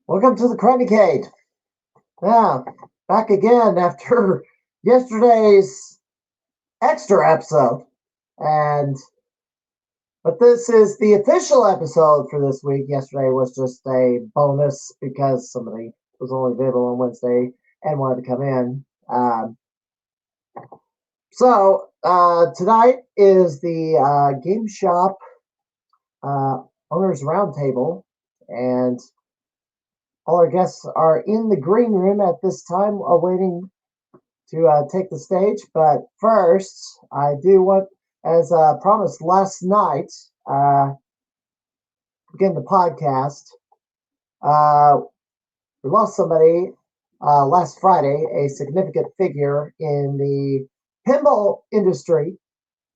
Welcome to the Crimeycade. Now, back again after yesterday's extra episode. And but this is the official episode for this week. Yesterday was just a bonus because somebody was only available on Wednesday and wanted to come in. Tonight is the Game Shop Owners Roundtable, and all our guests are in the green room at this time, awaiting to take the stage. But first, I do want, as promised last night, begin the podcast. We lost somebody last Friday, a significant figure in the pinball industry,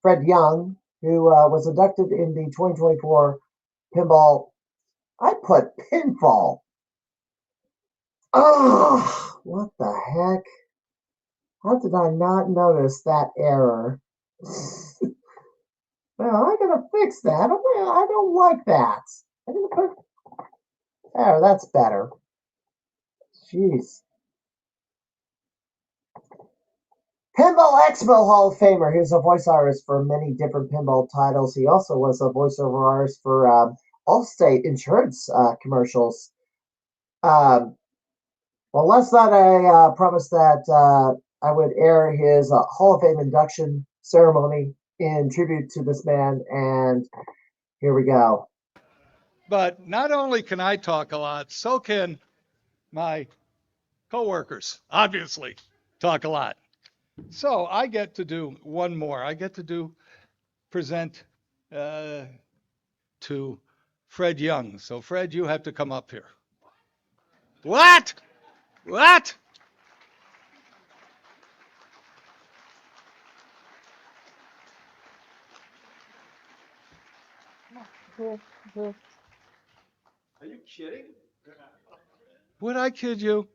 Fred Young, who was inducted in the 2024 pinball. I put pinfall. Oh, what the heck? How did I not notice that error? Well, I gotta fix that. I don't like that. I'm gonna put. There, that's better. Jeez. Pinball Expo Hall of Famer. He was a voice artist for many different pinball titles. He also was a voiceover artist for Allstate insurance commercials. Well, last night I promised that I would air his Hall of Fame induction ceremony in tribute to this man, and here we go. But not only can I talk a lot, so can my coworkers, obviously, talk a lot. So I get to do one more. I get to present to Fred Young. So Fred, you have to come up here. What? What? Are you kidding? Would I kid you?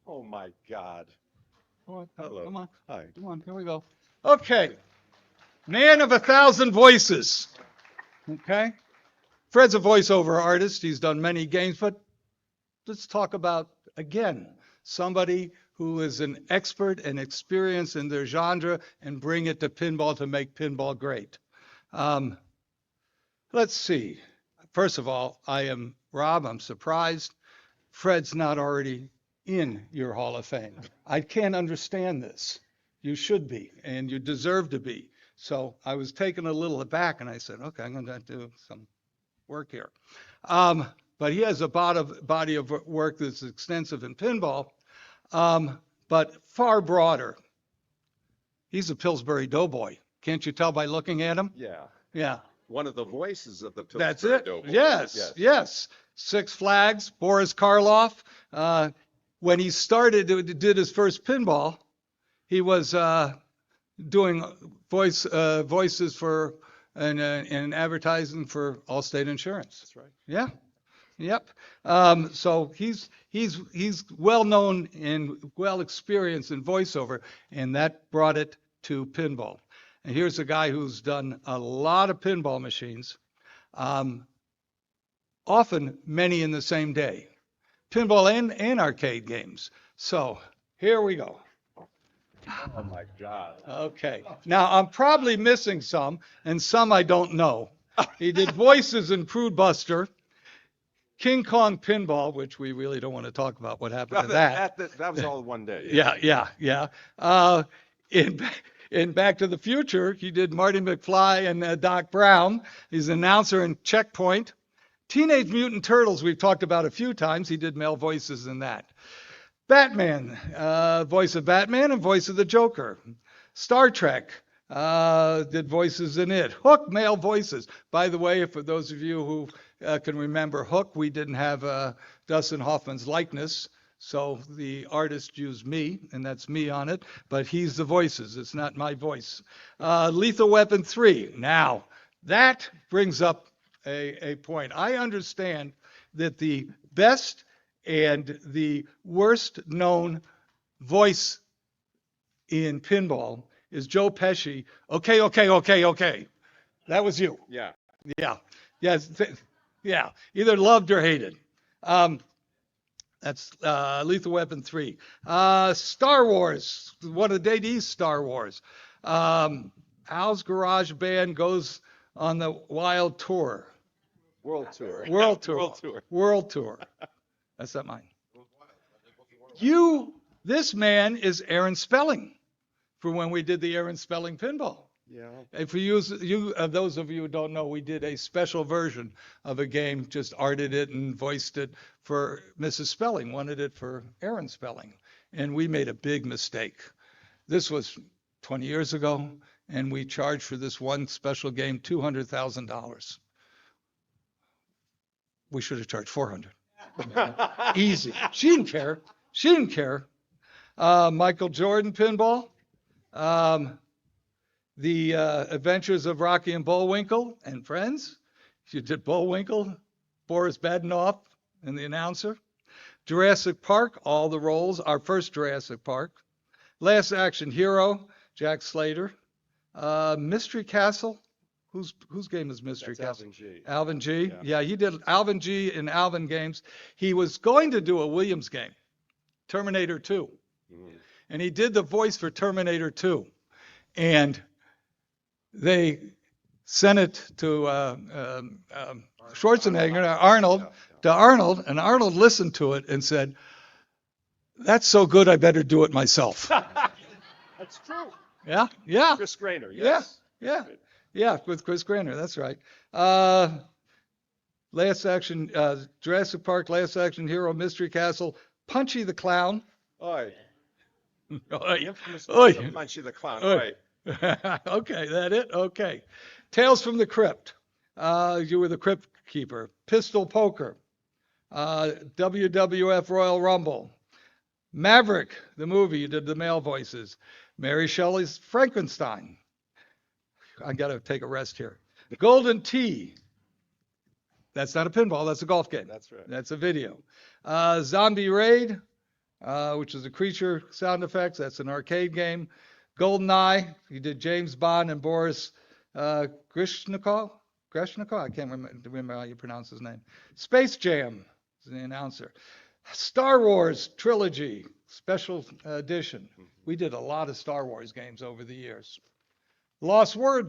Oh my God. Come on, Hello. come on, Hi. come on, here we go. Okay, man of 1,000 voices. Okay, Fred's a voiceover artist. He's done many games, but let's talk about, again, somebody who is an expert and experienced in their genre and bring it to pinball to make pinball great. Let's see. First of all, Rob, I'm surprised Fred's not already in your Hall of Fame. I can't understand this. You should be, and you deserve to be. So I was taken a little aback, and I said, okay, I'm going to do some work here. But he has a body of work that's extensive in pinball, but far broader. He's a Pillsbury Doughboy. Can't you tell by looking at him? Yeah. Yeah. One of the voices of the That's Pillsbury it. Doughboy. Yes. Six Flags, Boris Karloff. When he did his first pinball, he was doing voices for and advertising for Allstate Insurance. That's right. Yeah. Yep. So he's well known and well experienced in voiceover, and that brought it to pinball. And here's a guy who's done a lot of pinball machines, often many in the same day, pinball and arcade games. So here we go. Oh my God. Okay. Now I'm probably missing some, and some I don't know. He did voices in Prude Buster, King Kong Pinball, which we really don't want to talk about what happened to that. That was all one day. Yeah. In Back to the Future, he did Marty McFly and Doc Brown. He's an announcer in Checkpoint. Teenage Mutant Turtles, we've talked about a few times. He did male voices in that. Batman, voice of Batman and voice of the Joker. Star Trek, did voices in it. Hook, male voices. By the way, for those of you who can remember Hook, we didn't have Dustin Hoffman's likeness, so the artist used me, and that's me on it, but he's the voices. It's not my voice. Lethal Weapon 3. Now, that brings up a point. I understand that the best and the worst known voice in pinball is Joe Pesci. Okay. That was you. Yeah. Yeah. Yes. Yeah. Either loved or hated. Um, that's Lethal Weapon 3. Star Wars. What did they do? Star Wars. Al's Garage Band goes on the wild tour. World tour. World tour. World tour. World tour. That's not mine. This man is Aaron Spelling for when we did the Aaron Spelling pinball. Yeah. If those of you who don't know, we did a special version of a game, just arted it and voiced it for Mrs. Spelling, wanted it for Aaron Spelling. And we made a big mistake. This was 20 years ago, and we charged for this one special game $200,000. We should have charged 400. Easy. She didn't care. She didn't care. Michael Jordan pinball. The Adventures of Rocky and Bullwinkle and Friends. You did Bullwinkle, Boris Badenov, and the announcer. Jurassic Park, all the roles. Our first Jurassic Park. Last Action Hero, Jack Slater. Mystery Castle. Whose game is Mystery Castle? Alvin G. Alvin G. Yeah. Yeah, he did Alvin G and Alvin games. He was going to do a Williams game, Terminator 2. And he did the voice for Terminator 2. And they sent it to Schwarzenegger, Arnold, and Arnold listened to it and said, "That's so good, I better do it myself." That's true. Yeah, yeah, Chris Grainer, yes. yeah, with Chris Grainer, that's right. Last Action, Jurassic Park, Last Action Hero, Mystery Castle, Punchy the Clown. Oi. Oi. Infamous Oi. Punchy the Clown. Oi. Oi. Okay, that it? Okay. Tales from the Crypt. You were the Crypt Keeper. Pistol Poker. WWF Royal Rumble. Maverick, the movie, you did the male voices. Mary Shelley's Frankenstein. I got to take a rest here. Golden Tee. That's not a pinball, that's a golf game. That's right. That's a video. Zombie Raid, which is a creature sound effects. That's an arcade game. GoldenEye, you did James Bond and Boris Grishnikov. I can't remember how you pronounce his name. Space Jam is the announcer. Star Wars Trilogy, special edition. We did a lot of Star Wars games over the years. Lost World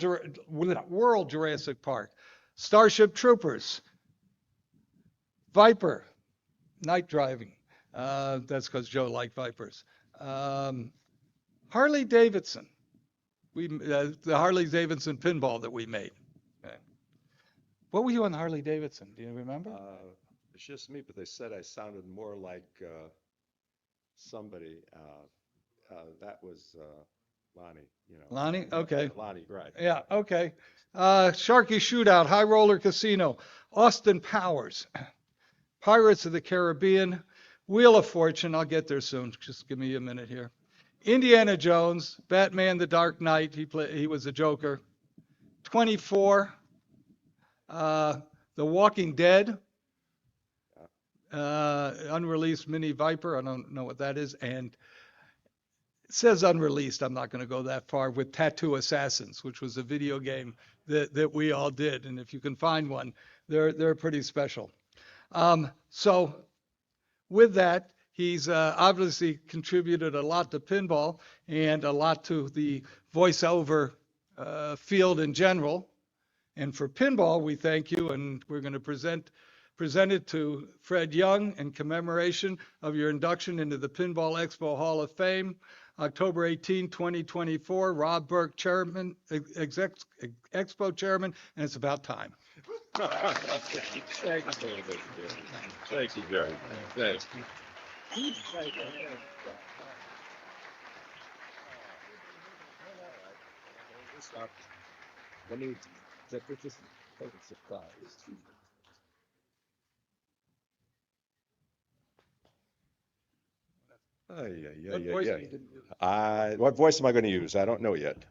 Jurassic Park. Starship Troopers. Viper, night driving. That's because Joe liked Vipers. Harley Davidson. The Harley Davidson pinball that we made. Okay. What were you on the Harley Davidson? Do you remember? It's just me, but they said I sounded more like somebody. That was Lonnie, you know. Lonnie? Okay. Lonnie, right. Yeah, okay. Sharky Shootout, High Roller Casino, Austin Powers, Pirates of the Caribbean, Wheel of Fortune, I'll get there soon, just give me a minute here. Indiana Jones, Batman the Dark Knight, he was a Joker. 24, The Walking Dead, unreleased Mini Viper, I don't know what that is, and it says unreleased, I'm not going to go that far, with Tattoo Assassins, which was a video game that we all did, and if you can find one, they're pretty special. So with that, he's obviously contributed a lot to pinball and a lot to the voiceover field in general. And for pinball, we thank you, and we're going to present it to Fred Young in commemoration of your induction into the Pinball Expo Hall of Fame. October 18, 2024, Rob Burke, Chairman, Expo Chairman, and it's about time. Thank you very much. Thank you, Jerry. Thanks. Let me just take a surprise. What voice am I going to use? I don't know yet.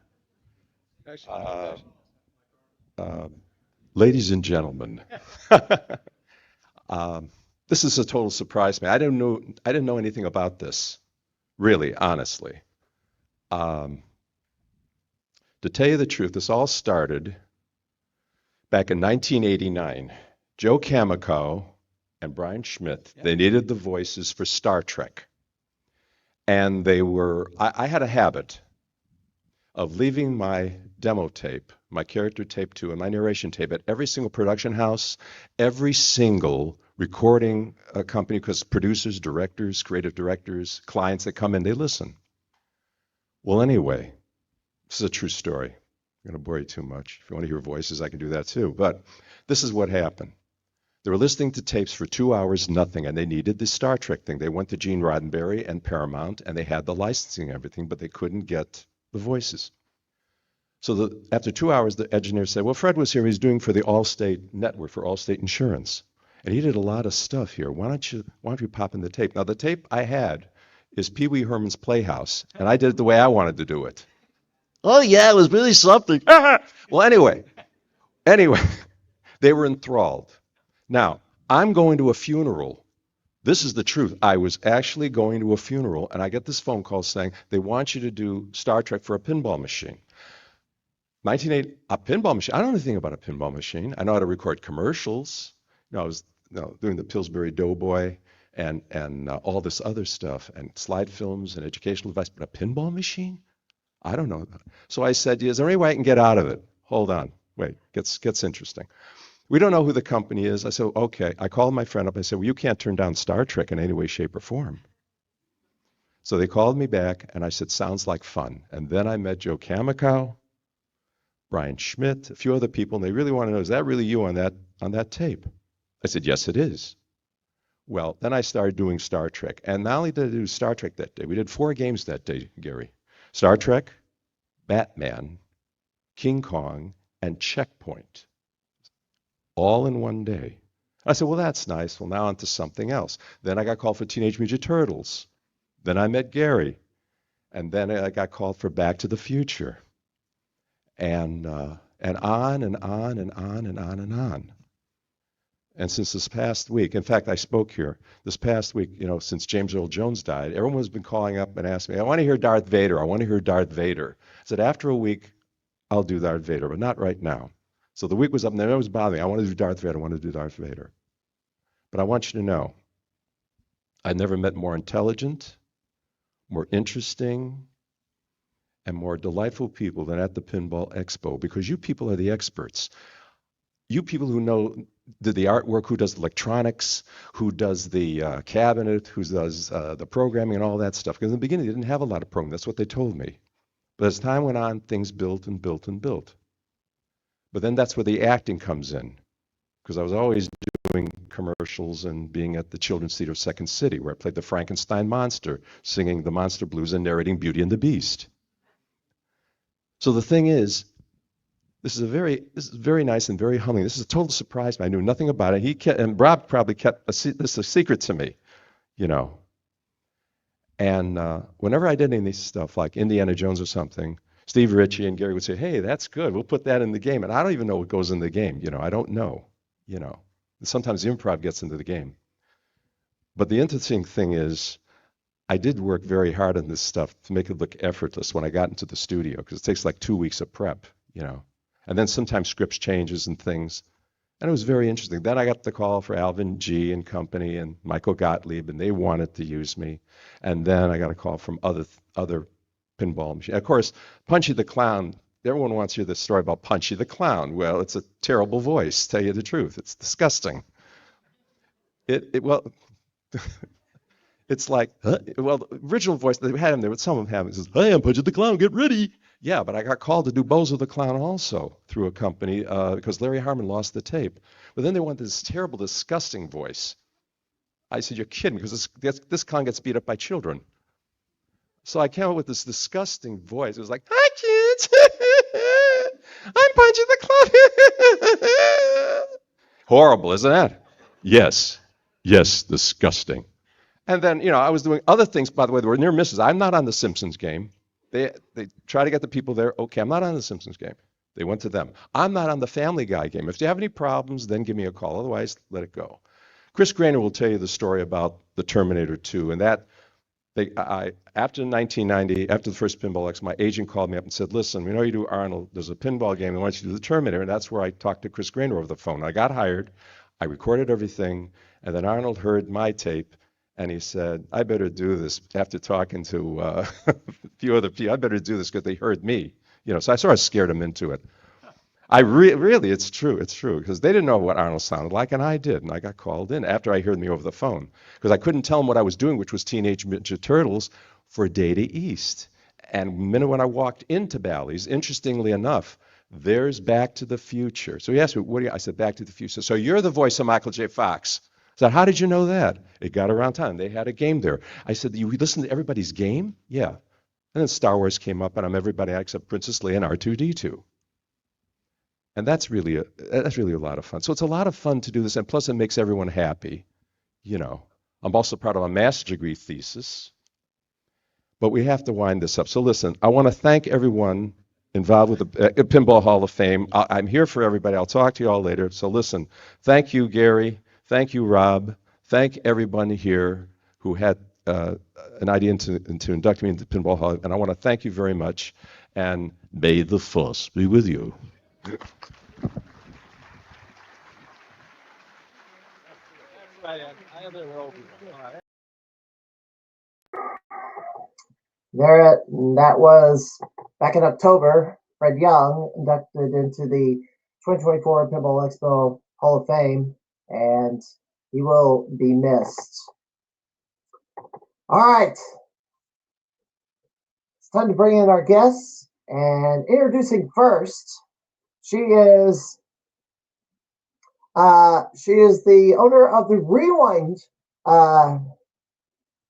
Ladies and gentlemen, this is a total surprise to me. I didn't know anything about this, really, honestly. To tell you the truth, this all started back in 1989. Joe Camico and Brian Schmidt. They needed the voices for Star Trek. And I had a habit of leaving my demo tape, my character tape 2, and my narration tape at every single production house, every single recording company, because producers, directors, creative directors, clients that come in, they listen. Well, anyway, this is a true story. I'm going to bore you too much. If you want to hear voices, I can do that too. But this is what happened. They were listening to tapes for 2 hours, nothing, and they needed the Star Trek thing. They went to Gene Roddenberry and Paramount, and they had the licensing and everything, but they couldn't get the voices. So after 2 hours, the engineer said, well, Fred was here. He's doing for the Allstate network, for Allstate Insurance. And he did a lot of stuff here. Why don't you pop in the tape? Now, the tape I had is Pee Wee Herman's Playhouse, and I did it the way I wanted to do it. Oh, yeah, it was really something. Well, anyway, they were enthralled. Now, I'm going to a funeral. This is the truth. I was actually going to a funeral, and I get this phone call saying they want you to do Star Trek for a pinball machine. 1980, a pinball machine. I don't know anything about a pinball machine. I know how to record commercials. I was doing the Pillsbury Doughboy and all this other stuff, and slide films and educational advice, but a pinball machine? I don't know. So I said, is there any way I can get out of it? Hold on. Wait, gets interesting. We don't know who the company is. I said, okay. I called my friend up. I said, well, you can't turn down Star Trek in any way, shape, or form. So they called me back, and I said, sounds like fun. And then I met Joe Kamikow, Brian Schmidt, a few other people, and they really want to know, is that really you on that tape? I said, yes, it is. Well, then I started doing Star Trek. And not only did I do Star Trek that day, we did 4 games that day, Gary. Star Trek, Batman, King Kong, and Checkpoint. All in one day. I said, well, that's nice. Well, now on to something else. Then I got called for Teenage Mutant Ninja Turtles. Then I met Gary. And then I got called for Back to the Future. And on and on and on and on and on. And since this past week, in fact, I spoke here, this past week, since James Earl Jones died, everyone's been calling up and asking me, I want to hear Darth Vader. I want to hear Darth Vader. I said, after a week, I'll do Darth Vader, but not right now. So the week was up, and it was bothering me. I want to do Darth Vader. I want to do Darth Vader. But I want you to know, I've never met more intelligent, more interesting, and more delightful people than at the Pinball Expo, because you people are the experts. You people who know the artwork, who does electronics, who does the cabinet, who does the programming and all that stuff. Because in the beginning, they didn't have a lot of programming. That's what they told me. But as time went on, things built and built and built. But then that's where the acting comes in, because I was always doing commercials and being at the Children's Theater of Second City, where I played the Frankenstein monster, singing the Monster Blues and narrating Beauty and the Beast. So the thing is, this is very nice and very humbling. This is a total surprise. I knew nothing about it. And Rob probably kept this a secret to me, And whenever I did any of this stuff, like Indiana Jones or something, Steve Ritchie and Gary would say, hey, that's good. We'll put that in the game. And I don't even know what goes in the game. I don't know. Sometimes the improv gets into the game. But the interesting thing is, I did work very hard on this stuff to make it look effortless when I got into the studio, because it takes like 2 weeks of prep, And then sometimes scripts changes and things. And it was very interesting. Then I got the call for Alvin G and company and Michael Gottlieb, and they wanted to use me. And then I got a call from other pinball machines. Of course, Punchy the Clown, everyone wants to hear this story about Punchy the Clown. Well, it's a terrible voice, tell you the truth. It's disgusting. It's like, the original voice, they had him there, but some of them have it. It says, hey, I'm Punchy the Clown, get ready. Yeah, but I got called to do Bozo the Clown also through a company because Larry Harmon lost the tape. But then they wanted this terrible, disgusting voice. I said, you're kidding, because this clown gets beat up by children. So I came up with this disgusting voice. It was like, hi, kids. I'm Punchy the Clown. Horrible, isn't that? Yes, disgusting. And then, I was doing other things, by the way, that were near misses. I'm not on the Simpsons game. They try to get the people there. Okay, I'm not on the Simpsons game. They went to them. I'm not on the Family Guy game. If you have any problems, then give me a call. Otherwise, let it go. Chris Grainer will tell you the story about the Terminator 2, and that after 1990, after the first Pinball X, my agent called me up and said, listen, we know you do Arnold. There's a pinball game. I want you to do the Terminator. And that's where I talked to Chris Grainer over the phone. I got hired. I recorded everything, and then Arnold heard my tape, and he said, I better do this after talking to a few other people. I better do this because they heard me. So I sort of scared him into it. Really, it's true, because they didn't know what Arnold sounded like, and I did, and I got called in after I heard me over the phone, because I couldn't tell him what I was doing, which was Teenage Mutant Ninja Turtles for Data East. And the minute when I walked into Bally's, interestingly enough, there's Back to the Future. So he asked me, what do you, I said, Back to the Future. So you're the voice of Michael J. Fox. I said, how did you know that? It got around town. They had a game there. I said, you listened to everybody's game? Yeah. And then Star Wars came up, and I'm everybody except Princess Leia and R2-D2. And that's really a lot of fun. So it's a lot of fun to do this, and plus it makes everyone happy. I'm also proud of my master's degree thesis, but we have to wind this up. So listen, I want to thank everyone involved with the Pinball Hall of Fame. I'm here for everybody. I'll talk to you all later. So listen, thank you, Gary. Thank you, Rob. Thank everyone here who had an idea to induct me into Pinball Hall. And I want to thank you very much. And may the force be with you. There, that was back in October. Fred Young inducted into the 2024 Pinball Expo Hall of Fame, and he will be missed. All right, it's time to bring in our guests, and introducing first, she is the owner of the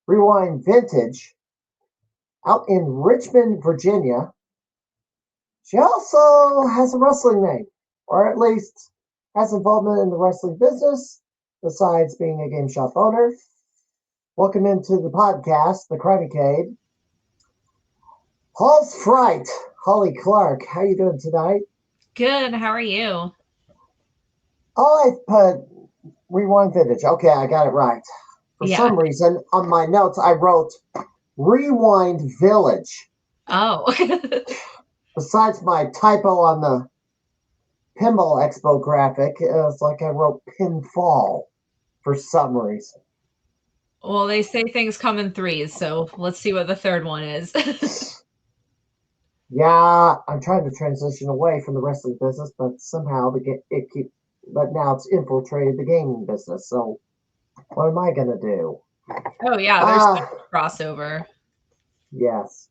Rewind Vintage out in Richmond, Virginia. She also has a wrestling name, or at least has involvement in the wrestling business, besides being a game shop owner. Welcome into the podcast, the Crimeycade. Hall's Fright, Holly Clark. How you doing tonight? Good. How are you? Oh, I put Rewind Vintage. Okay, I got it right. For some reason, on my notes, I wrote Rewind Village. Oh. Besides my typo on the Pinball Expo graphic, it was like I wrote Pinfall for some reason. Well, they say things come in threes, so let's see what the third one is. Yeah, I'm trying to transition away from the wrestling business, but somehow but now it's infiltrated the gaming business. So what am I gonna do? Oh yeah, there's so much crossover. Yes.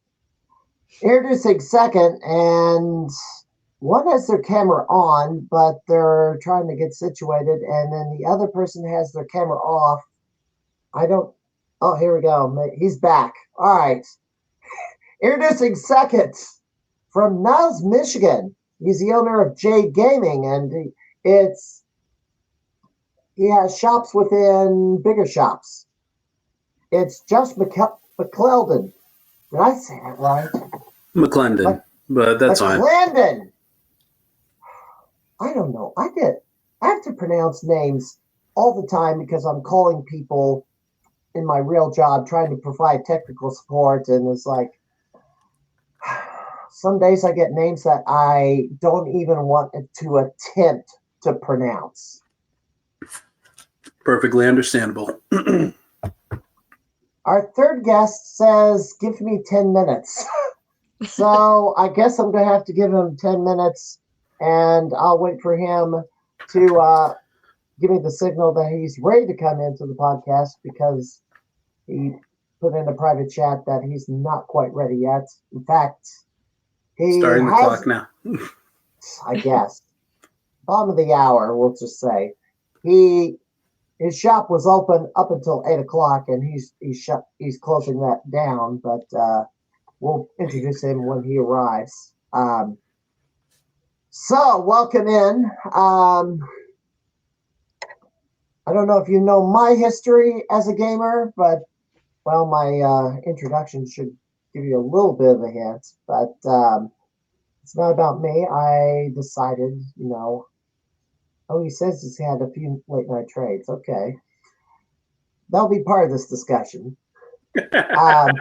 Introducing second, and one has their camera on, but they're trying to get situated, and then the other person has their camera off. Oh, here we go. He's back. All right. Introducing second from Niles, Michigan. He's the owner of J Gaming, and he has shops within bigger shops. It's Josh McClellan. Did I say that right? McClendon, but that's fine. McClendon. I don't know. I have to pronounce names all the time because I'm calling people in my real job trying to provide technical support, and it's like some days I get names that I don't even want to attempt to pronounce. Perfectly understandable. Our third guest says, give me 10 minutes. So I guess I'm going to have to give him 10 minutes, and I'll wait for him to give me the signal that he's ready to come into the podcast, because he put in a private chat that he's not quite ready yet. In fact, starting the clock now. I guess. Bottom of the hour, we'll just say. His shop was open up until 8 o'clock, and he's closing that down, but we'll introduce him when he arrives. So, welcome in. I don't know if you know my history as a gamer, but, well, my introduction should give you a little bit of a hint, but it's not about me. I decided, he says he's had a few late night trades. Okay. That'll be part of this discussion. I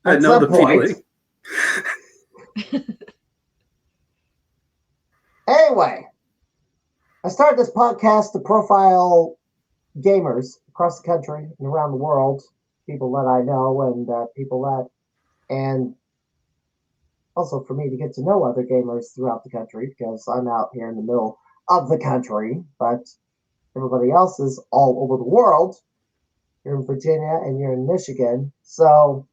know the feeling. Anyway, I started this podcast to profile gamers across the country and around the world, people that I know and and also for me to get to know other gamers throughout the country because I'm out here in the middle of the country, but everybody else is all over the world. You're in Virginia and you're in Michigan. So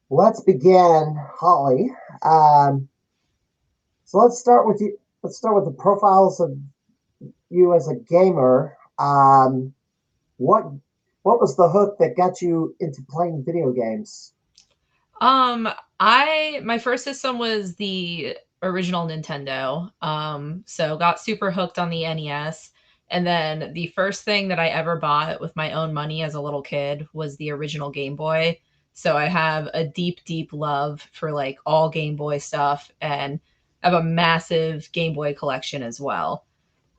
let's begin, Holly. So let's start with you. Let's start with the profiles of you as a gamer. What was the hook that got you into playing video games? My first system was the original Nintendo. So got super hooked on the NES. And then the first thing that I ever bought with my own money as a little kid was the original Game Boy. So I have a deep, deep love for like all Game Boy stuff, and I have a massive Game Boy collection as well.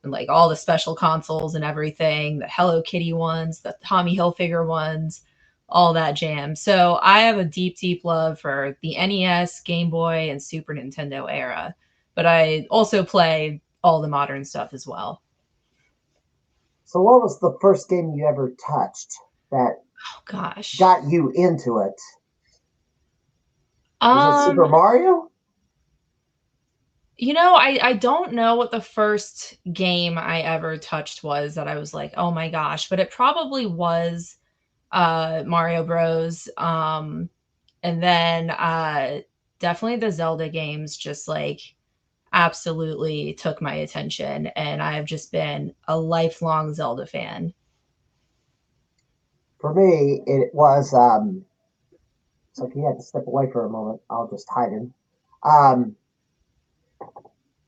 And like all the special consoles and everything, the Hello Kitty ones, the Tommy Hilfiger ones, all that jam. So I have a deep, deep love for the NES, Game Boy, and Super Nintendo era. But I also play all the modern stuff as well. So what was the first game you ever touched that got you into it? Was it Super Mario? You know, I don't know what the first game I ever touched was that I was like, oh my gosh, but it probably was Mario Bros. And then definitely the Zelda games just like absolutely took my attention, and I've just been a lifelong Zelda fan. For me, it was so if you had to step away for a moment, I'll just hide in.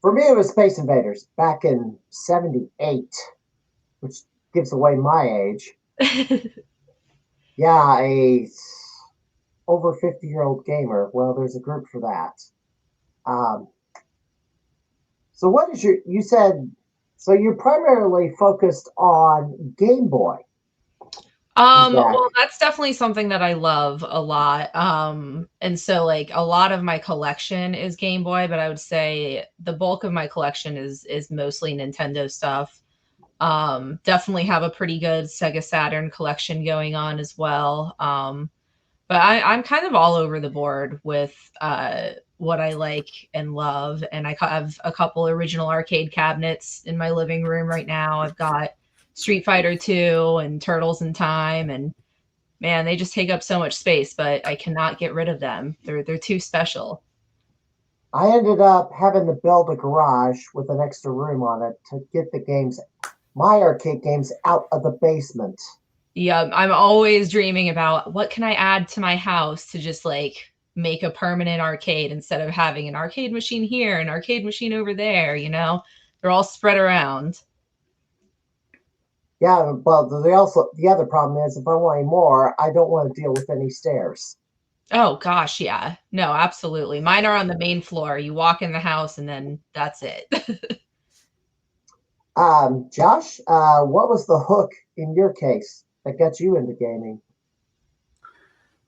For me, it was Space Invaders back in '78, which gives away my age. Yeah, a over 50-year-old gamer. Well, there's a group for that. So what is you said, so you're primarily focused on Game Boy. Well, that's definitely something that I love a lot. And so like a lot of my collection is Game Boy, but I would say the bulk of my collection is mostly Nintendo stuff. Definitely have a pretty good Sega Saturn collection going on as well. But I'm kind of all over the board with what I like and love. And I have a couple original arcade cabinets in my living room right now. I've got Street Fighter 2 and Turtles in Time, and man, they just take up so much space, but I cannot get rid of them. They're too special. I ended up having to build a garage with an extra room on it to get the games, my arcade games, out of the basement. Yeah, I'm always dreaming about what can I add to my house to just like make a permanent arcade instead of having an arcade machine here, an arcade machine over there, you know? They're all spread around. Yeah, but the other problem is if I want any more, I don't want to deal with any stairs. Oh gosh, yeah. No, absolutely. Mine are on the main floor. You walk in the house and then that's it. Josh, what was the hook in your case that got you into gaming?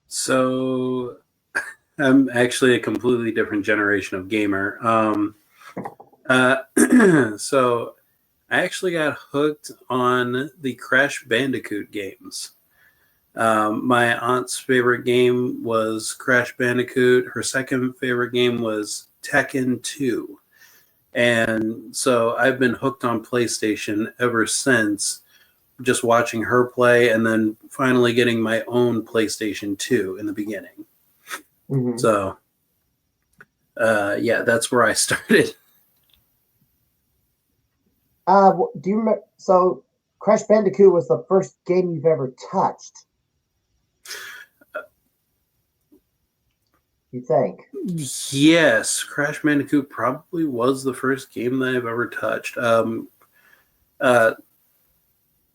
So I'm actually a completely different generation of gamer. So I actually got hooked on the Crash Bandicoot games. My aunt's favorite game was Crash Bandicoot. Her second favorite game was Tekken 2. And so I've been hooked on PlayStation ever since, just watching her play and then finally getting my own PlayStation 2 in the beginning. Mm-hmm. So, yeah, that's where I started. Do you remember? So, Crash Bandicoot was the first game you've ever touched. You think? Yes, Crash Bandicoot probably was the first game that I've ever touched. Let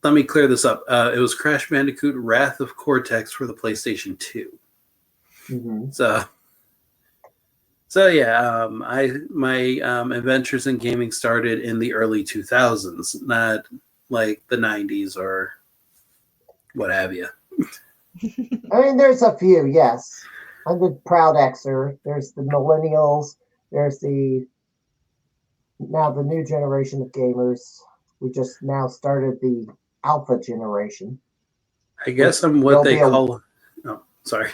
me clear this up. It was Crash Bandicoot Wrath of Cortex for the PlayStation 2. Mm-hmm. So yeah, my adventures in gaming started in the early 2000s, not like the 90s or what have you. I mean, there's a few, yes. I'm the proud Xer. There's the millennials. There's now the new generation of gamers. We just now started the alpha generation. I guess I'm what they call. Oh, sorry.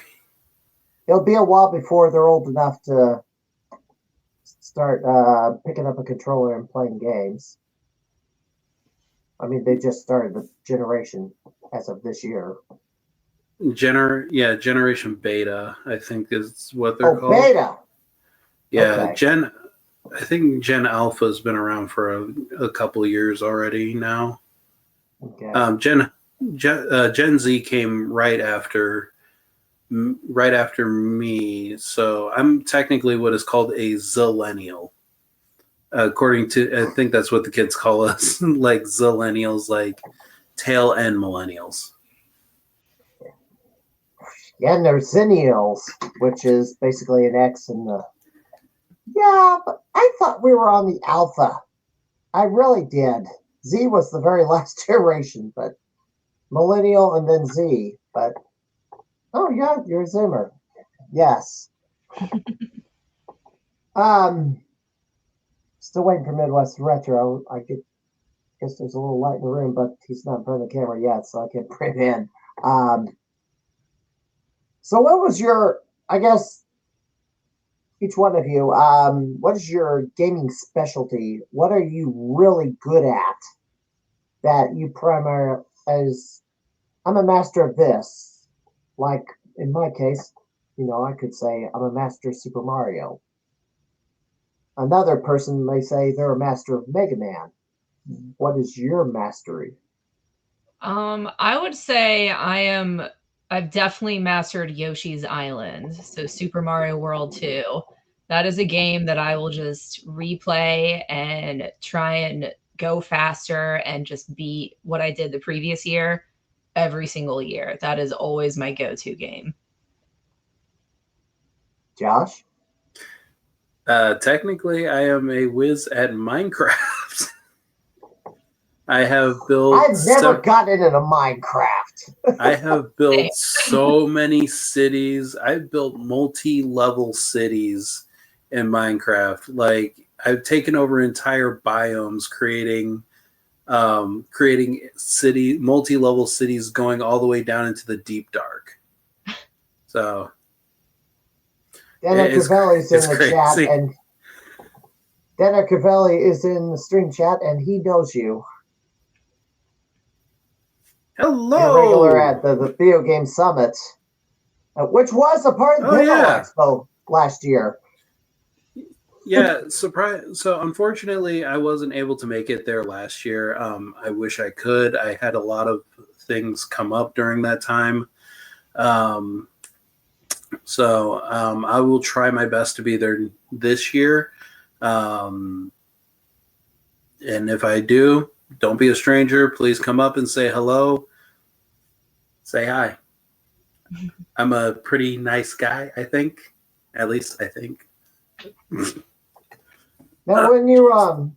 It'll be a while before they're old enough to start picking up a controller and playing games. I mean, they just started the generation as of this year. Generation Beta, I think is what they're called. Beta. Yeah, okay. I think Gen Alpha has been around for a couple of years already now. Okay. Gen Z came right after me, so I'm technically what is called a zillennial. According to, I think that's what the kids call us, like zillennials, like tail end millennials. Yeah, and there's zennials, which is basically an X in the. Yeah, but I thought we were on the alpha. I really did. Z was the very last generation, but millennial and then Z. But oh yeah, you're a Zimmer. Yes. Still waiting for Midwest Retro. Guess there's a little light in the room, but he's not in front of the camera yet, so I can't bring him in. So what was your, I guess, each one of you, what is your gaming specialty? What are you really good at that you primarily, as I'm a master of this, like in my case, I could say I'm a master of Super Mario. Another person may say they're a master of Mega Man. What is your mastery? I would say I've definitely mastered Yoshi's Island, so Super Mario World 2. That is a game that I will just replay and try and go faster and just beat what I did the previous year every single year. That is always my go-to game. Josh? Technically, I am a whiz at Minecraft. I have built. I've never gotten into Minecraft. I have built so many cities. I've built multi-level cities in Minecraft. Like I've taken over entire biomes, creating multi-level cities going all the way down into the deep dark. So Dana Cavelli's in the chat, and Dana Cavelli is in the stream chat, and he knows you. Hello. You're regular at the Video Game Summit, which was a part of the Expo last year. Yeah, surprise. So unfortunately, I wasn't able to make it there last year. I wish I could. I had a lot of things come up during that time. So I will try my best to be there this year. And if I do, don't be a stranger. Please come up and say hello. Say hi. I'm a pretty nice guy, I think. At least I think. Now, when you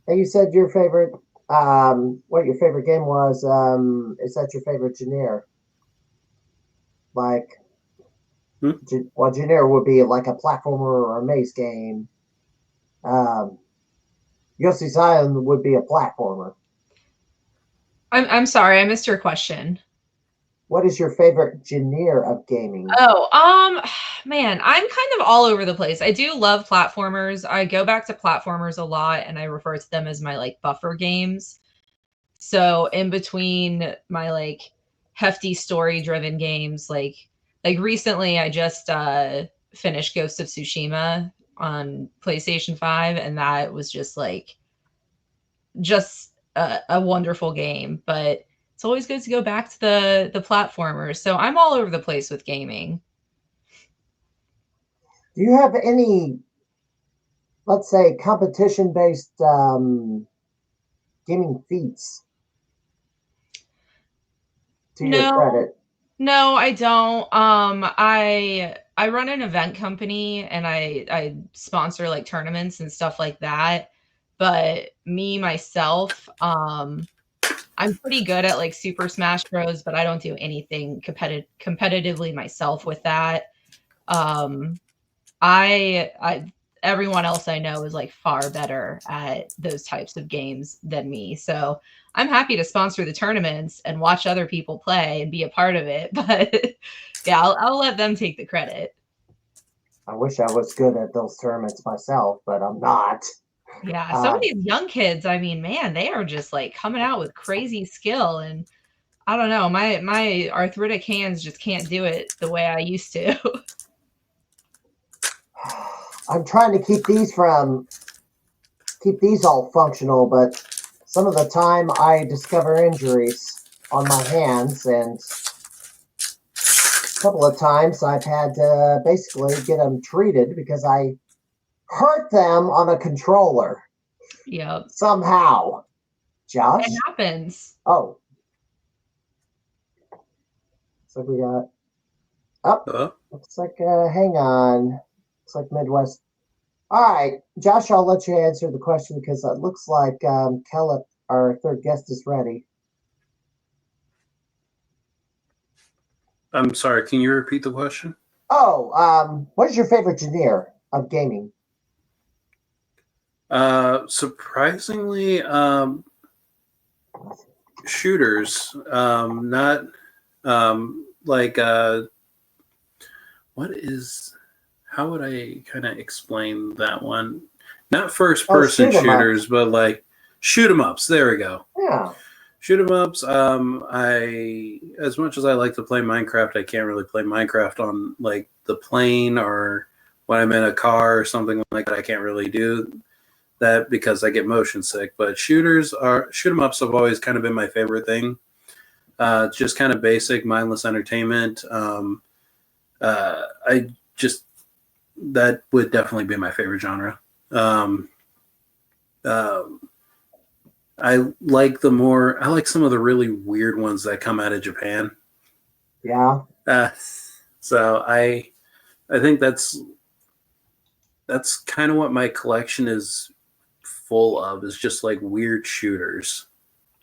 you said your favorite, what your favorite game was, is that your favorite genre? Like, well, genre would be like a platformer or a maze game. Yoshi's Island would be a platformer. I'm sorry, I missed your question. What is your favorite genre of gaming? Oh, man, I'm kind of all over the place. I do love platformers. I go back to platformers a lot, and I refer to them as my like buffer games. So in between my like hefty story-driven games, like recently, I just finished Ghost of Tsushima on PlayStation 5, and that was just a wonderful game. But it's always good to go back to the platformers. So I'm all over the place with gaming. Do you have any, let's say, competition-based gaming feats? To your credit. No, I don't. I run an event company, and I sponsor like tournaments and stuff like that. But me myself, I'm pretty good at like Super Smash Bros, but I don't do anything competitively myself with that. I everyone else I know is like far better at those types of games than me. So I'm happy to sponsor the tournaments and watch other people play and be a part of it. But yeah, I'll let them take the credit. I wish I was good at those tournaments myself, but I'm not. Yeah, some of these young kids, I mean, man, they are just like coming out with crazy skill, and I don't know, my arthritic hands just can't do it the way I used to. I'm trying to keep these all functional, but some of the time I discover injuries on my hands, and a couple of times I've had to basically get them treated because I hurt them on a controller. Yep. Somehow. Josh? It happens. Oh. So we got looks like hang on. Looks like Midwest. All right, Josh, I'll let you answer the question because it looks like Kellett, our third guest, is ready. I'm sorry, can you repeat the question? Oh, what is your favorite genre of gaming? Surprisingly, shooters. Not like what is? How would I kind of explain that one? Not first-person shooters, but like shoot 'em ups. There we go. Yeah. Shoot 'em ups. I as much as I like to play Minecraft, I can't really play Minecraft on like the plane or when I'm in a car or something like that. I can't really do that because I get motion sick. But shoot 'em ups have always kind of been my favorite thing. Just kind of basic, mindless entertainment. I just that would definitely be my favorite genre. I like some of the really weird ones that come out of Japan. Yeah. So I think that's kind of what my collection is full of, is just like weird shooters,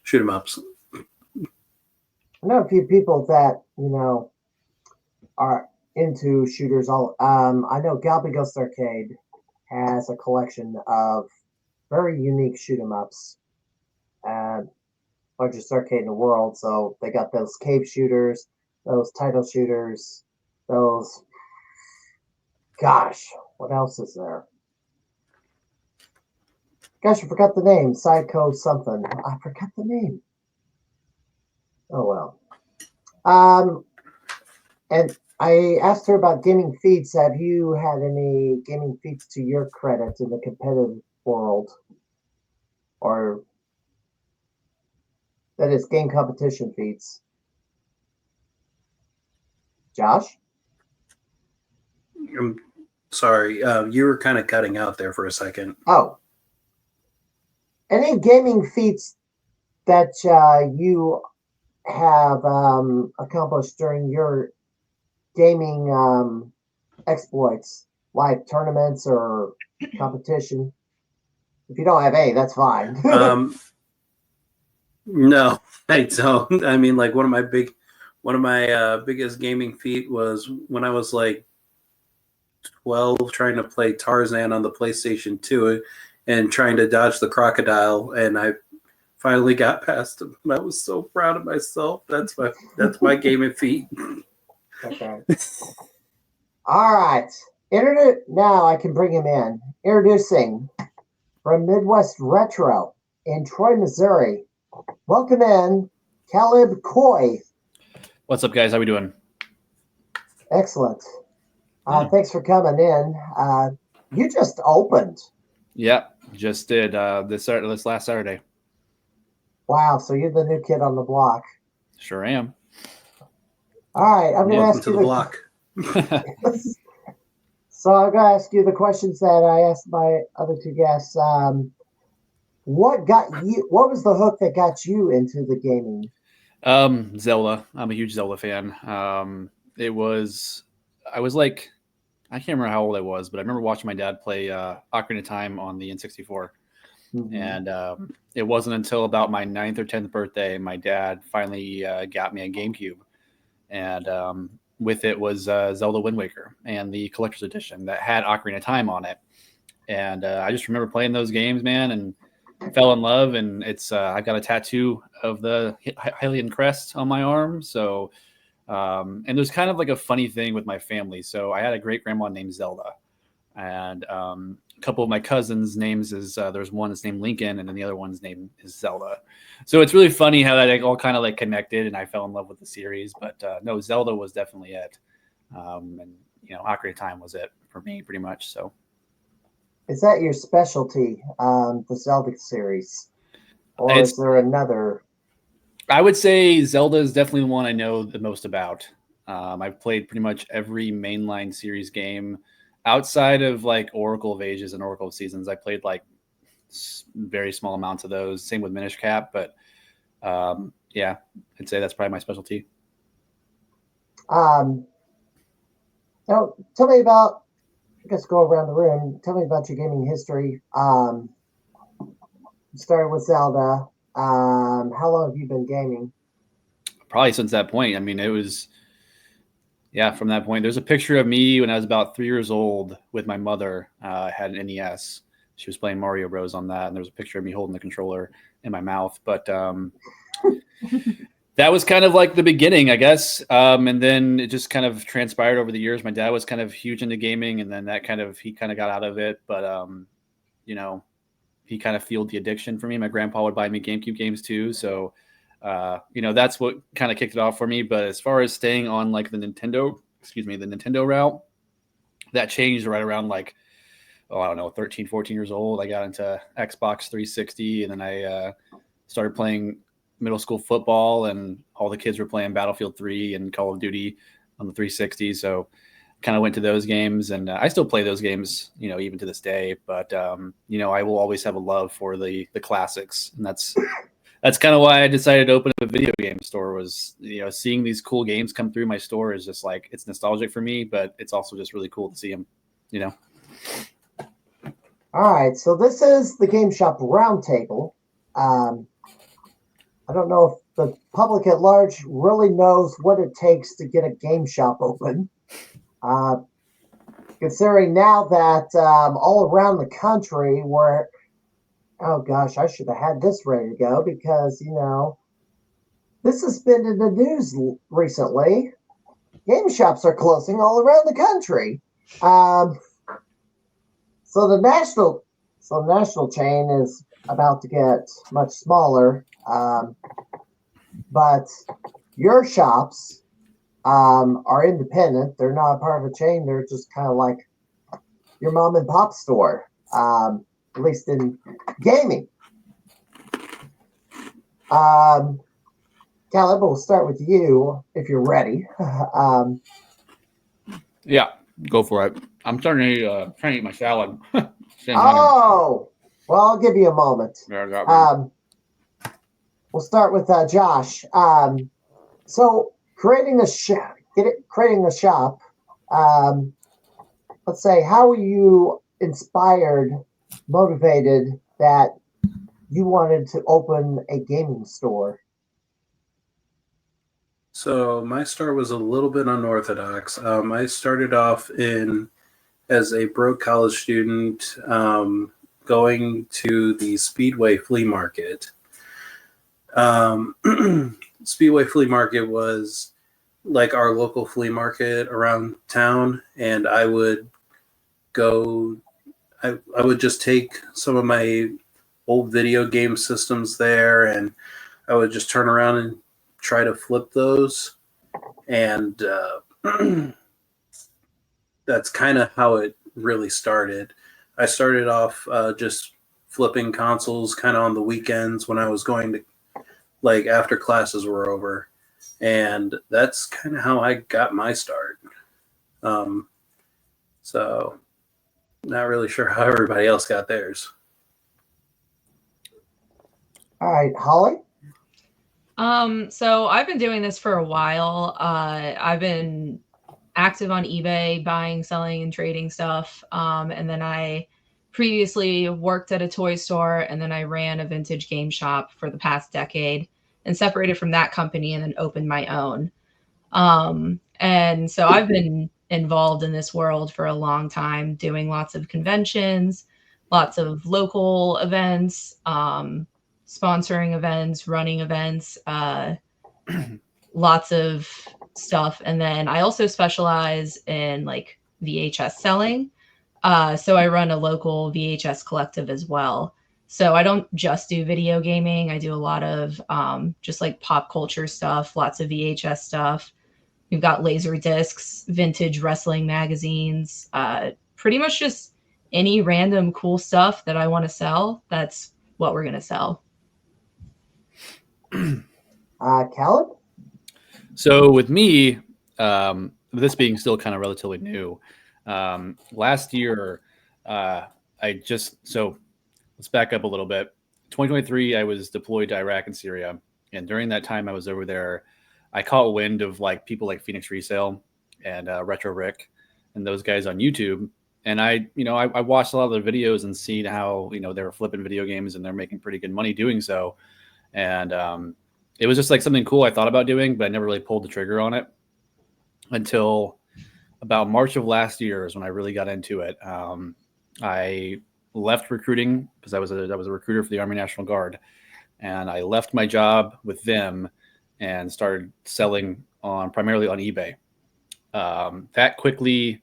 shoot 'em ups. I know a few people that are into shooters. I know Galby Ghost Arcade has a collection of very unique shoot 'em ups. Largest arcade in the world, so they got those cave shooters, those title shooters, those. Gosh, what else is there? Gosh, I forgot the name. Psycho something. I forgot the name. Oh well. And I asked her about gaming feats. Have you had any gaming feats to your credit in the competitive world? Or that is game competition feats. Josh? I'm sorry, you were kind of cutting out there for a second. Oh. Any gaming feats that you have accomplished during your gaming exploits, like tournaments or competition? If you don't have any, that's fine. No, I don't. I mean, like one of my biggest gaming feat was when I was like 12, trying to play Tarzan on the PlayStation 2 and trying to dodge the crocodile, and I finally got past him. I was so proud of myself. That's my gaming feat. Okay. All right. Now I can bring him in. Introducing from Midwest Retro in Troy, Missouri. Welcome in, Caleb Coy. What's up, guys? How we doing? Excellent. Thanks for coming in. You just opened. Yeah, just did this last Saturday. Wow, so you're the new kid on the block. Sure am. All right, I'm going to ask you the block. So I'm going to ask you the questions that I asked my other two guests. What was the hook that got you into the gaming? Zelda. I'm a huge Zelda fan. I was like, I can't remember how old I was, but I remember watching my dad play Ocarina of Time on the N64. Mm-hmm. And it wasn't until about my 9th or 10th birthday, my dad finally got me a GameCube. And with it was Zelda Wind Waker and the collector's edition that had Ocarina of Time on it. And I just remember playing those games, man, and fell in love. And it's I've got a tattoo of the Hylian crest on my arm. So, and there's kind of like a funny thing with my family. So I had a great grandma named Zelda, and a couple of my cousins' names is there's one that's named Lincoln, and then the other one's name is Zelda. So it's really funny how that all kind of like connected, and I fell in love with the series. But no, Zelda was definitely it, and Ocarina of Time was it for me, pretty much. So. Is that your specialty, the Zelda series? Or is there another? I would say Zelda is definitely the one I know the most about. I've played pretty much every mainline series game outside of like Oracle of Ages and Oracle of Seasons. I played like very small amounts of those. Same with Minish Cap, but yeah, I'd say that's probably my specialty. Now, tell me about. I guess go around the room. Tell me about your gaming history. Started with Zelda. How long have you been gaming? Probably since that point. I mean, it was, from that point. There's a picture of me when I was about 3 years old with my mother. I had an NES. She was playing Mario Bros. On that, and there was a picture of me holding the controller in my mouth. But that was kind of like the beginning, I guess. And then it just kind of transpired over the years. My dad was kind of huge into gaming, and then he kind of got out of it. But, he kind of fueled the addiction for me. My grandpa would buy me GameCube games too. So, that's what kind of kicked it off for me. But as far as staying on like the Nintendo route, that changed right around like, I don't know, 13, 14 years old. I got into Xbox 360, and then I started playing middle school football, and all the kids were playing Battlefield 3 and Call of Duty on the 360. So kind of went to those games, and I still play those games, even to this day. But, I will always have a love for the classics. And that's kind of why I decided to open up a video game store was, seeing these cool games come through my store is just like, it's nostalgic for me, but it's also just really cool to see them, All right. So this is the Game Shop Roundtable. I don't know if the public at large really knows what it takes to get a game shop open. Considering now that all around the country we're, oh gosh, I should have had this ready to go because, this has been in the news recently. Game shops are closing all around the country. So the national chain is about to get much smaller. But your shops are independent. They're not part of a chain. They're just kind of like your mom and pop store, at least in gaming. Caleb, we'll start with you if you're ready. Yeah, go for it. I'm starting to eat my salad. Oh, well, I'll give you a moment. We'll start with Josh. So creating a shop. Let's say, how were you inspired, motivated that you wanted to open a gaming store? So my start was a little bit unorthodox. I started off as a broke college student, going to the Speedway flea market. Speedway flea market was like our local flea market around town, and I would go. I would just take some of my old video game systems there, and I would just turn around and try to flip those, and that's kind of how it really started. I started off just flipping consoles kind of on the weekends when I was going to, like, after classes were over, and that's kind of how I got my start. So not really sure how everybody else got theirs. All right, Holly? So I've been doing this for a while. I've been active on eBay, buying, selling, and trading stuff. And then I previously worked at a toy store, and then I ran a vintage game shop for the past decade and separated from that company and then opened my own. And so I've been involved in this world for a long time, doing lots of conventions, lots of local events, sponsoring events, running events, lots of stuff. And then I also specialize in like VHS selling. So I run a local VHS collective as well. So I don't just do video gaming. I do a lot of just like pop culture stuff, lots of VHS stuff. We've got laser discs, vintage wrestling magazines, pretty much just any random cool stuff that I want to sell. That's what we're going to sell. Khaled? So with me, this being still kind of relatively new, last year, let's back up a little bit. 2023, I was deployed to Iraq and Syria. And during that time I was over there, I caught wind of like people like Phoenix Resale and Retro Rick and those guys on YouTube. And I watched a lot of their videos and seen how, they were flipping video games and they're making pretty good money doing so. And it was just like something cool I thought about doing, but I never really pulled the trigger on it until about March of last year is when I really got into it. I left recruiting because I was a recruiter for the Army National Guard, and I left my job with them and started selling primarily on eBay. That quickly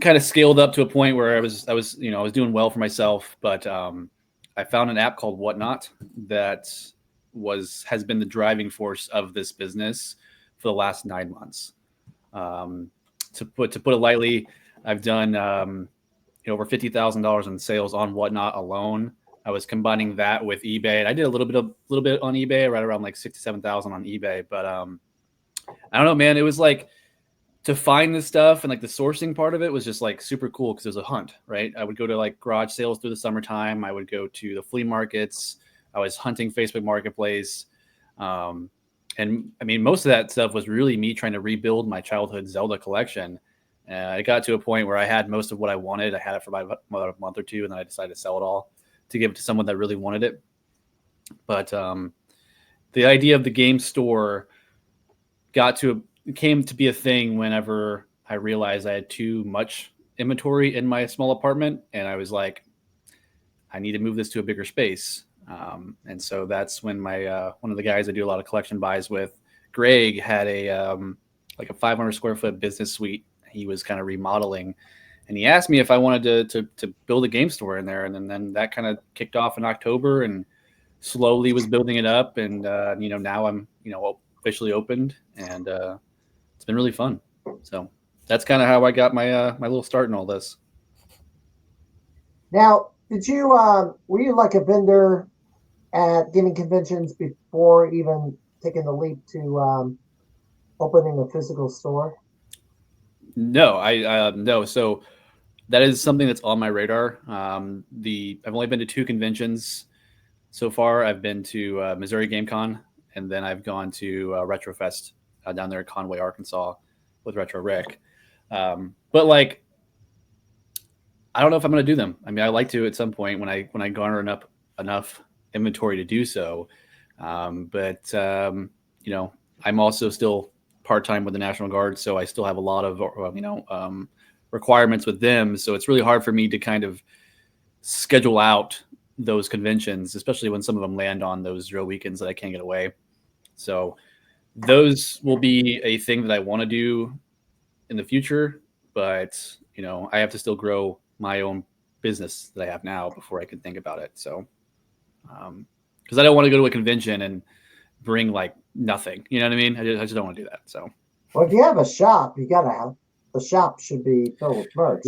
kind of scaled up to a point where I was doing well for myself, but I found an app called Whatnot that has been the driving force of this business for the last 9 months. To put it lightly, I've done over $50,000 in sales on Whatnot alone. I was combining that with eBay, and I did a little bit on eBay, right around like 6,000 to 7,000 on eBay. But I don't know, man. It was like to find this stuff and like the sourcing part of it was just like super cool because it was a hunt, right? I would go to like garage sales through the summertime. I would go to the flea markets. I was hunting Facebook Marketplace. And I mean, most of that stuff was really me trying to rebuild my childhood Zelda collection. It got to a point where I had most of what I wanted. I had it for about a month or two, and then I decided to sell it all to give it to someone that really wanted it. But the idea of the game store came to be a thing whenever I realized I had too much inventory in my small apartment, and I was like, I need to move this to a bigger space. And so that's when my one of the guys I do a lot of collection buys with, Greg, had a 500 square foot business suite. He was kind of remodeling, and he asked me if I wanted to build a game store in there. And then that kind of kicked off in October and slowly was building it up. And, now I'm, officially opened, and it's been really fun. So that's kind of how I got my little start in all this. Now, were you like a vendor at gaming conventions before even taking the leap to opening a physical store? No, no. So that is something that's on my radar. I've only been to 2 conventions so far. I've been to Missouri Game Con, and then I've gone to Retrofest down there in Conway, Arkansas with Retro Rick. But like, I don't know if I'm going to do them. I mean, I like to at some point when I garner enough inventory to do so. But I'm also still part-time with the National Guard, so I still have a lot of requirements with them. So it's really hard for me to kind of schedule out those conventions, especially when some of them land on those 0 weekends that I can't get away. So those will be a thing that I want to do in the future, but I have to still grow my own business that I have now before I can think about it. So because I don't want to go to a convention and bring like nothing, you know what I mean? I just don't want to do that. So, well, if you have a shop, you gotta have the shop should be filled with merch.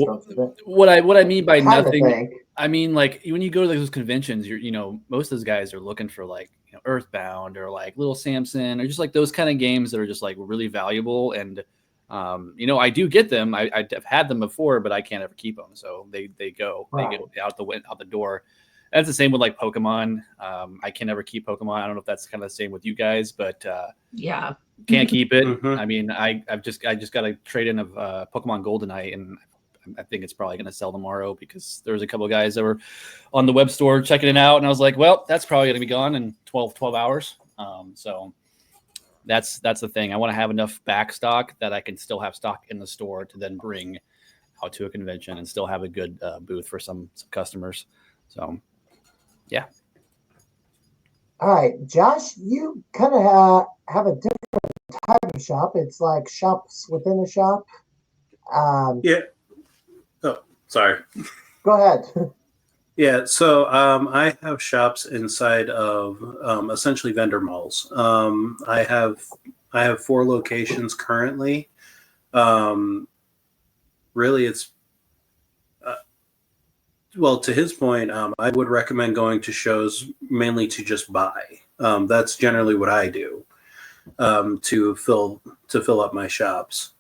What I mean by nothing, I mean like when you go to those conventions, most of those guys are looking for like Earthbound or like Little Samson or just like those kind of games that are just like really valuable. And I do get them. I've had them before, but I can't ever keep them. So they go, right. They get out the door. That's the same with like Pokemon. I can never keep Pokemon. I don't know if that's kind of the same with you guys, but yeah, can't keep it. Mm-hmm. I mean, I just got a trade in of Pokemon Goldenite, and I think it's probably going to sell tomorrow because there was a couple of guys that were on the web store checking it out, and I was like, well, that's probably going to be gone in 12 hours. So that's the thing. I want to have enough back stock that I can still have stock in the store to then bring out to a convention and still have a good booth for some customers. So, yeah. All right, Josh, you kind of have a different type of shop. It's like shops within a shop. Yeah. Oh, sorry. Go ahead. Yeah, so I have shops inside of essentially vendor malls. I have 4 locations currently. Really, it's well, to his point, I would recommend going to shows mainly to just buy. That's generally what I do to fill up my shops.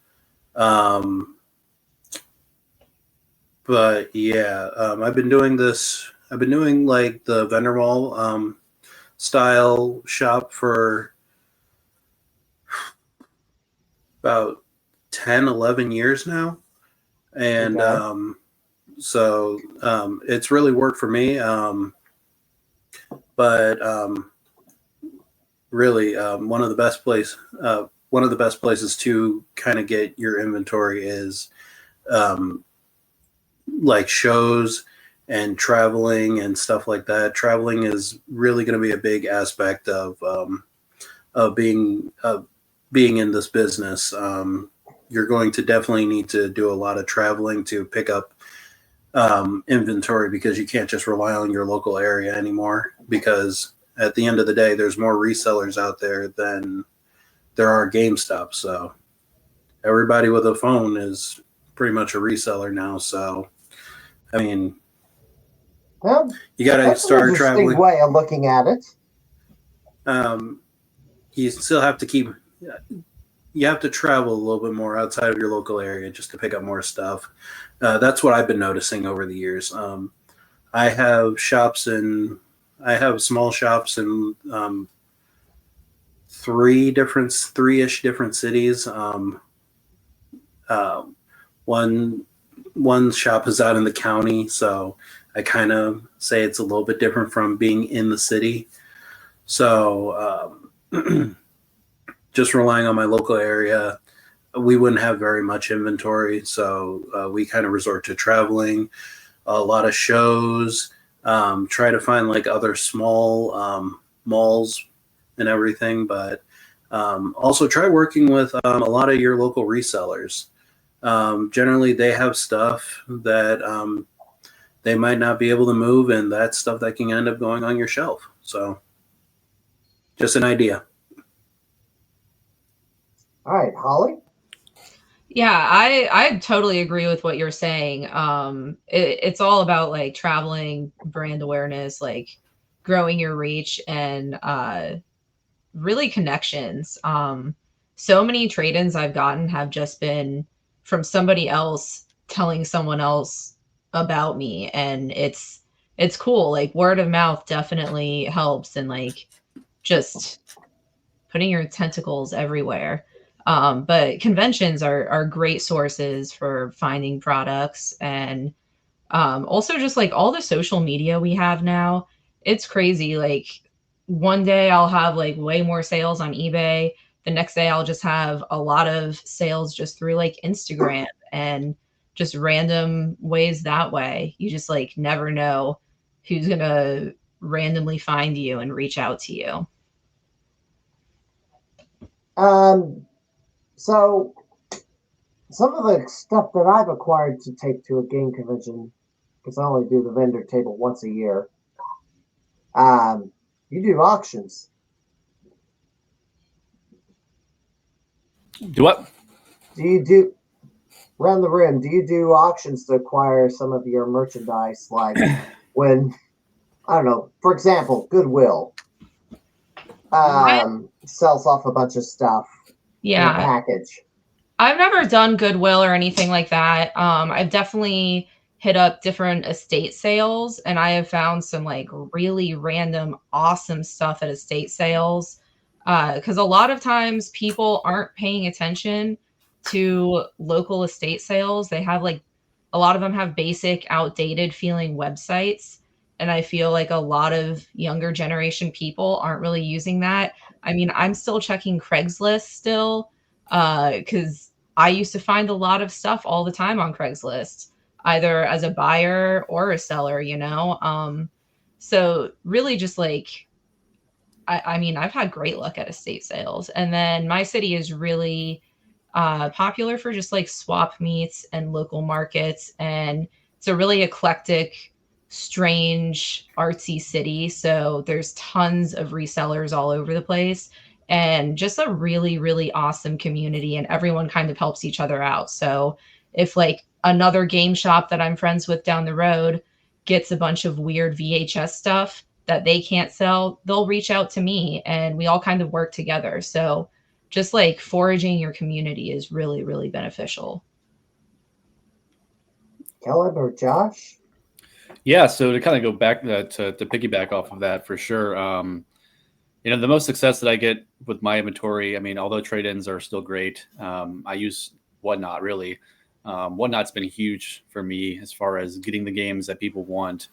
But yeah, I've been doing this. I've been doing like the vendor mall style shop for about 10, 11 years now. And Okay. so it's really worked for me. But really, one of the best places to kind of get your inventory is like shows and traveling and stuff like that. Traveling is really going to be a big aspect of being in this business. You're going to definitely need to do a lot of traveling to pick up inventory, because you can't just rely on your local area anymore, because at the end of the day, there's more resellers out there than there are GameStop. So everybody with a phone is pretty much a reseller now. So, I mean, Well, you got to that's an start interesting traveling. way of looking at it. You still have to you have to travel a little bit more outside of your local area just to pick up more stuff. That's what I've been noticing over the years. I have small shops in three-ish different cities. One shop is out in the county, so I kind of say it's a little bit different from being in the city. So just relying on my local area, we wouldn't have very much inventory. So we kind of resort to traveling, a lot of shows, try to find like other small malls and everything. But also try working with a lot of your local resellers. Generally, they have stuff that they might not be able to move, and that's stuff that can end up going on your shelf. So just an idea. All right, Holly. Yeah, I totally agree with what you're saying. It's all about like traveling, brand awareness, like growing your reach, and really connections. So many trade-ins I've gotten have just been from somebody else telling someone else about me, and it's cool. Like word of mouth definitely helps, and like just putting your tentacles everywhere. But conventions are great sources for finding products, and also just like all the social media we have now. It's crazy. Like one day I'll have like way more sales on eBay. The next day I'll just have a lot of sales just through like Instagram and just random ways that way. You just like never know who's going to randomly find you and reach out to you. So some of the stuff that I've acquired to take to a game convention, because I only do the vendor table once a year. You do auctions. Do what? Do you do around the rim? Do you do auctions to acquire some of your merchandise? Like when, I don't know, for example, Goodwill sells off a bunch of stuff in a package. I've never done Goodwill or anything like that. I've definitely hit up different estate sales, and I have found some like really random, awesome stuff at estate sales. Because a lot of times people aren't paying attention to local estate sales. They have like a lot of them have basic, outdated feeling websites. And I feel like a lot of younger generation people aren't really using that. I mean, I'm still checking Craigslist still, because I used to find a lot of stuff all the time on Craigslist, either as a buyer or a seller, you know? So really just like, I mean, I've had great luck at estate sales. And then my city is really popular for just like swap meets and local markets. And it's a really eclectic, strange, artsy city. So there's tons of resellers all over the place and just a really, really awesome community. And everyone kind of helps each other out. So if like another game shop that I'm friends with down the road gets a bunch of weird VHS stuff that they can't sell, they'll reach out to me and we all kind of work together. So just like foraging your community is really, really beneficial. Caleb or Josh? Yeah, so to kind of go back to piggyback off of that for sure. You know, the most success that I get with my inventory, I mean, although trade-ins are still great, I use Whatnot really. Whatnot's been huge for me as far as getting the games that people want.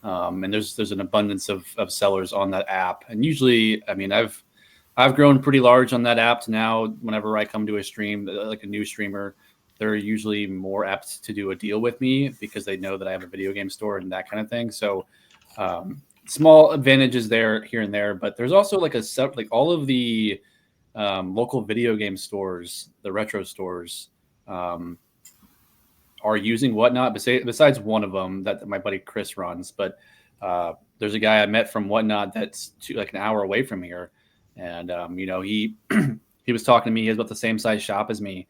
And there's an abundance of sellers on that app. And usually, I mean, I've grown pretty large on that app to now. Whenever I come to a stream, like a new streamer, they're usually more apt to do a deal with me because they know that I have a video game store and that kind of thing. So small advantages there, here and there. But there's also like all of the local video game stores, the retro stores, are using Whatnot, besides one of them that my buddy Chris runs. But there's a guy I met from Whatnot that's like an hour away from here. And, you know, he was talking to me. He has about the same size shop as me.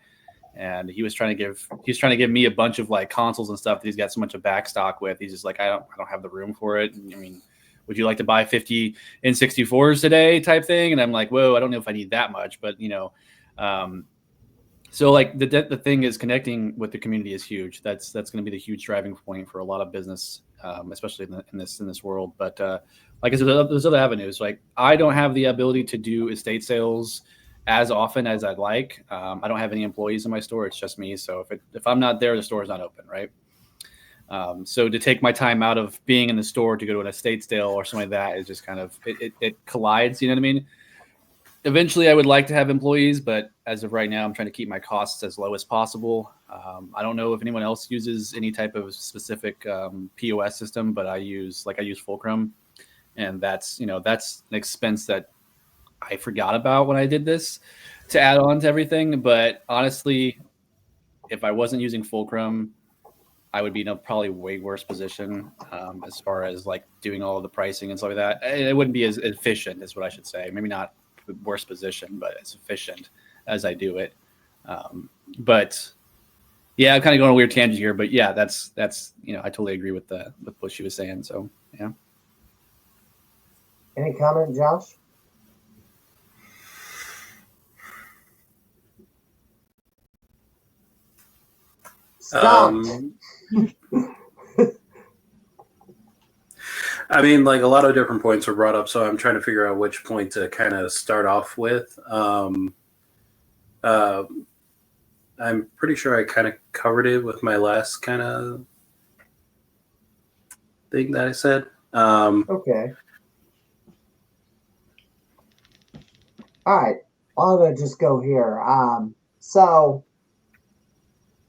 And he was trying to give me a bunch of like consoles and stuff that he's got so much of back stock with. He's just like, I don't have the room for it. I mean, would you like to buy 50 N64s today type thing? And I'm like, whoa, I don't know if I need that much, but you know, so like the thing is connecting with the community is huge. That's going to be the huge driving point for a lot of business, especially in this world. But like I said, there's other avenues. Like I don't have the ability to do estate sales as often as I'd like. I don't have any employees in my store. It's just me. So if I'm not there, the store is not open, right? So to take my time out of being in the store to go to an estate sale or something like that is just kind of it collides. You know what I mean? Eventually, I would like to have employees, but as of right now, I'm trying to keep my costs as low as possible. I don't know if anyone else uses any type of specific POS system, but I use Fulcrum, and that's an expense that I forgot about when I did this to add on to everything. But honestly, if I wasn't using Fulcrum, I would be in a probably way worse position as far as like doing all of the pricing and stuff like that. It wouldn't be as efficient, is what I should say. Maybe not worse position, but as efficient as I do it. But yeah, I'm kind of going on a weird tangent here, but yeah, that's I totally agree with what she was saying. So yeah. Any comment, Josh? Stop. I mean, like a lot of different points were brought up, so I'm trying to figure out which point to kind of start off with. I'm pretty sure I kind of covered it with my last kind of thing that I said. Okay. All right. I'm going to just go here. So,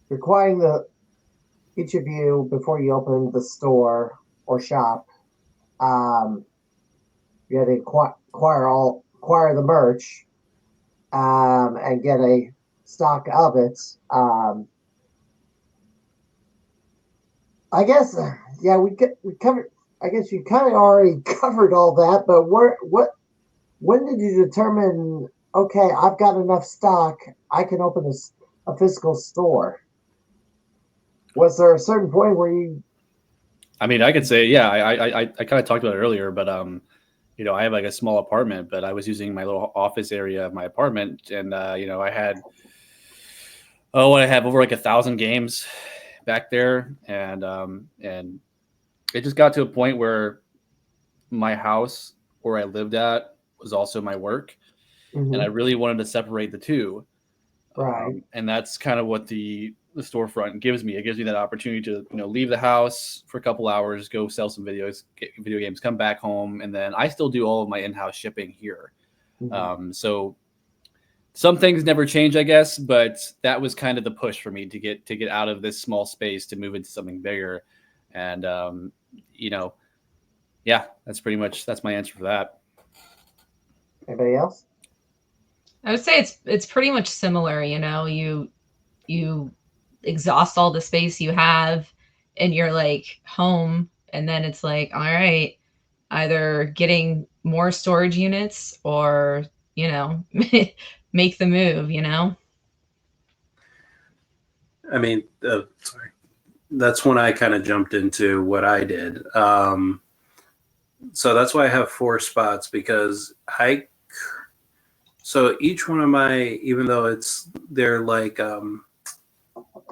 requiring each of you, before you open the store or shop, you had to acquire the merch and get a stock of it. I guess, yeah, we covered. I guess you kind of already covered all that, but when did you determine? Okay, I've got enough stock. I can open a physical store. Was there a certain point where you? I mean, I could say, yeah, I kind of talked about it earlier, but I have like a small apartment, but I was using my little office area of my apartment, and I had I have over like 1,000 games back there, and it just got to a point where my house where I lived at was also my work, and I really wanted to separate the two. Right. And that's kind of what the storefront gives me. It gives me that opportunity to, leave the house for a couple hours, go sell some video games, come back home. And then I still do all of my in-house shipping here. So some things never change, I guess, but that was kind of the push for me to get out of this small space to move into something bigger. And yeah, that's my answer for that. Anybody else? I would say it's pretty much similar. You exhaust all the space you have in your like home, and then it's like, all right, either getting more storage units or make the move. I mean, sorry, that's when I kind of jumped into what I did. So that's why I have 4 spots, because so each one of my, even though they're like,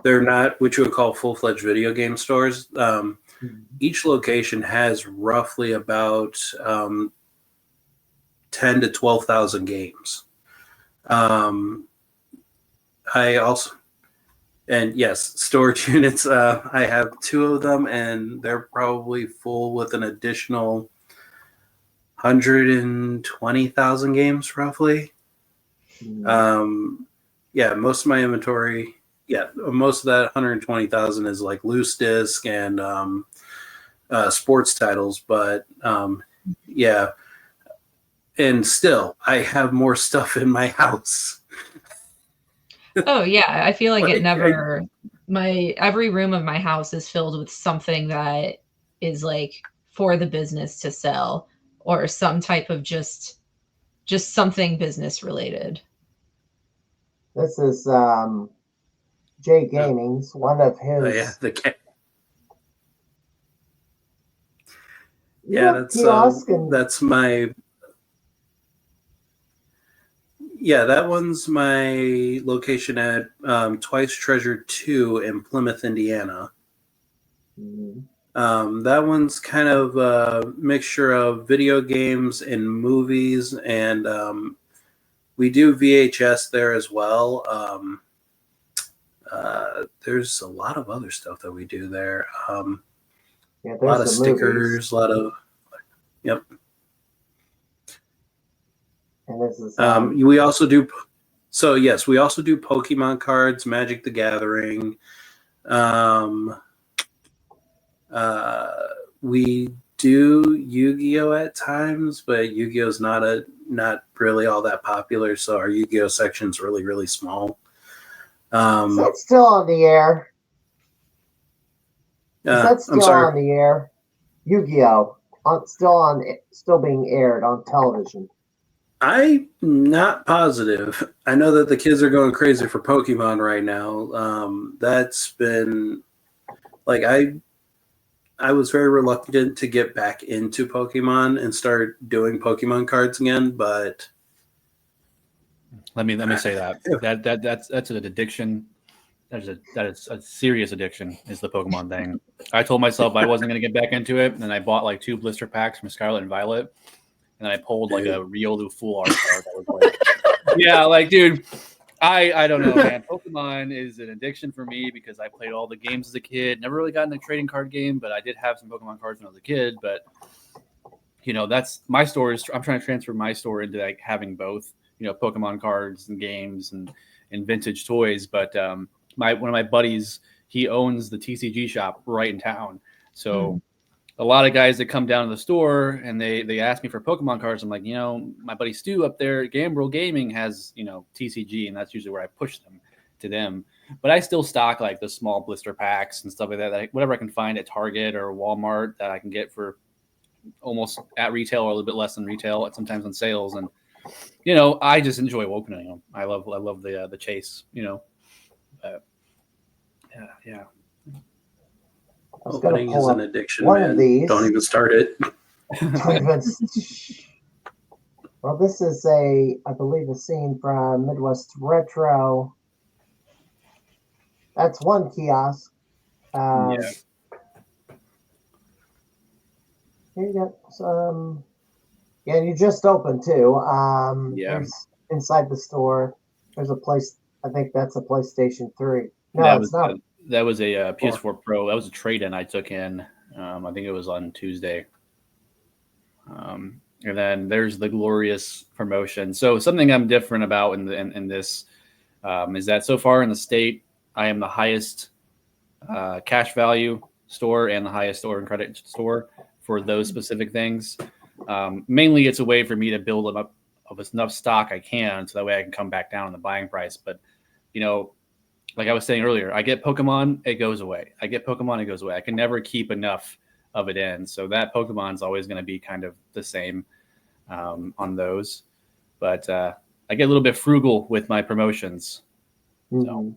they're not what you would call full-fledged video game stores. Each location has roughly about 10 to 12,000 games. I also, and yes, storage units. I have 2 of them, and they're probably full with an additional 120,000 games, roughly. Yeah, most of my inventory. Yeah, most of that 120,000 is like loose disc and sports titles, but yeah, and still, I have more stuff in my house. Oh yeah, I feel like it never. Every room of my house is filled with something that is like for the business to sell, or some type of just something business related. This is Jay Gaming's one of his. Oh, yeah, that's my. Yeah, that one's my location at Twice Treasure 2 in Plymouth, Indiana. Mm-hmm. That one's kind of a mixture of video games and movies, and we do VHS there as well. There's a lot of other stuff that we do there. Yeah, a lot of stickers, a lot of, yep. And this is we also do, so yes, we also do Pokemon cards, Magic the Gathering. We do Yu-Gi-Oh at times, but Yu-Gi-Oh's not really all that popular, so our Yu-Gi-Oh section's really, really small. Is that still on the air? Is that still on the air? Yu-Gi-Oh! Still being aired on television. I'm not positive. I know that the kids are going crazy for Pokemon right now. That's been like I was very reluctant to get back into Pokemon and start doing Pokemon cards again, but let me say that's an addiction. That is a serious addiction, is the Pokemon thing. I told myself I wasn't going to get back into it, and then I bought like 2 blister packs from Scarlet and Violet, and then I pulled like a Riolu full art card. That was like, yeah, like dude, I don't know, man. Pokemon is an addiction for me because I played all the games as a kid. Never really got in a trading card game, but I did have some Pokemon cards when I was a kid. But that's my store. I'm trying to transfer my store into like having both, Pokemon cards and games and vintage toys. But one of my buddies, he owns the TCG shop right in town. So a lot of guys that come down to the store and they ask me for Pokemon cards. I'm like, my buddy Stu up there at Gambrel Gaming has, TCG, and that's usually where I push them to them. But I still stock like the small blister packs and stuff like that, whatever I can find at Target or Walmart that I can get for almost at retail or a little bit less than retail, sometimes on sales. And, I just enjoy opening them. I love the chase, yeah. Opening is an addiction, man. Don't even start it. Well, this is I believe, a scene from Midwest Retro. That's one kiosk. Yeah. Here you got some. Yeah, and you just opened too. Yeah. Inside the store, there's a place. I think that's a PlayStation 3. No, it's not. That was a PS4 Pro. That was a trade-in I took in. I think it was on Tuesday. And then there's the glorious promotion. So something I'm different about in this is that so far in the state, I am the highest cash value store and the highest store and credit store for those specific things. Mainly, it's a way for me to build up of enough stock I can, so that way I can come back down on the buying price. But like I was saying earlier, I get Pokemon, it goes away. I get Pokemon, it goes away. I can never keep enough of it in. So that Pokemon's always going to be kind of the same on those. But I get a little bit frugal with my promotions. So,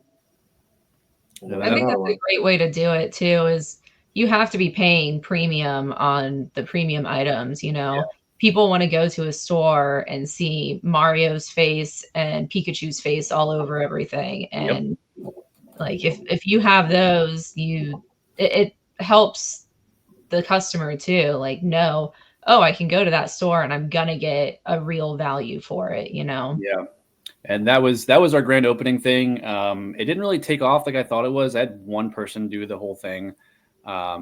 I think that's a great way to do it too, is you have to be paying premium on the premium items, People want to go to a store and see Mario's face and Pikachu's face all over everything. And like if you have those, it helps the customer too. Like, no, oh, I can go to that store and I'm gonna get a real value for it, Yeah. And that was our grand opening thing. It didn't really take off like I thought it was. I had one person do the whole thing. I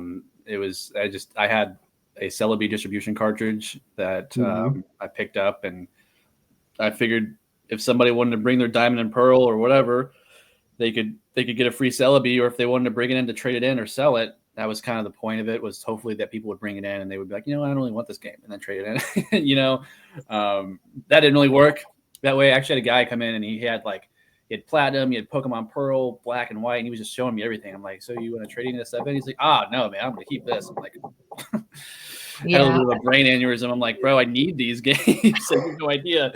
had a Celebi distribution cartridge that I picked up, and I figured if somebody wanted to bring their Diamond and Pearl or whatever, they could get a free Celebi, or if they wanted to bring it in to trade it in or sell it. That was kind of the point of it, was hopefully that people would bring it in and they would be like, I don't really want this game, and then trade it in. That didn't really work that way. I actually had a guy come in and he had Platinum, he had Pokemon Pearl, Black and White, and he was just showing me everything. I'm like, so you want to trade this stuff in? He's like, no, man, I'm going to keep this. I'm like, had a little bit of a brain aneurysm. I'm like, bro, I need these games. I have no idea.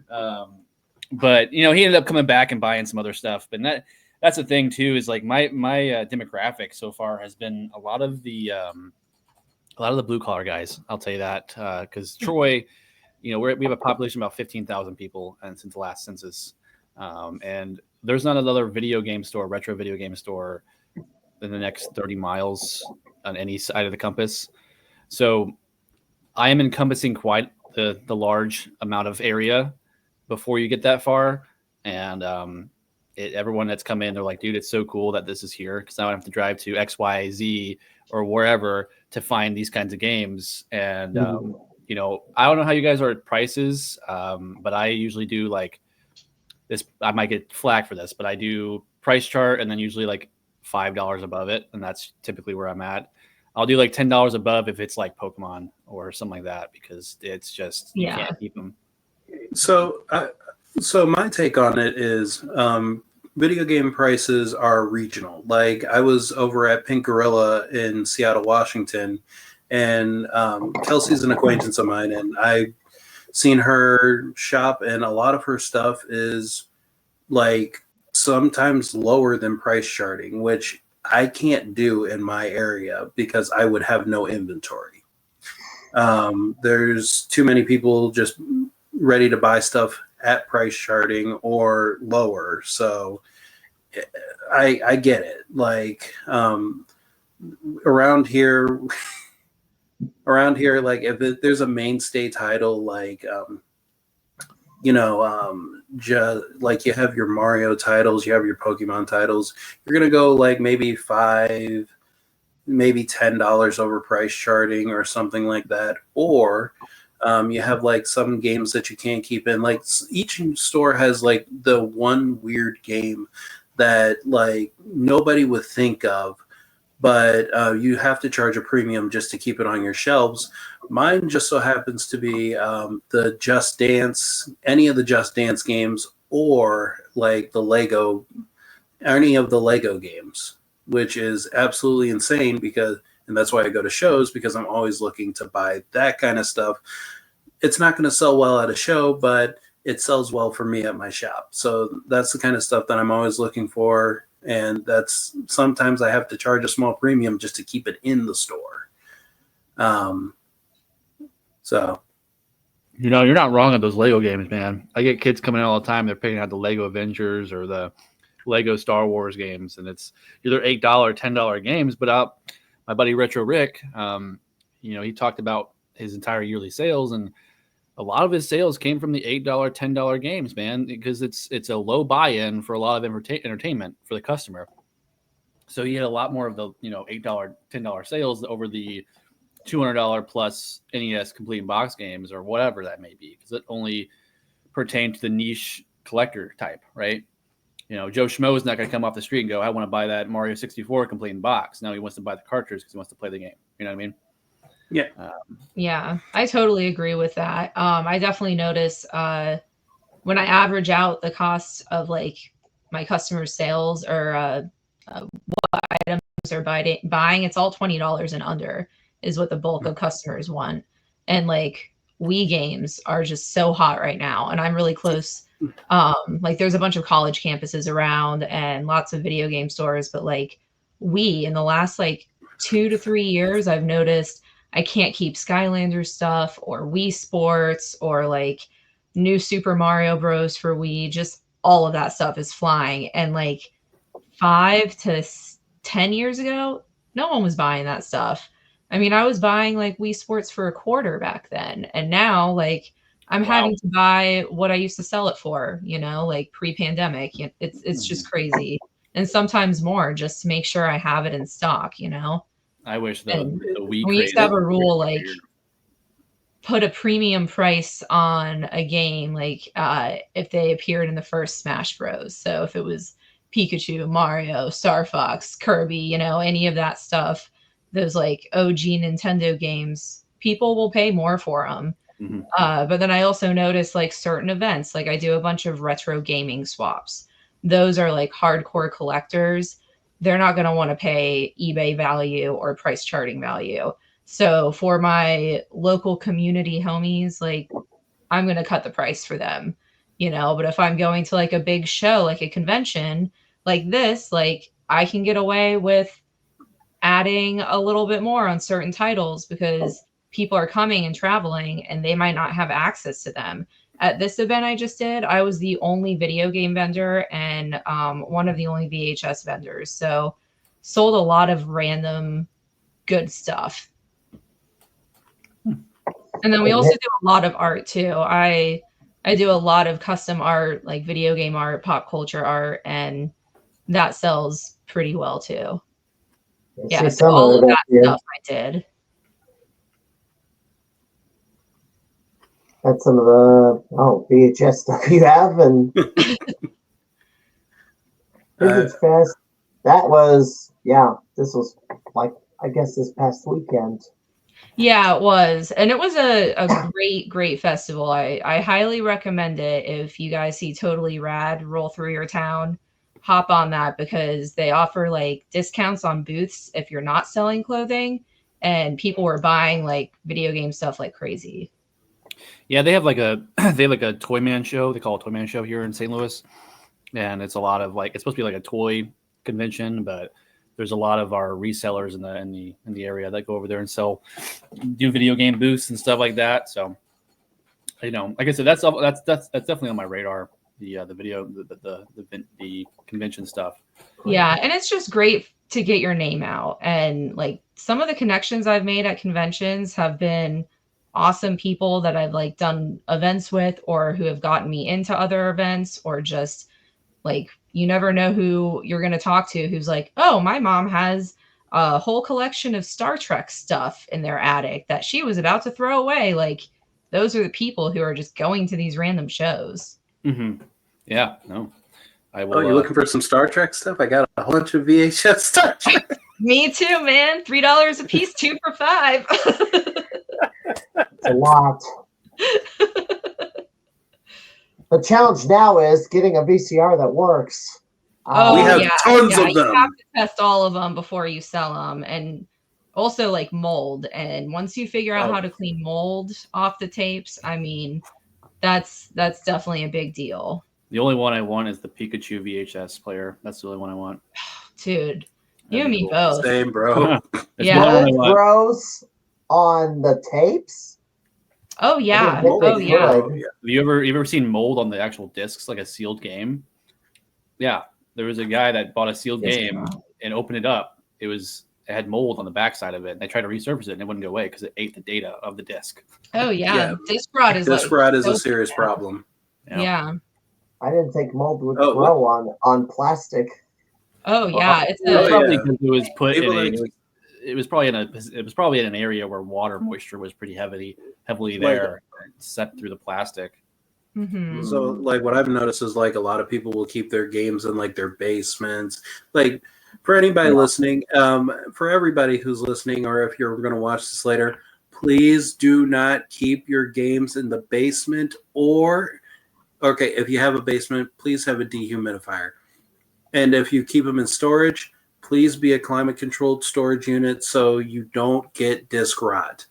But he ended up coming back and buying some other stuff. But that's the thing too, is like my demographic so far has been a lot of the blue collar guys. I'll tell you that, because Troy, we have a population of about 15,000 people, and since the last census, and there's not another retro video game store in the next 30 miles on any side of the compass. So I am encompassing quite the large amount of area before you get that far. And everyone that's come in, they're like, dude, it's so cool that this is here, because I don't have to drive to XYZ or wherever to find these kinds of games. And, I don't know how you guys are at prices, but I usually do like this. I might get flack for this, but I do price chart and then usually like $5 above it. And that's typically where I'm at. I'll do like $10 above if it's like Pokemon or something like that, because it's just, you can't keep them. So my take on it is video game prices are regional. Like, I was over at Pink Gorilla in Seattle, Washington, and Kelsey's an acquaintance of mine, and I've seen her shop, and a lot of her stuff is like sometimes lower than price charting, which I can't do in my area because I would have no inventory. There's too many people just ready to buy stuff at price charting or lower. So I get it. Like, around here, like if there's a mainstay title, like, just like you have your Mario titles, you have your Pokemon titles, you're going to go like maybe $5, maybe $10 over price charting or something like that. Or you have like some games that you can't keep in. Like, each store has like the one weird game that like nobody would think of, but you have to charge a premium just to keep it on your shelves. Mine just so happens to be the Just Dance, any of the Just Dance games, or like any of the Lego games, which is absolutely insane, and that's why I go to shows, because I'm always looking to buy that kind of stuff. It's not going to sell well at a show, but it sells well for me at my shop. So that's the kind of stuff that I'm always looking for. And that's, sometimes I have to charge a small premium just to keep it in the store. So. You're not wrong on those Lego games, man. I get kids coming out all the time. They're picking out the Lego Avengers or the Lego Star Wars games, and it's either $8, $10 games. But my buddy Retro Rick, he talked about his entire yearly sales, and a lot of his sales came from the $8, $10 games, man, because it's a low buy-in for a lot of entertainment for the customer. So he had a lot more of the $8, $10 sales over the $200 plus NES complete in box games or whatever that may be, because it only pertained to the niche collector type, right? Joe Schmo is not going to come off the street and go, I want to buy that Mario 64 complete in box. No, he wants to buy the cartridge because he wants to play the game. You know what I mean? Yeah. Yeah, I totally agree with that. I definitely notice when I average out the cost of like my customers' sales or what items they're buying, it's all $20 and under is what the bulk of customers want. And like Wii games are just so hot right now. And I'm really close. Like there's a bunch of college campuses around and lots of video game stores, but like Wii in the last like 2 to 3 years, I've noticed I can't keep Skylanders stuff or Wii Sports or like new Super Mario Bros. For Wii. Just all of that stuff is flying. And like 5 to 10 years ago, no one was buying that stuff. I mean, I was buying like Wii Sports for $0.25 back then. And now like I'm having to buy what I used to sell it for, like pre-pandemic. It's just crazy. And sometimes more just to make sure I have it in stock, I wish the Wii we used to have a rule like put a premium price on a game, like if they appeared in the first Smash Bros. So if it was Pikachu, Mario, Star Fox, Kirby, any of that stuff, those like OG Nintendo games, people will pay more for them. Mm-hmm. But then I also notice like certain events, like I do a bunch of retro gaming swaps. Those are like hardcore collectors. They're not going to want to pay eBay value or price charting value. So for my local community homies, like I'm going to cut the price for them, but if I'm going to like a big show, like a convention like this, like I can get away with adding a little bit more on certain titles because people are coming and traveling and they might not have access to them. At this event I just did, I was the only video game vendor and one of the only VHS vendors. So sold a lot of random good stuff. And then we also do a lot of art too. I do a lot of custom art, like video game art, pop culture art, and that sells pretty well too. Yeah, so all of that stuff I did. That's some of the VHS stuff you have, and Physics Fest. That was this was like I guess this past weekend. Yeah, it was, and it was a great festival. I highly recommend it. If you guys see Totally Rad roll through your town, hop on that because they offer like discounts on booths if you're not selling clothing, and people were buying like video game stuff like crazy. Yeah, they have like a Toy Man show. They call it Toy Man show here in St. Louis, and it's a lot of like it's supposed to be like a toy convention, but there's a lot of our resellers in the area that go over there and do video game booths and stuff like that. So, like I said, that's definitely on my radar. The video, the convention stuff. Yeah, and it's just great to get your name out. And like some of the connections I've made at conventions have been awesome people that I've like done events with or who have gotten me into other events, or just like you never know who you're going to talk to who's like, oh, my mom has a whole collection of Star Trek stuff in their attic that she was about to throw away. Like those are the people who are just going to these random shows. Mm-hmm. Yeah, no. I will, you're looking for some Star Trek stuff? I got a whole bunch of VHS Star Trek. Me too, man. $3 a piece, 2 for $5. It's a lot. The challenge now is getting a VCR that works. We have tons of them. You have to test all of them before you sell them, and also like mold. And once you figure out how to clean mold off the tapes, I mean, that's definitely a big deal. The only one I want is the Pikachu VHS player. That's the only one I want. Dude, you and me both. Same, bro. Yeah. Grows on the tapes. Oh yeah. Have you ever seen mold on the actual discs, like a sealed game? Yeah, there was a guy that bought a sealed game and opened it up. It had mold on the backside of it. And they tried to resurface it and it wouldn't go away because it ate the data of the disc. Oh yeah, disc rot is a serious problem. Yeah. I didn't think mold would grow on plastic. Oh yeah, it's probably because it was put it was probably in an area where water moisture was pretty heavily there, set through the plastic. Mm-hmm. So like what I've noticed is like a lot of people will keep their games in like their basements. Like for anybody listening, for everybody who's listening, or if you're going to watch this later, please do not keep your games in the basement, or okay, if you have a basement, please have a dehumidifier. And if you keep them in storage, please be a climate controlled storage unit so you don't get disc rot.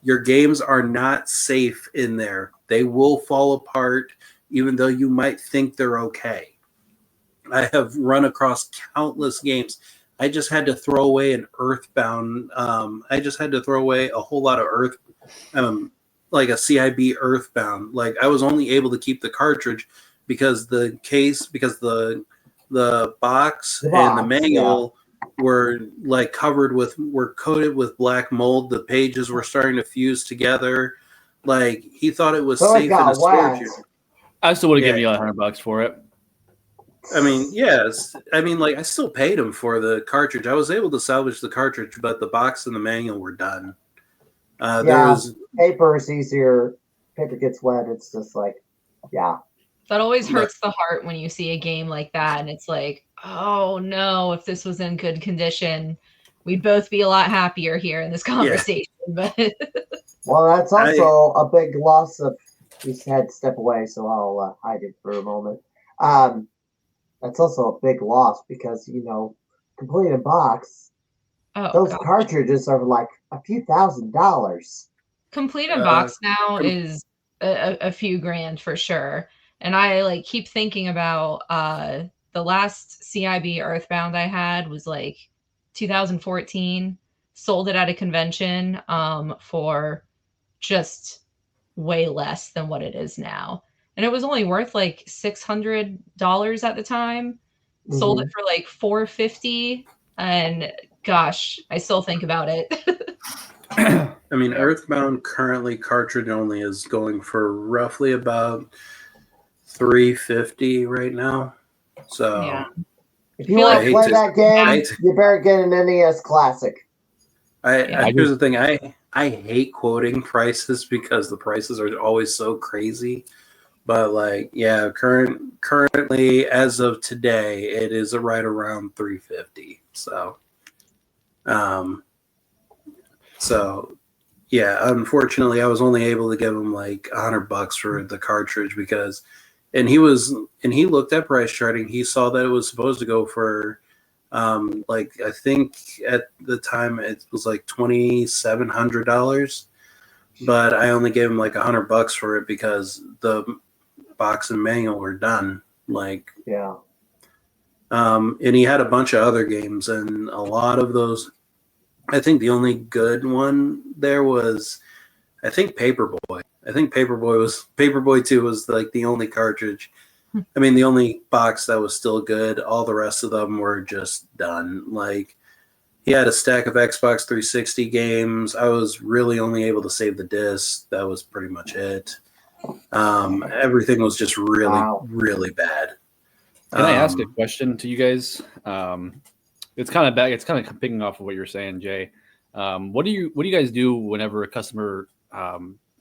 Your games are not safe in there. They will fall apart even though you might think they're okay. I have run across countless games. I just had to throw away an Earthbound. I just had to throw away a whole lot of like a CIB Earthbound. Like I was only able to keep the cartridge because the case, because the box and the manual were like were coated with black mold. The pages were starting to fuse together. Like he thought it was safe in a storage unit. I still would have given you $100 for it. I mean, yes. I mean, like I still paid him for the cartridge. I was able to salvage the cartridge, but the box and the manual were done. Paper is easier. Paper gets wet. It's just like, yeah. That always hurts the heart when you see a game like that, and it's like, oh no, if this was in good condition, we'd both be a lot happier here in this conversation. Yeah. But well, that's also a big loss of. We had to step away, so I'll hide it for a moment. That's also a big loss because complete a box. Those cartridges are like a few $1,000s. Complete a box now is a few grand for sure. And I keep thinking about the last CIB Earthbound I had was 2014. Sold it at a convention for just way less than what it is now. And it was only worth $600 at the time. Mm-hmm. Sold it for $450. And gosh, I still think about it. I mean, Earthbound currently cartridge only is going for roughly about $350 right now. So yeah. If you want to play that game, you better get an NES Classic. Here's the thing. I hate quoting prices because the prices are always so crazy. But currently as of today, it is right around $350. So yeah, unfortunately, I was only able to give him $100 for the cartridge because, and he looked at price charting. He saw that it was supposed to go for, I think at the time it was $2,700, but I only gave him $100 for it because the box and manual were done. And he had a bunch of other games, and a lot of those. I think the only good one there was, I think Paperboy. I think Paperboy 2 was the only cartridge. I mean, the only box that was still good. All the rest of them were just done. He had a stack of Xbox 360 games. I was really only able to save the disc. That was pretty much it. Everything was just really, really bad. Can I ask a question to you guys? It's kind of bad. It's kind of picking off of what you're saying, Jay. What do you guys do whenever a customer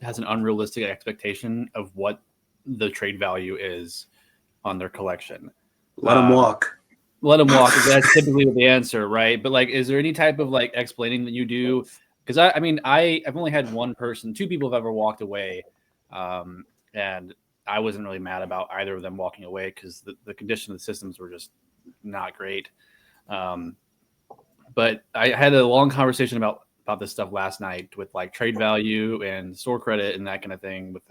has an unrealistic expectation of what the trade value is on their collection? Let them walk. Let them walk. That's typically the answer, right? But is there any type of explaining that you do? Because I've only had two people have ever walked away, and I wasn't really mad about either of them walking away because the condition of the systems were just not great. But I had a long conversation about this stuff last night with trade value and store credit and that kind of thing with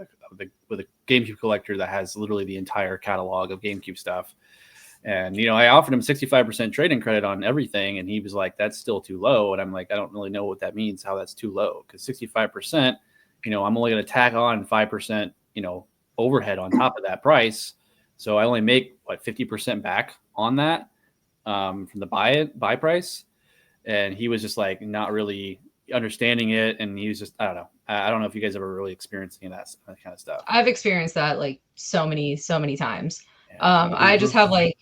a GameCube collector that has literally the entire catalog of GameCube stuff. And, I offered him 65% trade-in credit on everything. And he was like, that's still too low. And I'm like, I don't really know what that means, how that's too low. Because 65%, I'm only going to tack on 5%, overhead on top of that price. So I only make 50% back on that from the buy price. And he was just not really understanding it. And he was just, I don't know. I don't know if you guys ever really experienced any of that kind of stuff. I've experienced that so many times. I just have I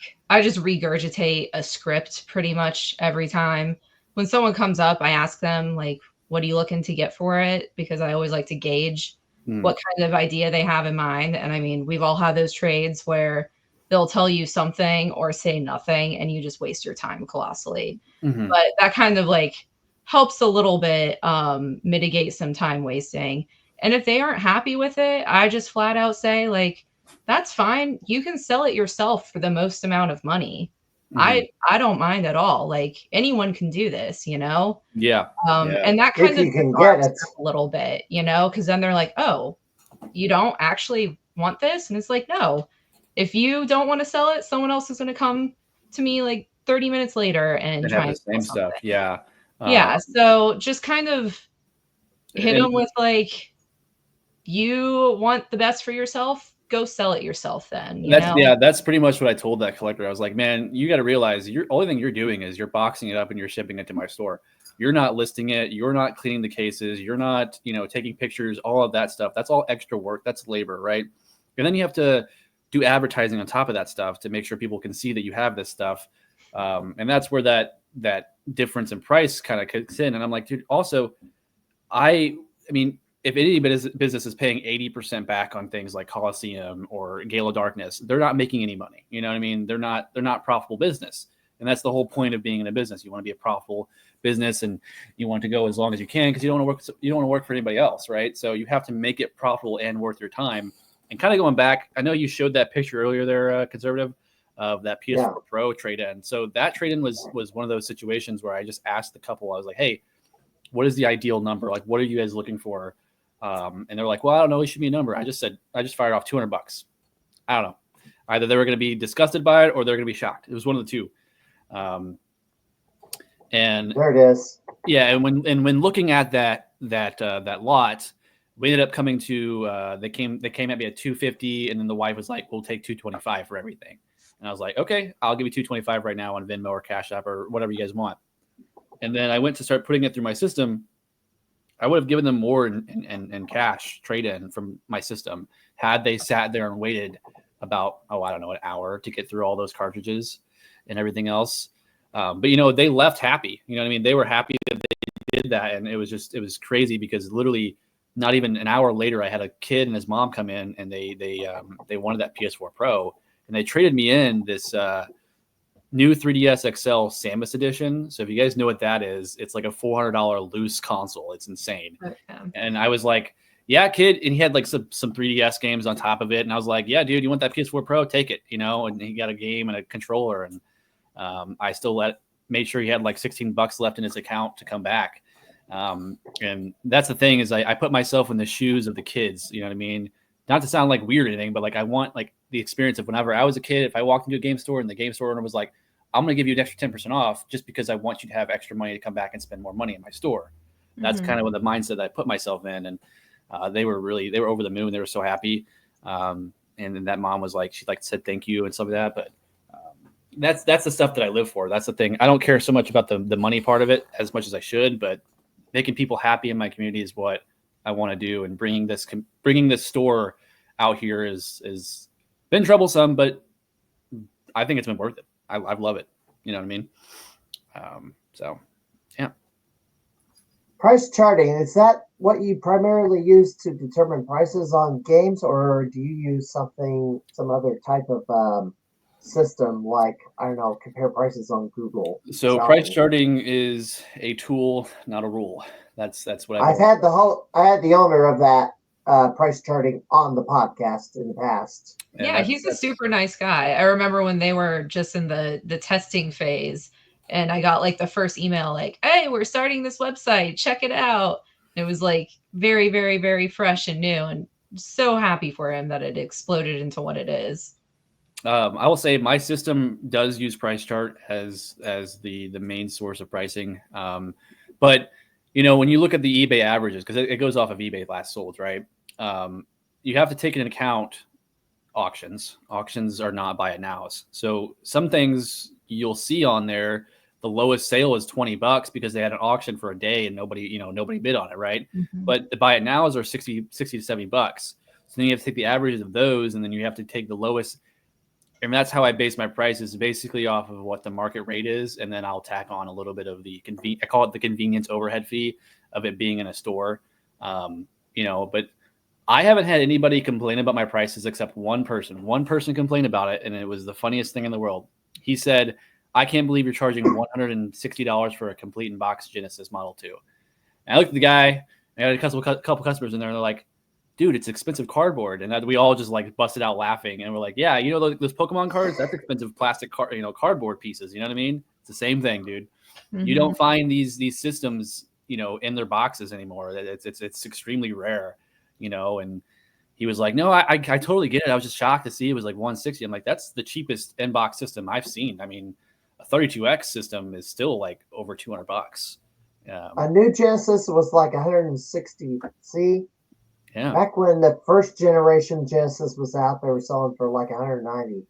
just regurgitate a script pretty much every time. when someone comes up, I ask them like, what are you looking to get for it? Because I always like to gauge what kind of idea they have in mind. And I mean, we've all had those trades where they'll tell you something or say nothing and you just waste your time colossally. But that kind of like helps a little bit mitigate some time wasting. And if they aren't happy with it, I just flat out say like, that's fine. You can sell it yourself for the most amount of money. I don't mind at all. Like anyone can do this, you know? Yeah. And that kind If of you can get disarms it. them a little bit, you know, because then they're like, oh, you don't actually want this? And it's like, no, if you don't want to sell it, someone else is going to come to me like 30 minutes later and They try have the and sell same something. stuff. Yeah. Yeah. So just kind of hit And them with like, you want the best for yourself, go sell it yourself then, you know? that's pretty much what I told that collector. I was like, man, you got to realize you're only thing you're doing is you're boxing it up and you're shipping it to my store. You're not listing it. You're not cleaning the cases. You're not, taking pictures, all of that stuff. That's all extra work. That's labor, right? And then you have to do advertising on top of that stuff to make sure people can see that you have this stuff. And that's where that difference in price kind of kicks in. And I'm like, dude, also, I mean, if any business is paying 80% back on things like Coliseum or Gale of Darkness, they're not making any money. You know what I mean? They're not profitable business. And that's the whole point of being in a business. You want to be a profitable business and you want to go as long as you can because you don't want to work for anybody else, right? So you have to make it profitable and worth your time. And kind of going back, I know you showed that picture earlier there, Conservative, of that PS4 Pro trade-in. So that trade-in was one of those situations where I just asked the couple, I was like, hey, what is the ideal number? Like, what are you guys looking for? And they're like, well, I don't know. It should be a number. I just fired off $200. I don't know. Either they were going to be disgusted by it or they're going to be shocked. It was one of the two. And there it is. Yeah. And when looking at that lot, we ended up coming to, they came at me at 250. And then the wife was like, we'll take 225 for everything. And I was like, okay, I'll give you 225 right now on Venmo or Cash App or whatever you guys want. And then I went to start putting it through my system. I would have given them more in cash trade-in from my system had they sat there and waited about, I don't know, an hour to get through all those cartridges and everything else. But, they left happy. You know what I mean? They were happy that they did that. And it was crazy because literally not even an hour later, I had a kid and his mom come in and they wanted that PS4 Pro and they traded me in this new 3DS XL Samus edition. So if you guys know what that is, it's like a $400 loose console. It's insane. Okay. And I was like, yeah, kid. And he had like some 3DS games on top of it. And I was like, yeah, dude, you want that PS4 Pro? Take it, and he got a game and a controller. And I still made sure he had like $16 left in his account to come back. And that's the thing is I put myself in the shoes of the kids, you know what I mean? Not to sound like weird or anything, but like I want like the experience of whenever I was a kid, if I walked into a game store and the game store owner was like, I'm going to give you an extra 10% off just because I want you to have extra money to come back and spend more money in my store. That's kind of what the mindset that I put myself in. And they were over the moon. They were so happy. And then that mom was like, she said thank you and stuff like that. But that's the stuff that I live for. That's the thing. I don't care so much about the money part of it as much as I should, but making people happy in my community is what I want to do. And bringing this store out here is been troublesome, but I think it's been worth it. I love it. You know what I mean? So, yeah. Price charting, is that what you primarily use to determine prices on games, or do you use some other type of system like, I don't know, compare prices on Google? So price charting is a tool, not a rule. That's what I had the owner of that price charting on the podcast in the past. Yeah, he's a super nice guy. I remember when they were just in the testing phase and I got like the first email like, hey, we're starting this website, check it out. It was like very, very, very fresh and new and so happy for him that it exploded into what it is. I will say my system does use price chart as the main source of pricing. But when you look at the eBay averages, because it goes off of eBay last sold, right? You have to take into account auctions. Auctions are not buy it nows. So some things you'll see on there, the lowest sale is $20 because they had an auction for a day and nobody bid on it, right? Mm-hmm. But the buy it nows are 60 to $70. So then you have to take the averages of those, and then you have to take the lowest. And that's how I base my prices, basically off of what the market rate is, and then I'll tack on a little bit of the I call it the convenience overhead fee of it being in a store. But I haven't had anybody complain about my prices except one person. One person complained about it, and it was the funniest thing in the world. He said, "I can't believe you're charging $160 for a complete in box Genesis Model 2." And I looked at the guy. I had a couple customers in there, and they're like, "Dude, it's expensive cardboard." And we all just like busted out laughing, and we're like, "Yeah, those Pokemon cards, that's expensive plastic cardboard pieces. You know what I mean? It's the same thing, dude. Mm-hmm. You don't find these systems, in their boxes anymore. It's extremely rare, And he was like, "No, I totally get it. I was just shocked to see it was like 160." I'm like, "That's the cheapest in-box system I've seen. I mean, a 32X system is still like over $200." A new Genesis was like 160. See, Yeah. back when the first generation Genesis was out, they were selling for like 190.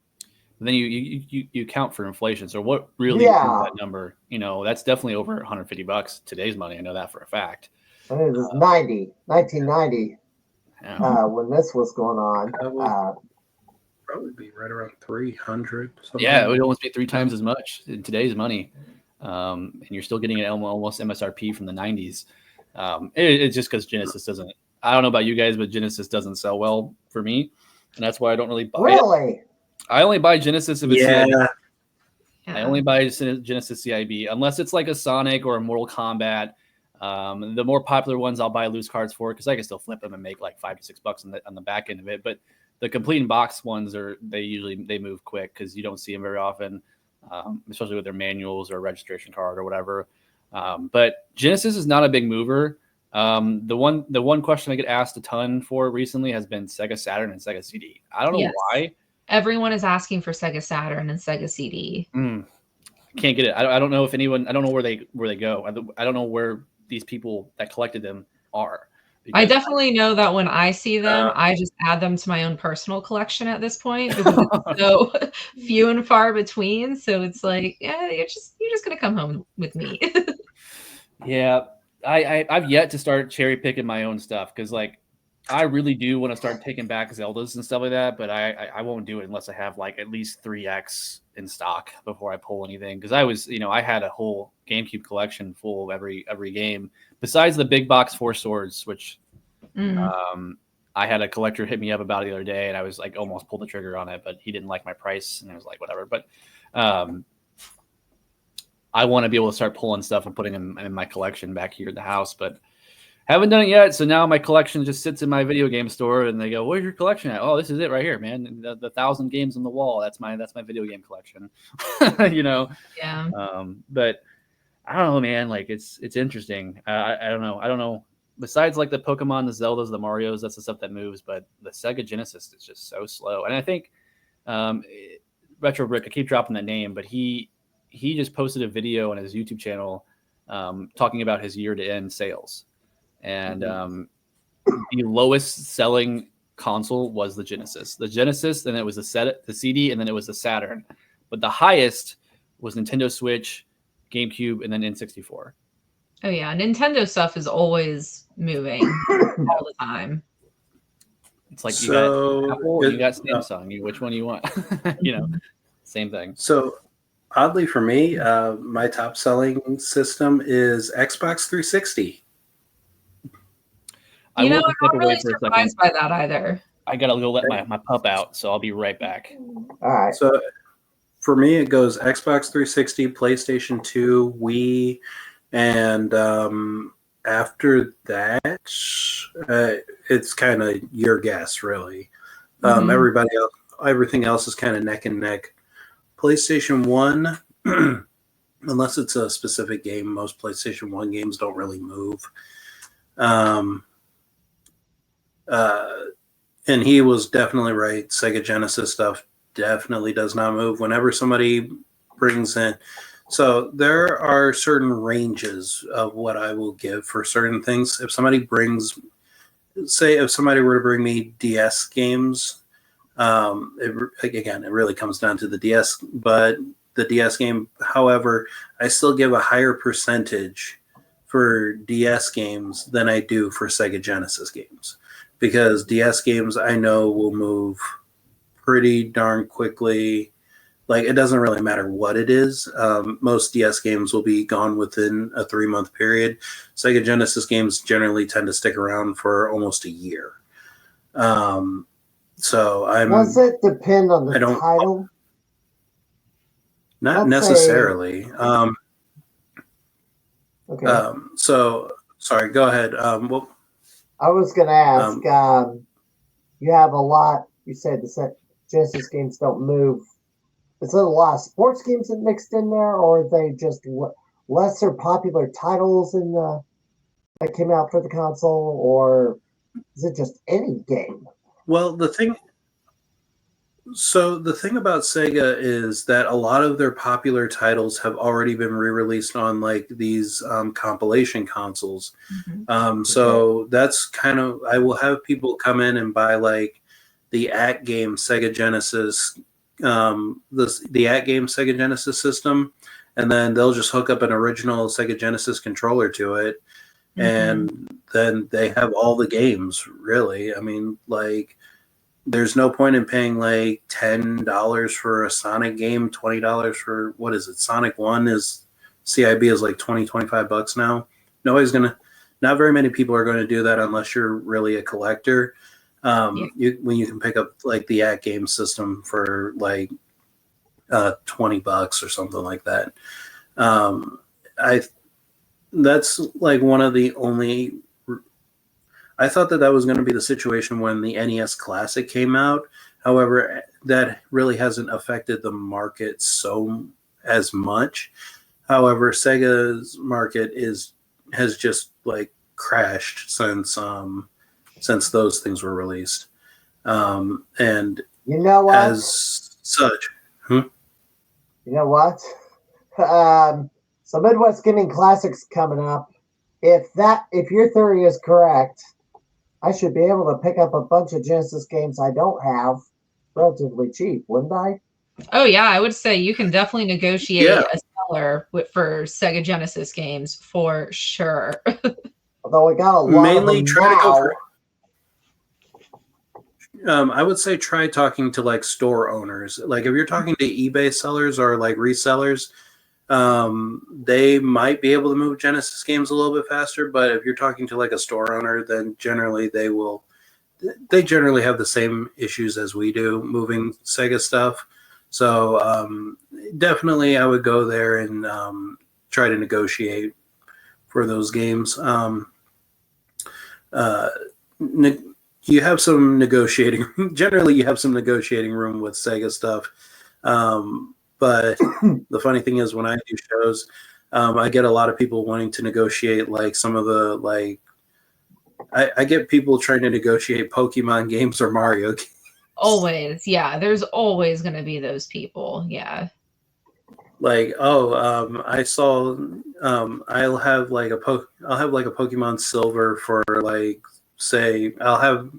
And then you count for inflation. So what really is that number? That's definitely over $150 today's money. I know that for a fact. And it was 1990, when this was going on. That would probably be right around 300. Yeah, it would almost be 3 times as much in today's money. And you're still getting it almost MSRP from the 90s. It's just because Genesis doesn't. I don't know about you guys, but Genesis doesn't sell well for me, and that's why I don't really buy it. I only buy Genesis if it's CIB. I only buy Genesis CIB unless it's like a Sonic or a Mortal Kombat. The more popular ones I'll buy loose cards for because I can still flip them and make like $5 to $6 on the back end of it. But the complete in box ones they move quick because you don't see them very often, especially with their manuals or registration card or whatever. But Genesis is not a big mover. The one question I get asked a ton for recently has been Sega Saturn and Sega CD. I don't know why. Everyone is asking for Sega Saturn and Sega CD. I can't get it. I don't know if anyone. I don't know where they go. I don't know where these people that collected them are. I definitely know that when I see them, I just add them to my own personal collection at this point because it's so few and far between. So it's like, yeah, you're just gonna come home with me. Yeah, I've yet to start cherry picking my own stuff because like I really do want to start taking back Zeldas and stuff like that, but I won't do it unless I have like at least 3X in stock before I pull anything. Because I had a whole GameCube collection full of every game besides the big box Four Swords, which I had a collector hit me up about the other day, and I was like almost pulled the trigger on it, but he didn't like my price, and I was like whatever. But I want to be able to start pulling stuff and putting them in my collection back here at the house, but haven't done it yet. So now my collection just sits in my video game store, and they go, "Where's your collection at?" "Oh, this is it right here, man. The 1,000 games on the wall. That's my video game collection." Yeah. But I don't know, man. Like it's interesting. I don't know. Besides like the Pokemon, the Zeldas, the Marios, that's the stuff that moves. But the Sega Genesis is just so slow. And I think Retro Brick, I keep dropping that name, but he just posted a video on his YouTube channel talking about his year-to-end sales. And the lowest selling console was the Genesis. The Genesis, then it was the CD, and then it was the Saturn. But the highest was Nintendo Switch, GameCube, and then N64. Oh yeah, Nintendo stuff is always moving all the time. It's like you got Apple, you got Samsung. Which one do you want? Same thing. So oddly for me, my top selling system is Xbox 360. I'm not really surprised by that either. I gotta go let my pup out, so I'll be right back. All right. So for me, it goes Xbox 360, PlayStation 2, Wii, and after that, it's kind of your guess, really. Everything else is kind of neck and neck. PlayStation 1, unless it's a specific game, most PlayStation 1 games don't really move. And he was definitely right. Sega Genesis stuff definitely does not move. Whenever somebody brings in, so there are certain ranges of what I will give for certain things. If somebody brings, say, if somebody were to bring me DS games, it really comes down to the DS. But the DS game, however, I still give a higher percentage for DS games than I do for Sega Genesis games. Because DS games I know will move pretty darn quickly. Like, it doesn't really matter what it is. Most DS games will be gone within a 3-month period. Sega Genesis games generally tend to stick around for almost a year. So Does it depend on the title? Not necessarily. Okay. So, sorry, go ahead. Well, I was going to ask, you have a lot, you said the Genesis games don't move. Is there a lot of sports games that mixed in there, or are they just lesser popular titles that came out for the console, or is it just any game? Well, the thing about Sega is that a lot of their popular titles have already been re-released on like these compilation consoles. So that's kind of, I will have people come in and buy like the AT game Sega Genesis, the AT game Sega Genesis system, and then they'll just hook up an original Sega Genesis controller to it, and then they have all the games. Really, I mean, like, there's no point in paying like $10 for a Sonic game, $20 for, what is it? Sonic 1 is, CIB is like $25 now. Not very many people are going to do that unless you're really a collector. When you can pick up like the AT game system for like $20 or something like that. That's like one of the only. I thought that was going to be the situation when the NES Classic came out. However, that really hasn't affected the market as much. However, Sega's market has just like crashed since those things were released. And you know what? As such, you know what? So Midwest Gaming Classics coming up. If your theory is correct, I should be able to pick up a bunch of Genesis games I don't have relatively cheap, wouldn't I? Oh yeah, I would say you can definitely negotiate a seller for Sega Genesis games for sure. Although we got a lot of them try now. to go for. I would say try talking to like store owners. Like if you're talking to eBay sellers or like resellers, they might be able to move Genesis games a little bit faster. But if you're talking to like a store owner, then generally they generally have the same issues as we do moving Sega stuff. So definitely I would go there and try to negotiate for those games. You have some negotiating. Generally, you have some negotiating room with Sega stuff. But the funny thing is, when I do shows, I get a lot of people wanting to negotiate like some of the like. I get people trying to negotiate Pokemon games or Mario games. Always, yeah. There's always going to be those people, yeah. Like, I saw. I'll have like a Pokemon Silver for like. Say I'll have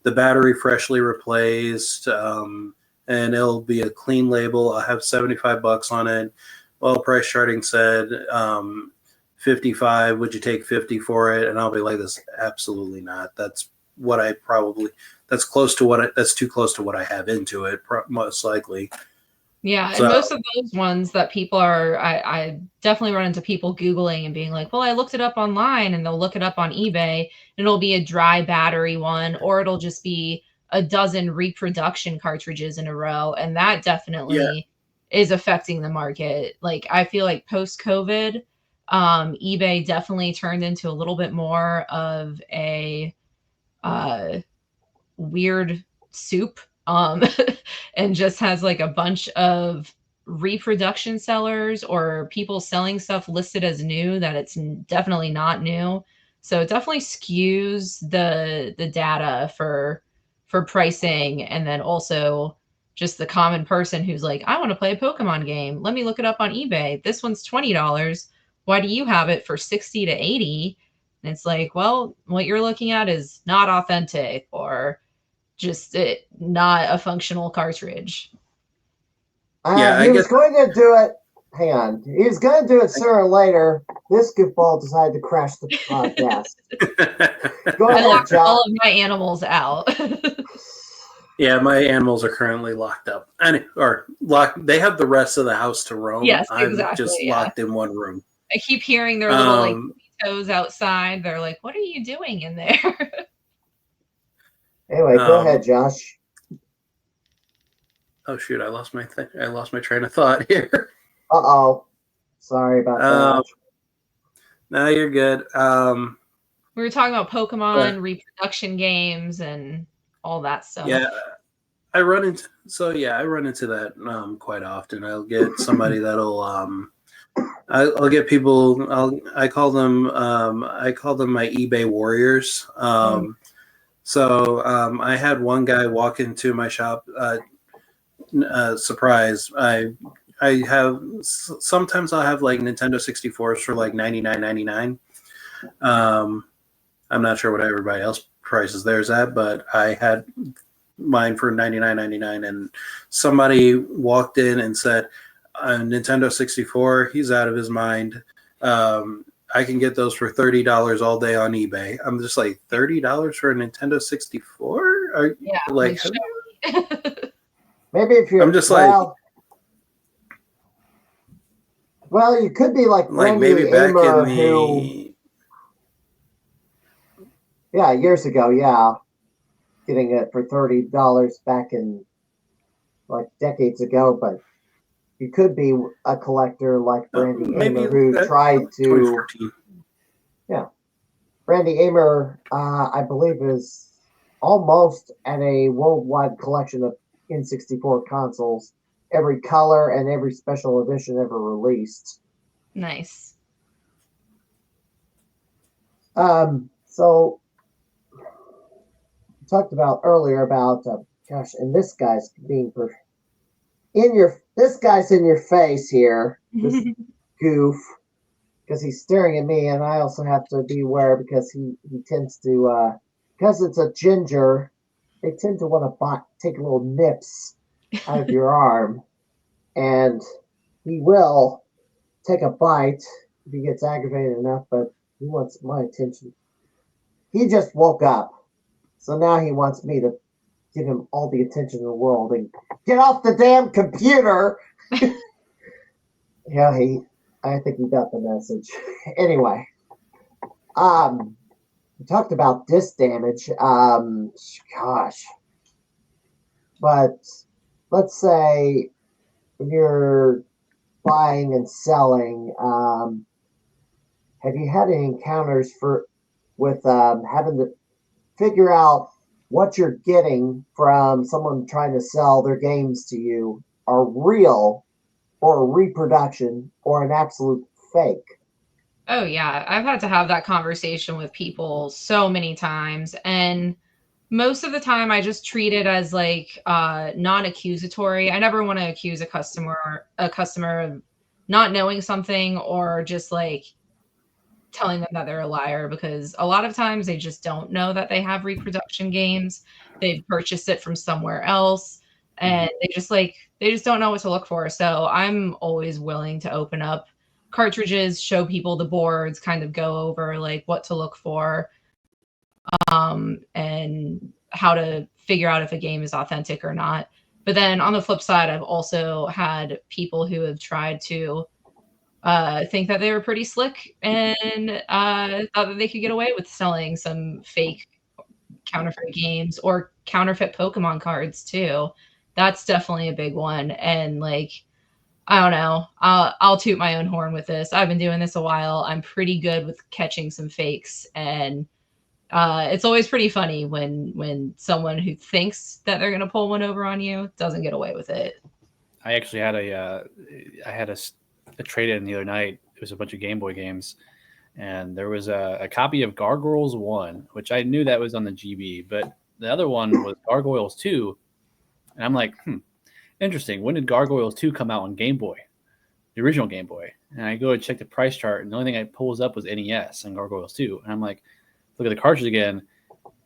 the battery freshly replaced, and it'll be a clean label. I'll have $75 on it. Well, price charting said 55. Would you take 50 for it? And I'll be like, this absolutely not. That's that's too close to what I have into it, most likely. Yeah, and most of those ones that people are, I definitely run into people Googling and being like, well, I looked it up online, and they'll look it up on eBay, and it'll be a dry battery one, or it'll just be a dozen reproduction cartridges in a row. And that definitely is affecting the market. Like, I feel like post-COVID, eBay definitely turned into a little bit more of a weird soup. And just has like a bunch of reproduction sellers or people selling stuff listed as new that it's definitely not new. So it definitely skews the data for pricing, and then also just the common person who's like, I want to play a Pokemon game. Let me look it up on eBay. This one's $20. Why do you have it for 60 to 80? And it's like, well, what you're looking at is not authentic, or just not a functional cartridge. He was going to do it. Hang on. He was going to do it sooner or later. This goofball decided to crash the podcast. Go ahead, John. All of my animals out. Yeah, my animals are currently locked up. Or locked. They have the rest of the house to roam. Yes, I'm exactly. just Yeah. locked in one room. I keep hearing their little like toes outside. They're like, "What are you doing in there?" Anyway, go ahead, Josh. Oh shoot! I lost my train of thought here. Uh-oh. Sorry about that. No, you're good. We were talking about Pokemon reproduction games and all that stuff. Yeah, I run into that quite often. I'll get somebody that'll I'll get people. I call them my eBay warriors. So I had one guy walk into my shop. Surprise! Sometimes I'll have like Nintendo 64s for like $99.99. I'm not sure what everybody else prices theirs at, but I had mine for $99.99, and somebody walked in and said, Nintendo 64, he's out of his mind. I can get those for $30 all day on eBay. I'm just like, $30 for a Nintendo 64? Yeah, like maybe if you're, I'm just well, you could be like maybe back Aimer, in the years ago, getting it for $30 back in like decades ago, but you could be a collector like Brandy Aimer, who tried to. Yeah, Brandy Aimer, I believe, is almost at a worldwide collection of N64 consoles, every color and every special edition ever released. Nice. So we talked about earlier about and this guy's being this guy's in your face here, this goof, because he's staring at me, and I also have to be aware because he tends to because it's a ginger, they tend to want to take little nips out of your arm, and he will take a bite if he gets aggravated enough, but he wants my attention. He just woke up, so now he wants me to give him all the attention in the world and get off the damn computer. Yeah, I think he got the message. Anyway, we talked about disc damage. Gosh, but let's say when you're buying and selling, have you had any encounters with having to figure out what you're getting from someone trying to sell their games to you are real or a reproduction or an absolute fake? Oh yeah, I've had to have that conversation with people so many times, and most of the time I just treat it as like non-accusatory. I never want to accuse a customer of not knowing something or just like telling them that they're a liar, because a lot of times they just don't know that they have reproduction games. They've purchased it from somewhere else, and they just don't know what to look for. So I'm always willing to open up cartridges, show people the boards, kind of go over like what to look for, and how to figure out if a game is authentic or not. But then on the flip side, I've also had people who have tried to think that they were pretty slick and thought that they could get away with selling some fake counterfeit games or counterfeit Pokemon cards too. That's definitely a big one. And like, I don't know, I'll toot my own horn with this. I've been doing this a while. I'm pretty good with catching some fakes, and it's always pretty funny when someone who thinks that they're gonna pull one over on you doesn't get away with it. I actually had a trade-in the other night. It was a bunch of Game Boy games, and there was a copy of Gargoyles 1, which I knew that was on the GB, but the other one was Gargoyles 2, and I'm like, interesting. When did Gargoyles 2 come out on Game Boy, the original Game Boy? And I go and check the price chart, and the only thing I pulls up was NES and Gargoyles 2, and I'm like, look at the cartridge again,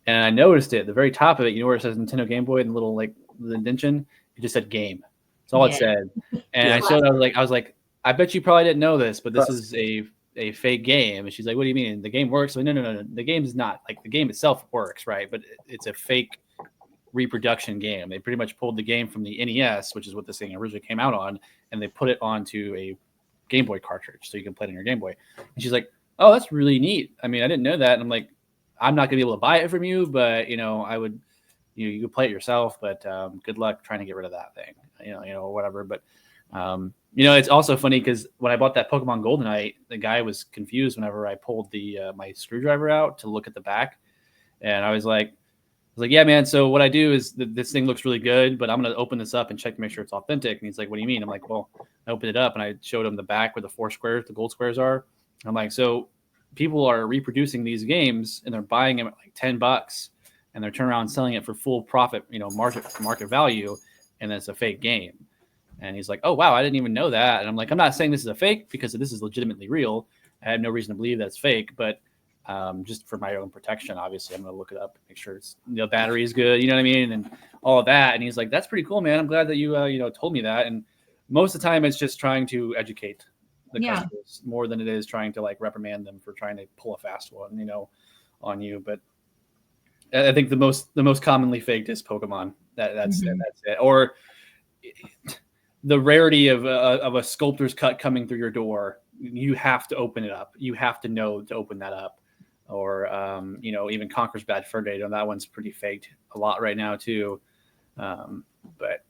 and I noticed it at the very top of it. You know where it says Nintendo Game Boy and the little like the indentation? It just said game. That's all it said. And I showed. I was like, I bet you probably didn't know this, but this is a fake game. And she's like, what do you mean? The game works? Like, no. The game is not like the game itself works, right? But it's a fake reproduction game. They pretty much pulled the game from the NES, which is what this thing originally came out on, and they put it onto a Game Boy cartridge so you can play it on your Game Boy. And she's like, oh, that's really neat. I mean, I didn't know that. And I'm like, I'm not going to be able to buy it from you, but, I would, you could play it yourself, but good luck trying to get rid of that thing, whatever. But, it's also funny because when I bought that Pokemon Goldenite, the guy was confused whenever I pulled my screwdriver out to look at the back. And I was like, yeah, man. So what I do is this thing looks really good, but I'm going to open this up and check to make sure it's authentic. And he's like, what do you mean? I'm like, well, I opened it up and I showed him the back where the 4 squares, the gold squares are. I'm like, so people are reproducing these games and they're buying them at like $10 and they're turning around and selling it for full profit, market value. And it's a fake game. And he's like, oh, wow, I didn't even know that. And I'm like, I'm not saying this is a fake because this is legitimately real. I have no reason to believe that's fake, but just for my own protection, obviously, I'm going to look it up, make sure it's battery is good, you know what I mean, and all of that. And he's like, "That's pretty cool, man. I'm glad that you told me that." And most of the time, it's just trying to educate the customers more than it is trying to like reprimand them for trying to pull a fast one, on you. But I think the most commonly faked is Pokemon. That's it. Or the rarity of a sculptor's cut coming through your door. You have to open it up. You have to know to open that up. Or, even Conker's Bad Fur Day. That one's pretty faked a lot right now too. But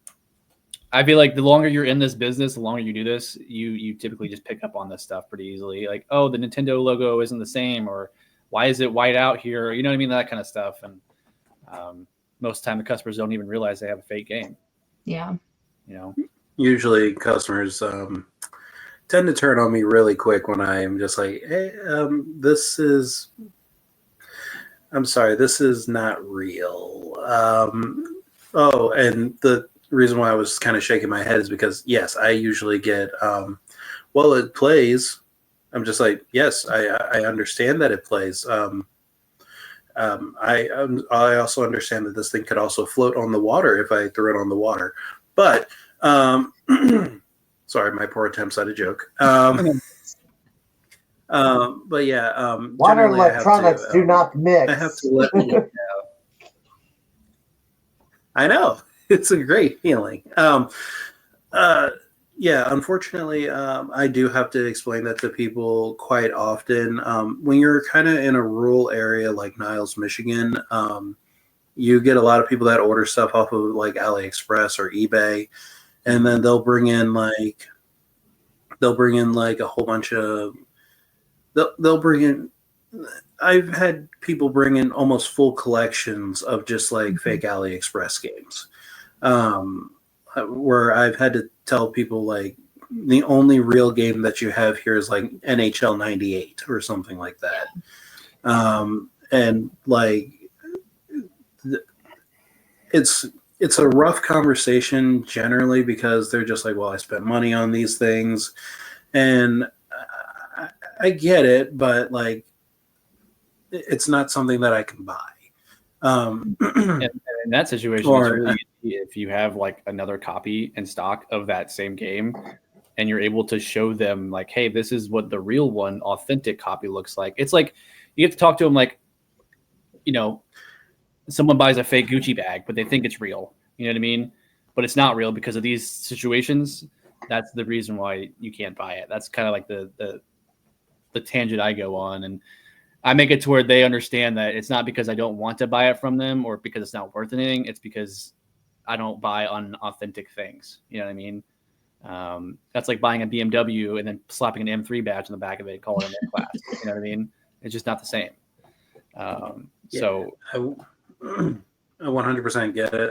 I feel like the longer you're in this business, the longer you do this, you typically just pick up on this stuff pretty easily. Like, oh, the Nintendo logo isn't the same, or why is it white out here? You know what I mean? That kind of stuff. And most of the time the customers don't even realize they have a fake game. Yeah. Usually customers tend to turn on me really quick when I'm just like, hey, this is not real. And the reason why I was kind of shaking my head is because, yes, I usually get, well, it plays. I'm just like, yes, I understand that it plays. I also understand that this thing could also float on the water if I threw it on the water. But sorry, my poor attempts at a joke. But yeah, water and electronics do not mix. I have to let you know. I know, it's a great feeling. Yeah, unfortunately, I do have to explain that to people quite often. When you're kind of in a rural area like Niles, Michigan, you get a lot of people that order stuff off of like AliExpress or eBay. And then they'll bring in like a whole bunch of they'll bring in. I've had people bring in almost full collections of just like fake AliExpress games, where I've had to tell people like the only real game that you have here is like NHL '98 or something like that, and like it's a rough conversation generally because they're just like, well, I spent money on these things, and I get it, but like, it's not something that I can buy. And in that situation, it's really easy if you have like another copy in stock of that same game, and you're able to show them like, hey, this is what the real one, authentic copy looks like. It's like you have to talk to them like, someone buys a fake Gucci bag, but they think it's real. You know what I mean? But it's not real because of these situations. That's the reason why you can't buy it. That's kind of like the tangent I go on. And I make it to where they understand that it's not because I don't want to buy it from them or because it's not worth anything. It's because I don't buy unauthentic things. You know what I mean? That's like buying a BMW and then slapping an M3 badge on the back of it and calling it M-Class. You know what I mean? It's just not the same. So I 100% get it.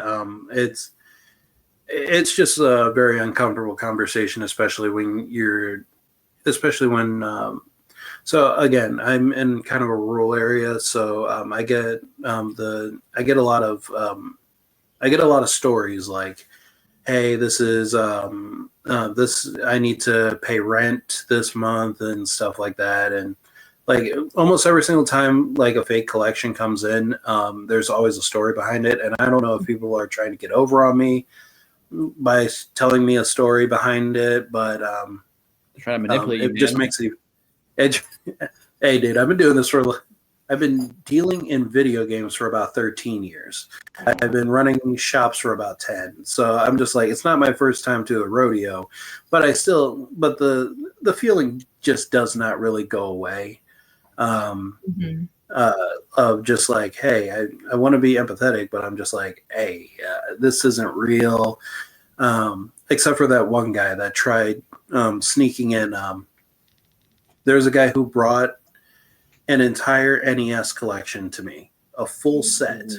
It's just a very uncomfortable conversation, especially when so again, I'm in kind of a rural area, so I get a lot of stories like, hey, this is this I need to pay rent this month and stuff like that. And like almost every single time like a fake collection comes in, there's always a story behind it. And I don't know if people are trying to get over on me by telling me a story behind it, but trying to manipulate you. It just makes you. Hey, dude, I've been doing this for. I've been dealing in video games for about 13 years. I've been running shops for about 10. So I'm just like, it's not my first time to a rodeo, but the feeling just does not really go away. Of just like, hey, I want to be empathetic, but I'm just like, hey, this isn't real. Except for that one guy that tried sneaking in. There's a guy who brought an entire NES collection to me, a full set.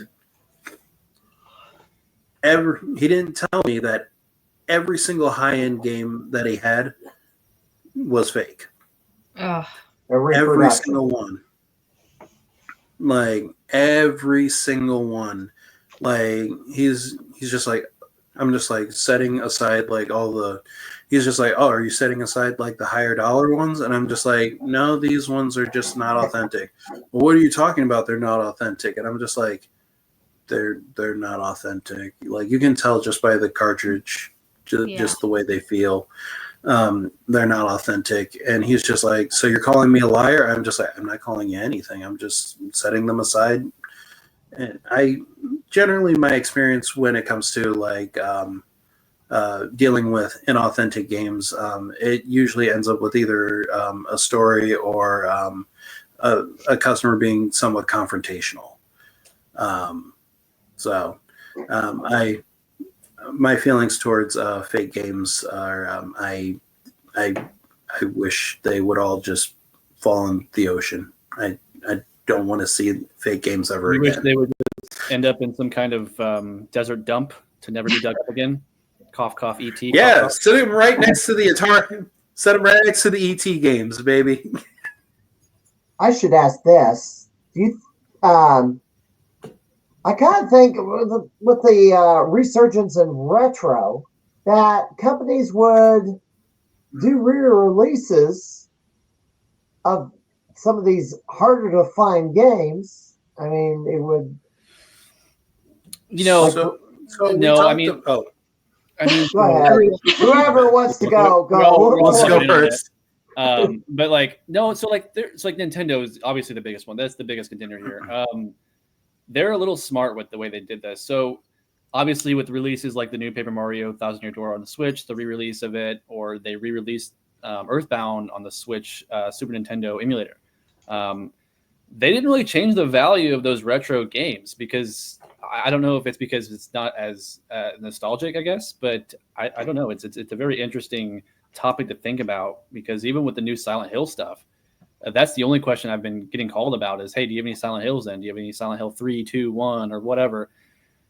He didn't tell me that every single high-end game that he had was fake. Every single one. Like every single one. Like he's just like, I'm just like setting aside like all the, he's just like, oh, are you setting aside like the higher dollar ones? And I'm just like, no, these ones are just not authentic. Well, what are you talking about? They're not authentic. And I'm just like, they're not authentic. Like you can tell just by the cartridge, just the way they feel. They're not authentic. And he's just like, so you're calling me a liar? I'm just like, I'm not calling you anything. I'm just setting them aside. And I generally, my experience when it comes to like dealing with inauthentic games, it usually ends up with either a story or a customer being somewhat confrontational. My feelings towards fake games are I wish they would all just fall in the ocean. I don't want to see fake games ever again. Wish they would just end up in some kind of desert dump to never be dug up again. Cough, cough, ET. Yeah, cough, set him right next to the Atari. Set him right next to the ET games, baby. I should ask this. Do you? I kind of think with the resurgence in retro that companies would do re-releases of some of these harder to find games. I mean, it would. You know, I mean, go ahead. Whoever wants to go. Let's go first. But like, no, so like, it's like Nintendo is obviously the biggest one. That's the biggest contender here. They're a little smart with the way they did this. So obviously with releases like the new Paper Mario Thousand Year Door on the Switch, the re-release of it, or they re-released Earthbound on the Switch Super Nintendo emulator. They didn't really change the value of those retro games because I don't know if it's because it's not as nostalgic, I guess, but I don't know. It's a very interesting topic to think about because even with the new Silent Hill stuff, that's the only question I've been getting called about is, hey, do you have any Silent Hills then? Do you have any Silent Hill 3, 2, 1, or whatever?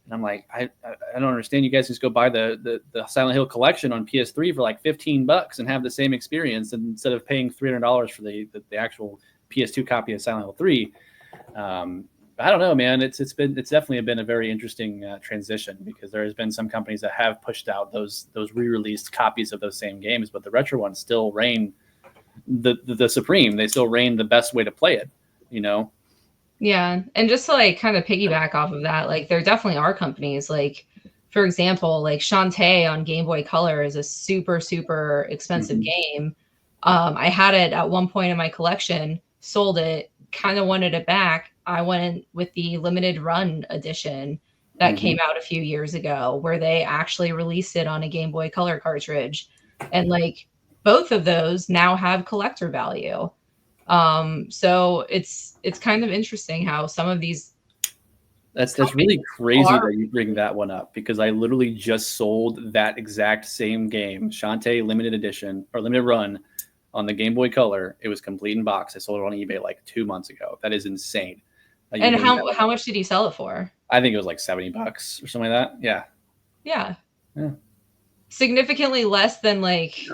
And I'm like, I don't understand. You guys just go buy the Silent Hill collection on PS3 for like $15 and have the same experience instead of paying $300 for the actual PS2 copy of Silent Hill 3. I don't know, man. It's definitely been a very interesting transition because there has been some companies that have pushed out those re-released copies of those same games, but the retro ones still reign the supreme. They still reign the best way to play it, you know? Yeah. And just to like kind of piggyback off of that, like there definitely are companies like, for example, like Shantae on Game Boy Color is a super, super expensive game. I had it at one point in my collection, sold it, kind of wanted it back. I went with the limited run edition that came out a few years ago where they actually released it on a Game Boy Color cartridge. And like both of those now have collector value. So it's kind of interesting how some of these. That's really crazy that you bring that one up because I literally just sold that exact same game, Shantae limited edition or limited run on the Game Boy Color. It was complete in box. I sold it on eBay like 2 months ago. That is insane. And how much did you sell it for? I think it was like $70 or something like that. Yeah. Significantly less than like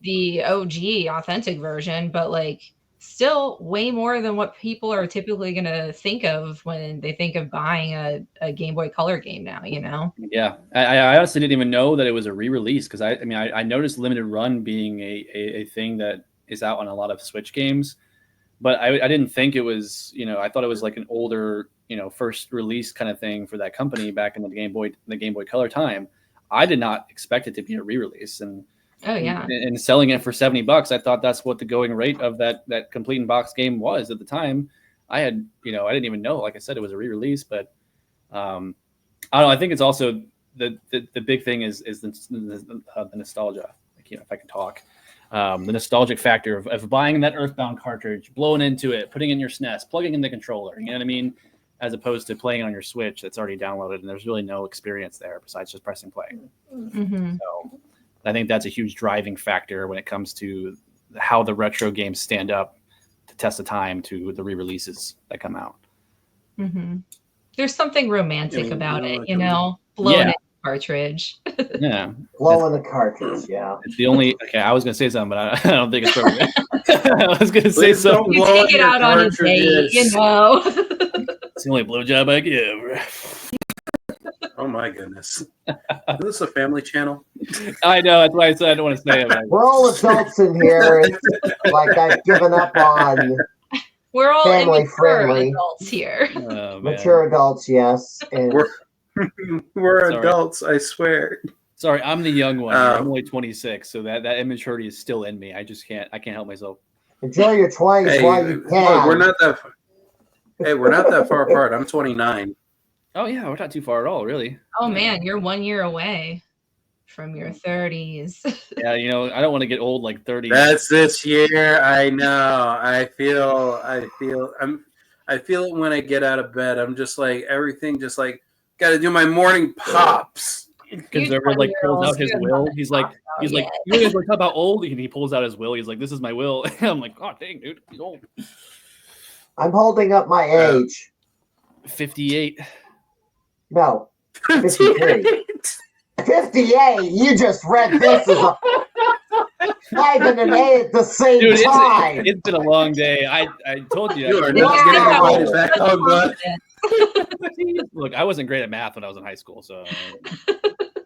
the OG authentic version, but like still way more than what people are typically going to think of when they think of buying a Game Boy Color game now, you know? Yeah. I honestly didn't even know that it was a re-release because I noticed limited run being a thing that is out on a lot of Switch games. But I didn't think it was, I thought it was like an older, first release kind of thing for that company back in the Game Boy Color time. I did not expect it to be a re-release. And and selling it for $70, I thought that's what the going rate of that complete in box game was at the time. I had, I didn't even know. Like I said, it was a re-release, but I don't know. I think it's also the big thing is the nostalgia. If I can talk, the nostalgic factor of buying that Earthbound cartridge, blowing into it, putting it in your SNES, plugging in the controller. You know what I mean? As opposed to playing on your Switch that's already downloaded, and there's really no experience there besides just pressing play. Mm-hmm. So I think that's a huge driving factor when it comes to how the retro games stand up to test of time to the re-releases that come out. Mm-hmm. There's something romantic about it, Yeah. blowing in a cartridge. Yeah. Blowing the cartridge, yeah. It's the only. Okay, I was gonna say something, but I don't think it's appropriate. I was gonna say Please don't something. You blow take it your out on a date, cartridges. It's the only blowjob I give. Oh my goodness. Is this a family channel? I know. That's why I said I don't want to say it. We're all adults in here. It's like I've given up on We're all family immature friendly. adults here. Oh, man. Mature adults, yes. And We're Sorry. adults, I swear. Sorry, I'm the young one. I'm only 26, so that immaturity is still in me. I can't help myself. enjoy your 20s while you can. Look, we're not that far apart. I'm 29. Oh yeah, we're not too far at all, really. Oh man, you're 1 year away from your 30s. Yeah, I don't want to get old like 30. That's this year. I know. I feel it when I get out of bed. I'm just like everything just like got to do my morning pops. Conservative like pulls out his will. He's like, you guys were talking about old, and he pulls out his will. He's like, this is my will. I'm like, oh dang, dude, he's old. I'm holding up my age. 58. No, 53. 58. You just read this as a 5 and an 8 at the same time. It's been a long day. I told you. You are not getting my money back. Oh, God. Look, I wasn't great at math when I was in high school, so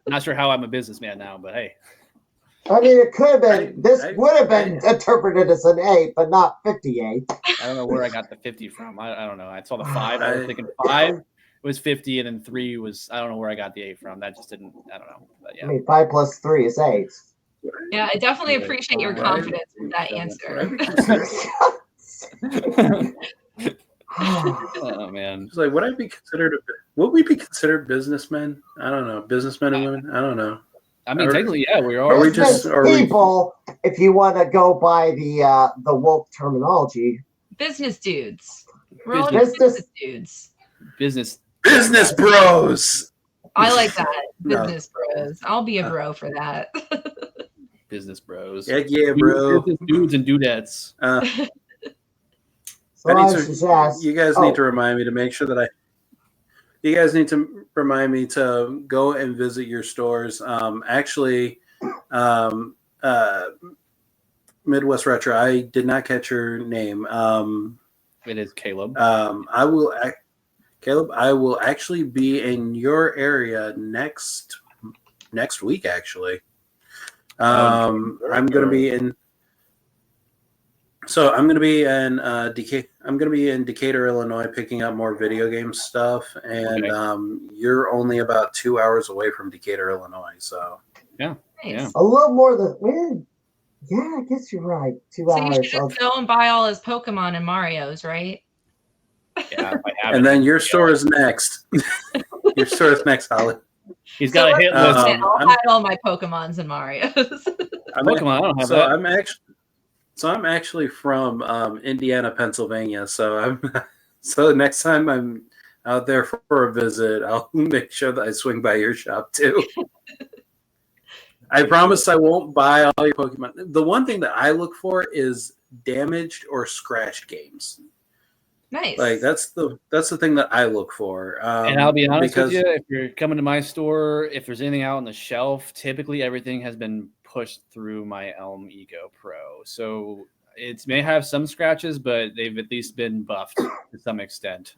not sure how I'm a businessman now, but hey. I mean, it could have been, would have been interpreted as an 8, but not 58. I don't know where I got the 50 from. I don't know. I saw the 5. I was thinking 5 was 50, and then 3 was, I don't know where I got the 8 from. That just didn't, I don't know. But yeah. I mean, 5 plus 3 is 8. Yeah, I definitely appreciate your confidence with that answer. Oh man. It's like, would we be considered businessmen? I don't know. Businessmen and women? I don't know. I mean, technically, yeah, we are. Are we Business people, if you want to go by the woke terminology. Business dudes. We're all Business- business dudes. Business bros. I like that. Business bros. I'll be a bro for that. Business bros. Heck yeah, bro. Business dudes and dudettes. You guys need to remind me to make sure that you guys need to remind me to go and visit your stores. Midwest Retro, I did not catch your name. It is Caleb. Caleb, I will actually be in your area next week, actually. I'm going to be in. So I'm going to be in Decatur, Illinois, picking up more video game stuff, and you're only about 2 hours away from Decatur, Illinois. So yeah, nice. A little more than yeah, I guess you're right. 2 hours. So you should just go and buy all his Pokemon and Marios, right? Yeah, and then your store is next. Your store is next, Holly. He's got a hit list. I'll hide all my Pokemons and Marios. Pokemon, I don't have that. I'm actually from Indiana, Pennsylvania. So next time I'm out there for a visit, I'll make sure that I swing by your shop too. I promise I won't buy all your Pokemon. The one thing that I look for is damaged or scratched games. Nice. Like that's the thing that I look for. And I'll be honest with you, if you're coming to my store, if there's anything out on the shelf, typically everything has been pushed through my Elm Ego Pro. So it may have some scratches, but they've at least been buffed to some extent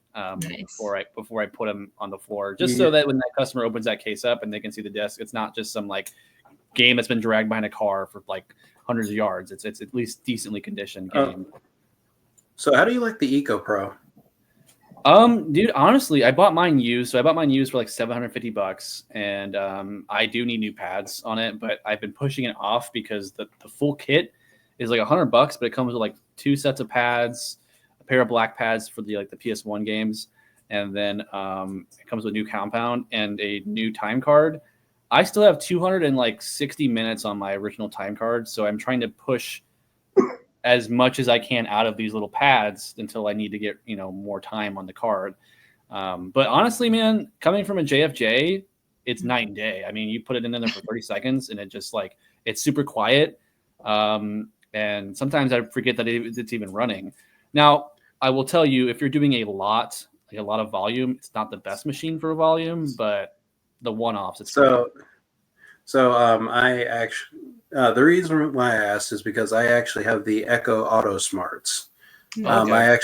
before I put them on the floor, just so that when that customer opens that case up and they can see the disc, it's not just some like game that's been dragged behind a car for like hundreds of yards. It's at least decently conditioned game. So how do you like the Eco Pro? Dude, honestly, I bought mine used. So I bought mine used for like $750, and I do need new pads on it, but I've been pushing it off because the full kit is like $100, but it comes with like 2 sets of pads, pair of black pads for the PS1 games, and then it comes with a new compound and a new time card. I still have 260 minutes on my original time card, so I'm trying to push as much as I can out of these little pads until I need to get more time on the card. But honestly, man, coming from a JFJ, it's night and day. I mean, you put it in there for 30 seconds and it just it's super quiet. And sometimes I forget that it's even running. Now, I will tell you, if you're doing a lot of volume, it's not the best machine for volume, but the one-offs, it's great. I actually, the reason why I asked is because I actually have the Echo Auto Smarts. Okay. I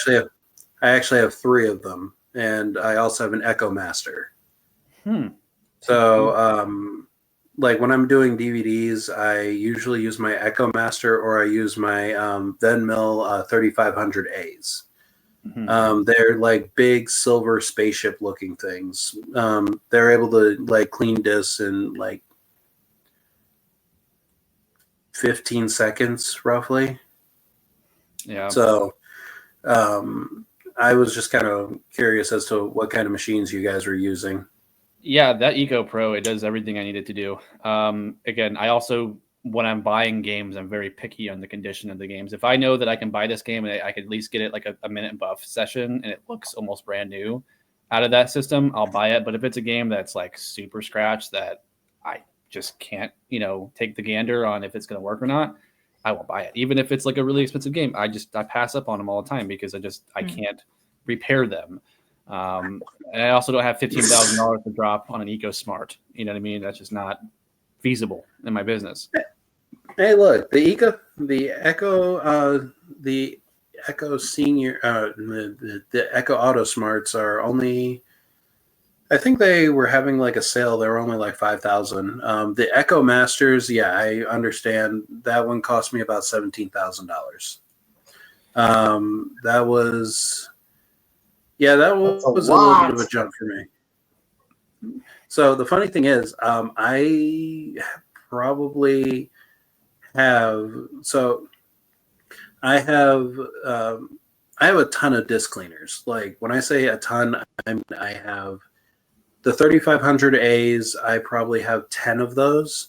actually have 3 of them, and I also have an Echo Master. So, when I'm doing DVDs, I usually use my Echo Master or I use my Venmill 3500As. They're big silver spaceship looking things. They're able to clean discs in 15 seconds roughly. Yeah. So I was just kind of curious as to what kind of machines you guys were using. Yeah, that Eco Pro, it does everything I need it to do. Again, I also, when I'm buying games, I'm very picky on the condition of the games. If I know that I can buy this game and I could at least get it a minute buff session and it looks almost brand new out of that system, I'll buy it. But if it's a game that's super scratch that I just can't, take the gander on if it's going to work or not, I won't buy it. Even if it's a really expensive game, I pass up on them all the time because I can't repair them. And I also don't have $15,000 to drop on an Eco Smart. You know what I mean? That's just not feasible in my business. Hey, look, the Echo Senior, the Echo Auto Smarts are only, I think they were having a sale. They were only 5,000. The Echo Masters, yeah, I understand that one cost me about $17,000. That was a little bit of a jump for me. So the funny thing is, I probably have. So I have a ton of disc cleaners. When I say a ton, I have the 3500As. I probably have 10 of those.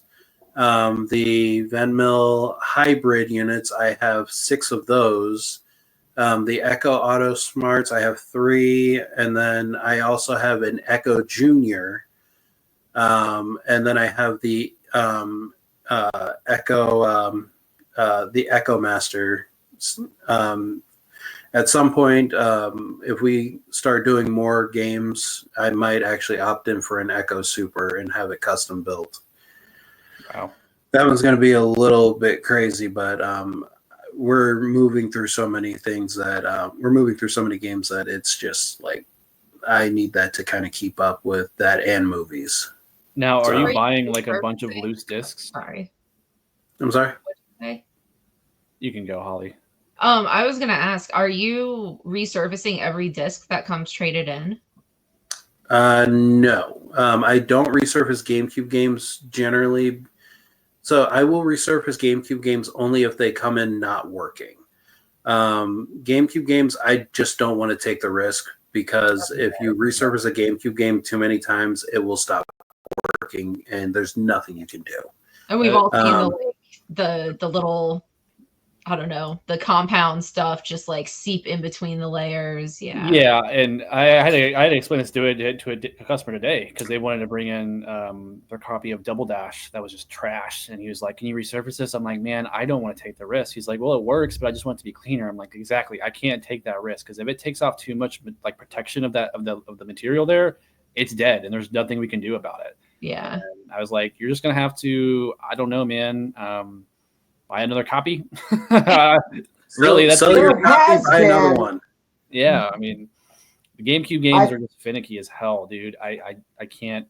The Venmill hybrid units, I have 6 of those. The Echo Auto Smarts, I have 3, and then I also have an Echo Junior, and then I have the Echo Master. At some point, if we start doing more games, I might actually opt in for an Echo Super and have it custom built. Wow, that one's going to be a little bit crazy, but we're moving through so many things that we're moving through so many games that it's just I need that to kind of keep up with that and movies. Now, are you buying a bunch of loose discs? Sorry. I'm sorry? Okay. You can go, Holly. I was going to ask, are you resurfacing every disc that comes traded in? No. I don't resurface GameCube games generally. So I will resurface GameCube games only if they come in not working. GameCube games, I just don't want to take the risk because if you resurface a GameCube game too many times, it will stop working and there's nothing you can do. And we've all seen the little, I don't know, the compound stuff just seep in between the layers. Yeah. Yeah, and I had to explain this to a customer today because they wanted to bring in their copy of Double Dash that was just trash, and he was like, "Can you resurface this?" I'm like, "Man, I don't want to take the risk." He's like, "Well, it works, but I just want it to be cleaner." I'm like, "Exactly, I can't take that risk because if it takes off too much protection of the material there, it's dead, and there's nothing we can do about it." Yeah. And I was like, "You're just gonna have to, I don't know, man." Buy another copy. Really, that's your copy. Buy another one. Yeah, I mean, the GameCube games are just finicky as hell, dude. I can't.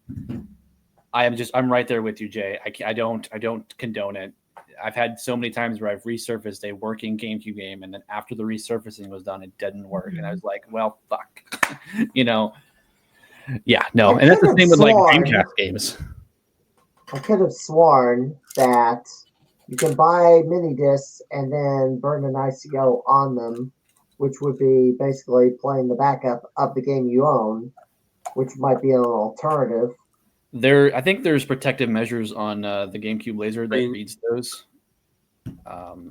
I'm right there with you, Jay. I don't condone it. I've had so many times where I've resurfaced a working GameCube game, and then after the resurfacing was done, it didn't work, and I was like, well, fuck, Yeah, no, and that's the same with Dreamcast games. I could have sworn that you can buy mini discs and then burn an ICO on them which would be basically playing the backup of the game you own, which might be an alternative. I think there's protective measures on the GameCube laser that reads those.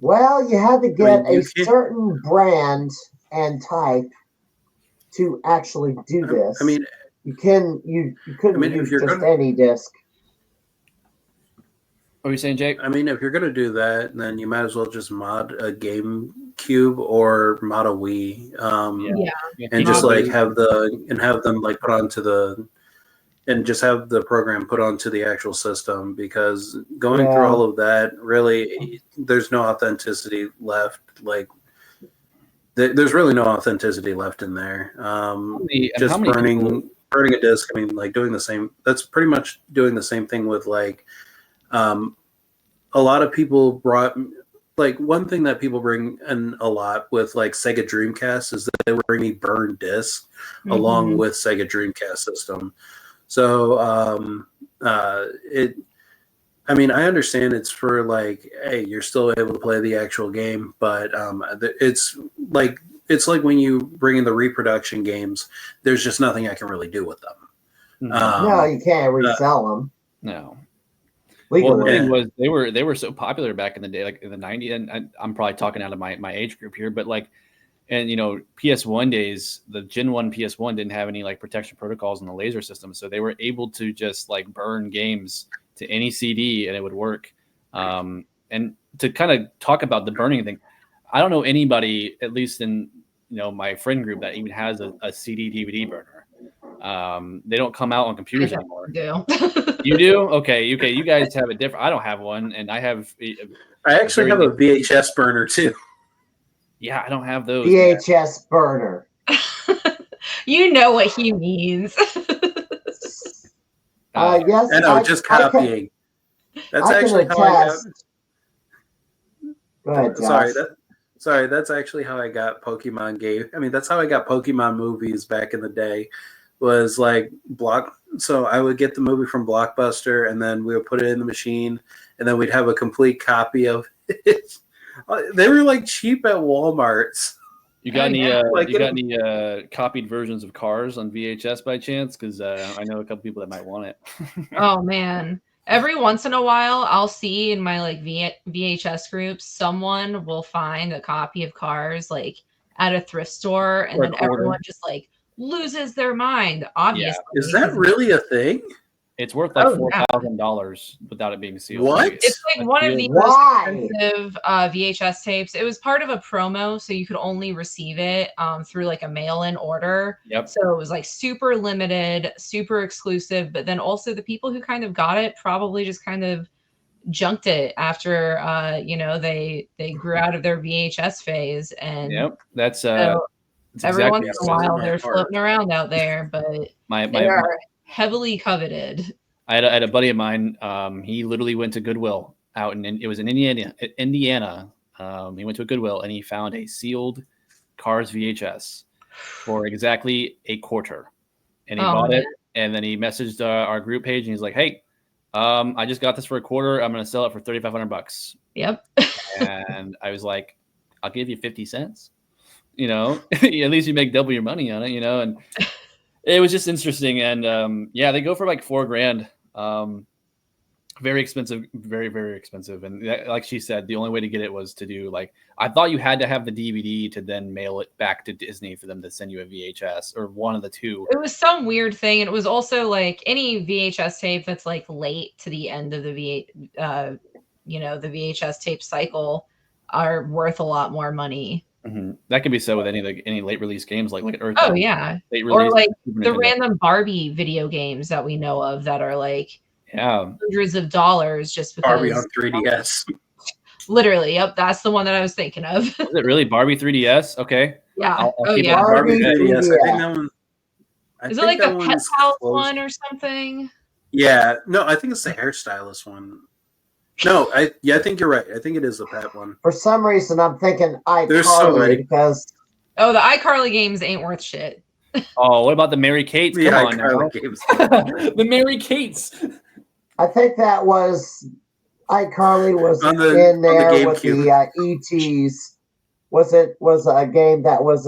Well, you had to get a you certain brand and type to actually do this. I mean, you couldn't use just any disc. What are you saying, Jake? I mean, if you're gonna do that, then you might as well just mod a GameCube or mod a Wii, and just like have them like put onto the, and just have the program put onto the actual system, because going through all of that, really, there's no authenticity left. Like, there's really no authenticity left in there. Just burning a disc. I mean, like doing the same. That's pretty much doing the same thing with like. A lot of people brought, like, one thing that people bring in a lot with like Sega Dreamcast is that they bring me burned discs along with Sega Dreamcast system. So I mean, I understand it's for like, hey, you're still able to play the actual game, but it's like when you bring in the reproduction games, there's just nothing I can really do with them. No, you can't resell them. No. Legally. Well, the thing was they were so popular back in the day, like in the 90s, and I'm probably talking out of my age group here, but like, and you know, PS1 days, the Gen 1 PS1 didn't have any like protection protocols in the laser system, so they were able to just like burn games to any CD and it would work. And to kind of talk about the burning thing, I don't know anybody, at least in my friend group, that even has a CD DVD burner. They don't come out on computers anymore. You do? Okay. You guys have a different. I don't have one, and I have. I actually have a VHS burner too. Yeah, I don't have those. VHS burner. You know what he means. Yes, I know, just copying. That's actually how I got. Go ahead, Josh. Sorry, that's actually how I got Pokemon game. I mean, that's how I got Pokemon movies back in the day. Was like so I would get the movie from Blockbuster, and then we would put it in the machine, and then we'd have a complete copy of it. They were like cheap at Walmart's. You got any copied versions of Cars on VHS by chance? Because I know a couple people that might want it. Oh man, every once in a while, I'll see in my like VHS groups, someone will find a copy of Cars like at a thrift store, and then everyone just like loses their mind. Obviously, is that really a thing? It's worth like $4,000 without it being sealed. What? It's like one of the most expensive VHS tapes. It was part of a promo, so you could only receive it through like a mail-in order. Yep. So it was like super limited, super exclusive. But then also the people who kind of got it probably just kind of junked it after they grew out of their VHS phase. And that's every once in a while they're floating around out there, but they are heavily coveted. I had a buddy of mine. He literally went to Goodwill out it was in Indiana. He went to a Goodwill and he found a sealed Cars VHS for exactly $0.25, and he bought it. And then he messaged our group page and he's like, "Hey, I just got this for $0.25. I'm going to sell it for $3,500." Yep. And I was like, "I'll give you 50 cents." At least you make double your money on it, and it was just interesting. And they go for like $4,000. Very expensive, very, very expensive. And like she said, the only way to get it was to do like, I thought you had to have the DVD to then mail it back to Disney for them to send you a VHS, or one of the two. It was some weird thing. And it was also like any VHS tape that's like late to the end of the the VHS tape cycle are worth a lot more money. Mm-hmm. That can be said with any late release games like Earth. Oh yeah, or like the random Barbie video games that we know of that are like hundreds of dollars just because Barbie on 3DS. Literally, yep, that's the one that I was thinking of. Is it really Barbie 3DS? Okay. Yeah. I'll keep Barbie 3DS. I think that one. Is it like the Pet Pals one or something? Yeah. No, I think it's the hairstylist one. No, I think you're right. I think it is the Pet one. For some reason, I'm thinking iCarly because the iCarly games ain't worth shit. Oh, what about the Mary Kates? Come on now. Games. The Mary Kates. I think that was iCarly was on in there the with the ETs. was a game that was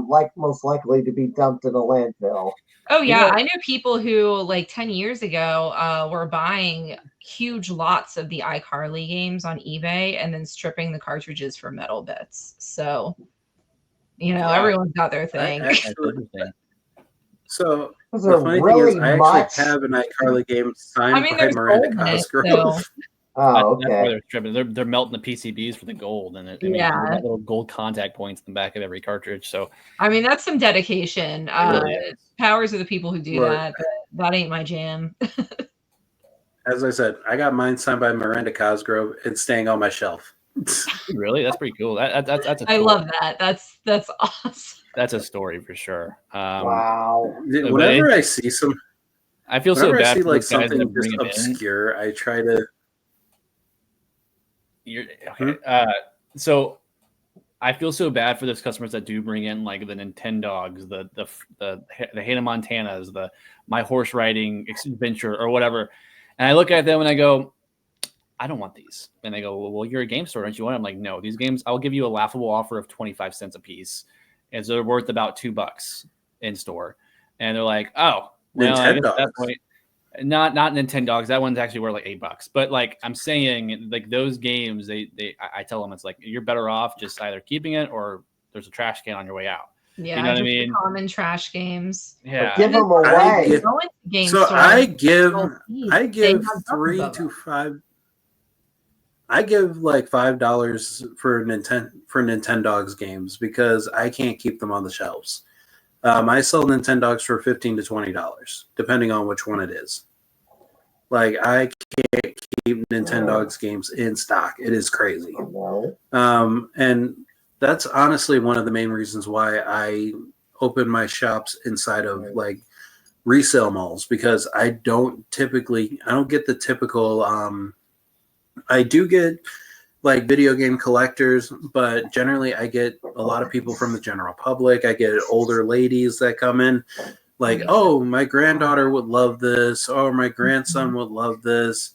like most likely to be dumped in a landfill. Oh yeah, Yeah. I knew people who like 10 years ago were buying huge lots of the iCarly games on eBay and then stripping the cartridges for metal bits. So, Wow. everyone's got their I thing. That's actually, interesting. so Was the there funny thing is, really I actually much? have an iCarly game I signed mean, by there's Miranda gold in it, Cosgrove. so Oh, That's why okay. they're stripping. They're melting the PCBs for the gold, and I mean, Yeah. you got little gold contact points in the back of every cartridge. So I mean, that's some dedication. it really is. Powers of the people who do Look, that, but that ain't my jam. as I said, I got mine signed by Miranda Cosgrove. It's staying on my shelf. Really, that's pretty cool. That's a I story. love that. That's awesome. That's a story for sure. Wow. Whenever I see some, I feel so whenever I bad see for like those guys that something bring just them in. obscure, I try to. Okay. So I feel so bad for those customers that do bring in like the Nintendogs, the Hannah Montanas, the My Horse Riding Adventure or whatever. And I look at them and I go, I don't want these. And they go, well, you're a game store, don't you want them? I'm like, no, these games, I'll give you a laughable offer of 25 cents a piece. And so they're worth about $2 in store. And they're like, oh, well, I guess at that point, not Nintendogs. That one's actually worth like $8. But like I'm saying, like those games, I tell them it's like you're better off just either keeping it or there's a trash can on your way out. Yeah, you know what I just the mean? common trash games. Yeah, Give them away. I give 3 to 5. I give like $5 for Nintendogs games because I can't keep them on the shelves. I sell Nintendogs for $15 to $20, depending on which one it is. Like I can't keep Nintendogs games in stock. It is crazy. And that's honestly one of the main reasons why I open my shops inside of like resale malls, because I don't get the typical. I do get like video game collectors, but generally I get a lot of people from the general public. I get older ladies that come in like, oh, my granddaughter would love this, or my grandson would love this.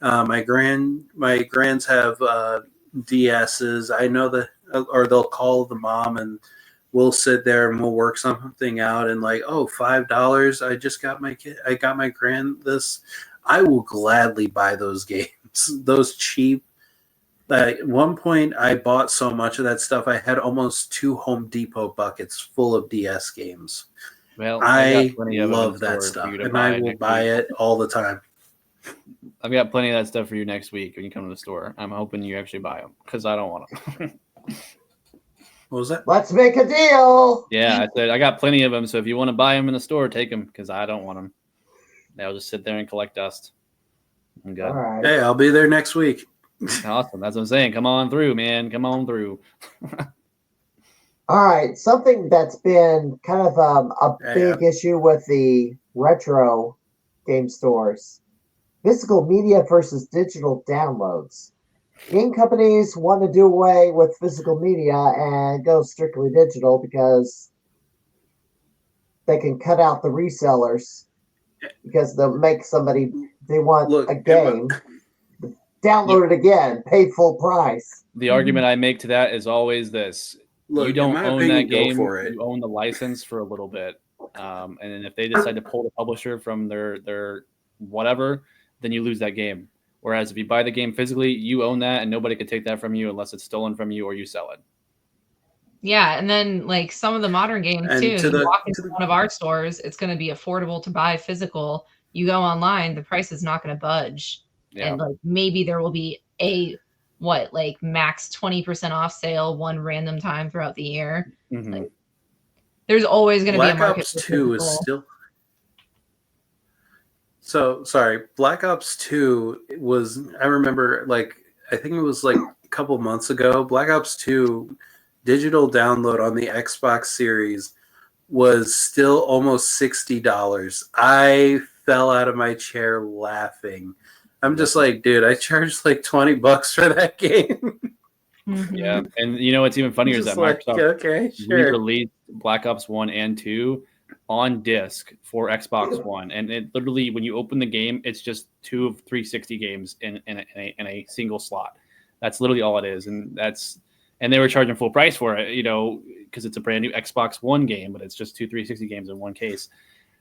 My grands have DSs. I know that, or they'll call the mom and we'll sit there and we'll work something out, and like, oh, $5. I got my grand this. I will gladly buy those games, those cheap. At one point, I bought so much of that stuff, I had almost 2 Home Depot buckets full of DS games. Well, I love that stuff, and I will buy it all the time. I've got plenty of that stuff for you next week when you come to the store. I'm hoping you actually buy them because I don't want them. What was that? Let's make a deal. Yeah, I said I got plenty of them, so if you want to buy them in the store, take them because I don't want them. They'll just sit there and collect dust. I'm good. All right. Hey, I'll be there next week. Awesome. That's what I'm saying. Come on through, man. Come on through. All right. Something that's been kind of a big issue with the retro game stores: physical media versus digital downloads. Game companies want to do away with physical media and go strictly digital because they can cut out the resellers, because they'll make somebody, they want a game, download it again, pay full price. The argument I make to that is always this: you don't own that game, you own the license for a little bit, and then if they decide to pull the publisher from their whatever, then you lose that game. Whereas if you buy the game physically, you own that, and nobody can take that from you unless it's stolen from you or you sell it. Yeah, and then like some of the modern games too. You walk into one of our stores, it's going to be affordable to buy physical. You go online, the price is not going to budge, and like maybe there will be a max 20% off sale one random time throughout the year. Mm-hmm. Like, there's always going to be a market. Black Ops 2 is still. So sorry, Black Ops 2 was. I remember, like, I think it was like a couple months ago. Black Ops 2 digital download on the Xbox Series was still almost $60. I fell out of my chair laughing. I'm just like, dude, I charged like $20 for that game. Yeah, and you know what's even funnier is that Microsoft re-released Black Ops 1 and 2 on disc for Xbox One, and it literally, when you open the game, it's just 2 of 360 games in a single slot. That's literally all it is, and and they were charging full price for it, because it's a brand new Xbox One game, but it's just 2 360 games in one case.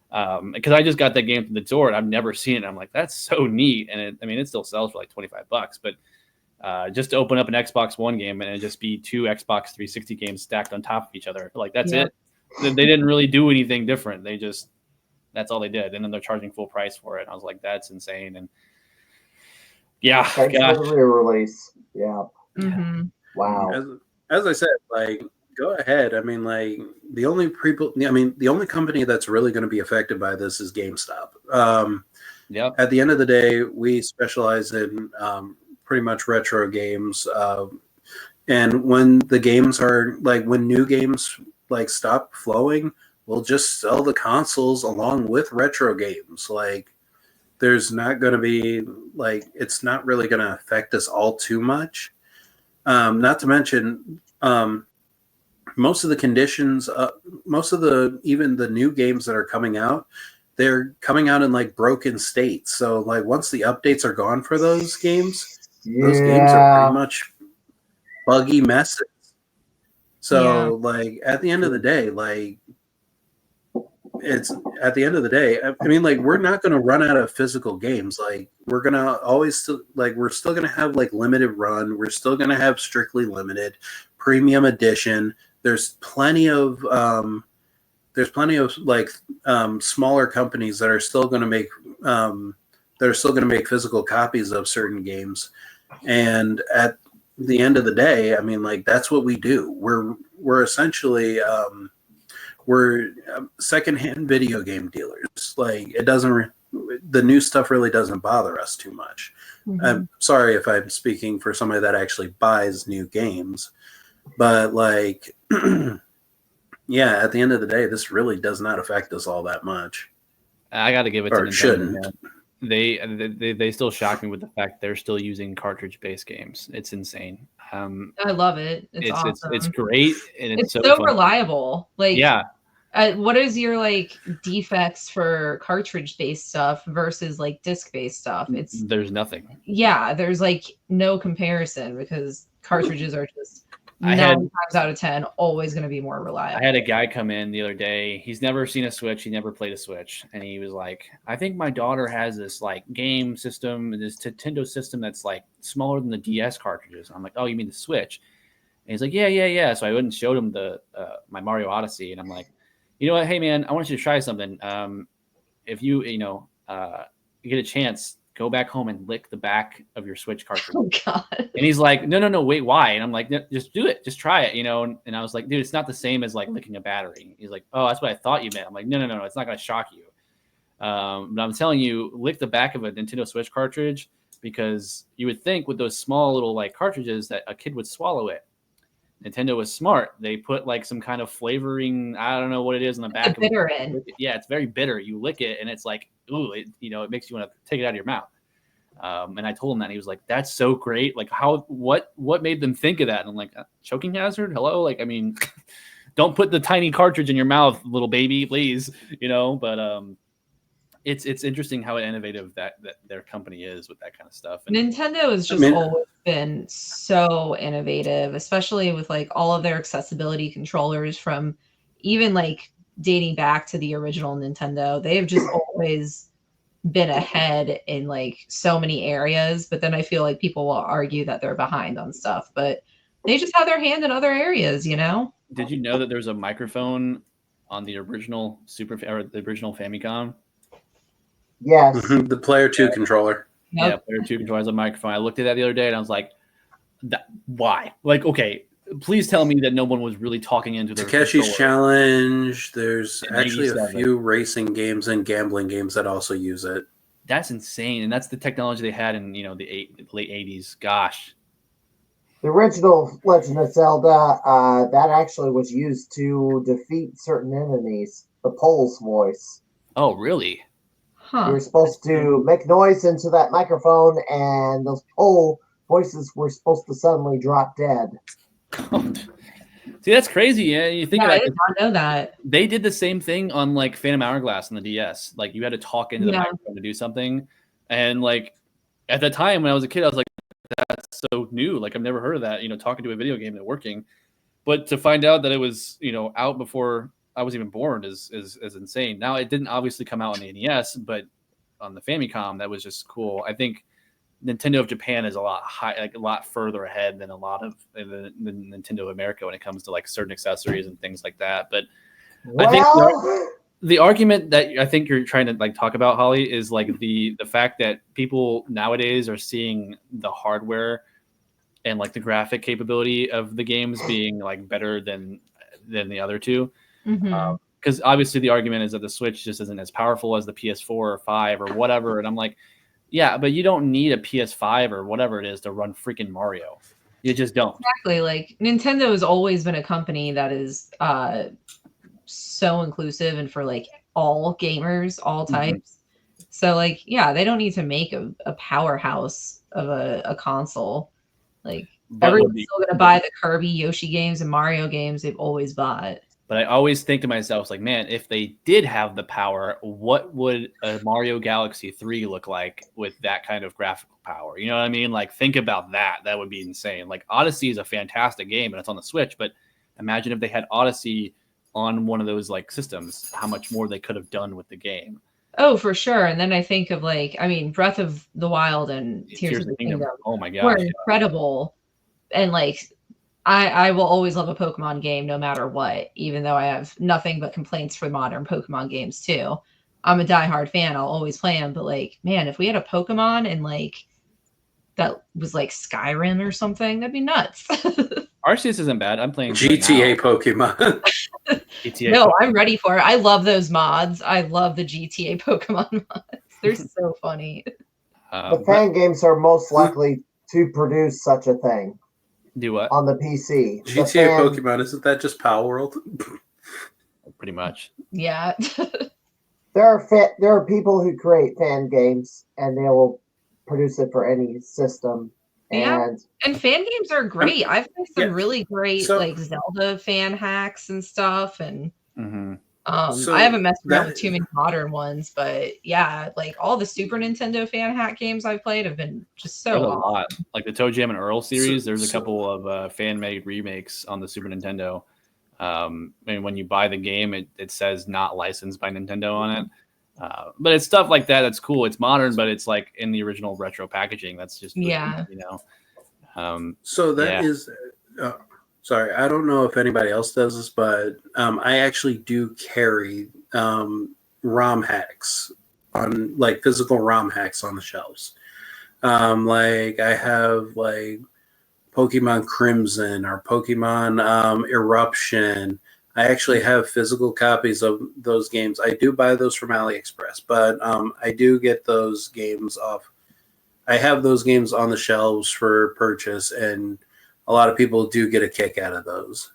Because I just got that game to the door and I've never seen it. I'm like, that's so neat. And it still sells for like $25, but just to open up an Xbox One game and it just be 2 Xbox 360 games stacked on top of each other, like that's it. They didn't really do anything different. That's all they did. And then they're charging full price for it. And I was like, that's insane. And yeah, thanks for the re-release. Yeah. Mm-hmm. Wow. As I said, like, go ahead. I mean, like, the only company that's really going to be affected by this is GameStop. At the end of the day, we specialize in pretty much retro games. And when the games are like, when new games like stop flowing, we'll just sell the consoles along with retro games. Like, there's not going to be like, it's not really going to affect us all too much. Not to mention, most of the conditions, even the new games that are coming out, they're coming out in like broken states. So like once the updates are gone for those games are pretty much buggy messes. So like at the end of the day, I mean, like, we're not going to run out of physical games. Like, we're going to always we're still going to have like limited run. We're still going to have strictly limited premium edition. There's plenty of like smaller companies that are still going to make physical copies of certain games. And at the end of the day, I mean, like, that's what we do. We're essentially we're secondhand video game dealers. Like, the new stuff really doesn't bother us too much. Mm-hmm. I'm sorry if I'm speaking for somebody that actually buys new games, but like, yeah, at the end of the day, this really does not affect us all that much. I got to give it to Nintendo. Shouldn't. They still shock me with the fact they're still using cartridge-based games. It's insane. I love it. It's awesome. It's great, and it's so reliable. Like, yeah. What is your like defects for cartridge-based stuff versus like disc-based stuff? There's nothing. Yeah, there's like no comparison because cartridges are just 9 times out of 10 always going to be more reliable. I had a guy come in the other day. He's never seen a Switch. He never played a Switch, and he was like, "I think my daughter has this like game system, this Nintendo system that's like smaller than the DS cartridges." I'm like, "Oh, you mean the Switch?" And he's like, "Yeah." So I went and showed him my Mario Odyssey, and I'm like, "You know what? Hey, man, I want you to try something. If you get a chance, go back home and lick the back of your Switch cartridge." Oh, God. And he's like, no, wait, why? And I'm like, no, just do it. Just try it, And I was like, dude, it's not the same as like licking a battery. He's like, oh, that's what I thought you meant. I'm like, no, it's not going to shock you. But I'm telling you, lick the back of a Nintendo Switch cartridge, because you would think with those small little like cartridges that a kid would swallow it. Nintendo was smart. They put like some kind of flavoring, I don't know what it is, in the back. The bitter end. Yeah, it's very bitter. You lick it and it's like, ooh, it makes you want to take it out of your mouth. And I told him that, and he was like, "That's so great! Like, what made them think of that?" And I'm like, "Choking hazard? Hello? Like, I mean, don't put the tiny cartridge in your mouth, little baby, please." But it's interesting how innovative that their company is with that kind of stuff. And Nintendo has just always been so innovative, especially with like all of their accessibility controllers, from even like dating back to the original Nintendo. They have just always been ahead in like so many areas, but then I feel like people will argue that they're behind on stuff, but they just have their hand in other areas. Did you know that there's a microphone on the original the original Famicom? Yes. The Player 2 controller. Yep. Yeah, Player 2 controller has a microphone. I looked at that the other day and I was like, why? Like, okay, please tell me that no one was really talking into their Takeshi's Challenge. There's actually a few racing games and gambling games that also use it. That's insane, and that's the technology they had in the late 80s. Gosh, the original Legend of Zelda that actually was used to defeat certain enemies. The Pole's voice. Oh, really? Huh. You were supposed to make noise into that microphone, and those Pole voices were supposed to suddenly drop dead. See, that's crazy. Yeah, you think about it. I did not know that. They did the same thing on like Phantom Hourglass on the DS. Like, you had to talk into the microphone to do something, and like at the time when I was a kid, I was like, "That's so new. Like I've never heard of that. Talking to a video game and working, but to find out that it was out before I was even born is insane. Now it didn't obviously come out on the NES, but on the Famicom, that was just cool. I think Nintendo of Japan is a lot further ahead than a lot of the Nintendo of America when it comes to like certain accessories and things like that. But I think the argument that I think you're trying to like talk about, Holly, is like the fact that people nowadays are seeing the hardware and like the graphic capability of the games being like better than the other two. Because obviously the argument is that the Switch just isn't as powerful as the PS4 or 5 or whatever. And I'm like, yeah, but you don't need a PS5 or whatever it is to run freaking Mario. You just don't. Exactly. Like Nintendo has always been a company that is so inclusive and for like all gamers, all types. So like, yeah, they don't need to make a powerhouse of a console. Like everyone's still gonna buy the Kirby, Yoshi games and Mario games they've always bought. But I always think to myself, like, man, if they did have the power, what would a Mario Galaxy 3 look like with that kind of graphical power? You know what I mean? Like, think about that. That would be insane. Like, Odyssey is a fantastic game, and it's on the Switch. But imagine if they had Odyssey on one of those, like, systems, how much more they could have done with the game. Oh, for sure. And then I think of, like, I mean, Breath of the Wild and Tears of the Kingdom. Oh, my gosh. Were incredible. And, like, I will always love a Pokemon game no matter what, even though I have nothing but complaints for modern Pokemon games too. I'm a diehard fan. I'll always play them. But like, man, if we had a Pokemon and like that was like Skyrim or something, that'd be nuts. Arceus isn't bad. I'm playing GTA Pokemon. GTA no, Pokemon. I'm ready for it. I love those mods. I love the GTA Pokemon mods. They're so funny. The fan games are most likely to produce such a thing. Do what? On the PC. GTA Pokemon, isn't that just Power World? Pretty much. Yeah. There are people who create fan games and they will produce it for any system. Yeah. And fan games are great. I've played some really great like Zelda fan hacks and stuff. And I haven't messed around with too many modern ones, but yeah, like all the Super Nintendo fan hack games I've played have been just so awesome. A lot. Like the Toe Jam and Earl series, there's a couple of fan-made remakes on the Super Nintendo. And when you buy the game, it says not licensed by Nintendo on it. But it's stuff like that that's cool. It's modern, but it's like in the original retro packaging. That's just so that is sorry, I don't know if anybody else does this, but I actually do carry ROM hacks on like physical ROM hacks on the shelves. Like I have like Pokemon Crimson or Pokemon Eruption. I actually have physical copies of those games. I do buy those from AliExpress, but I do get those games off. I have those games on the shelves for purchase, and a lot of people do get a kick out of those.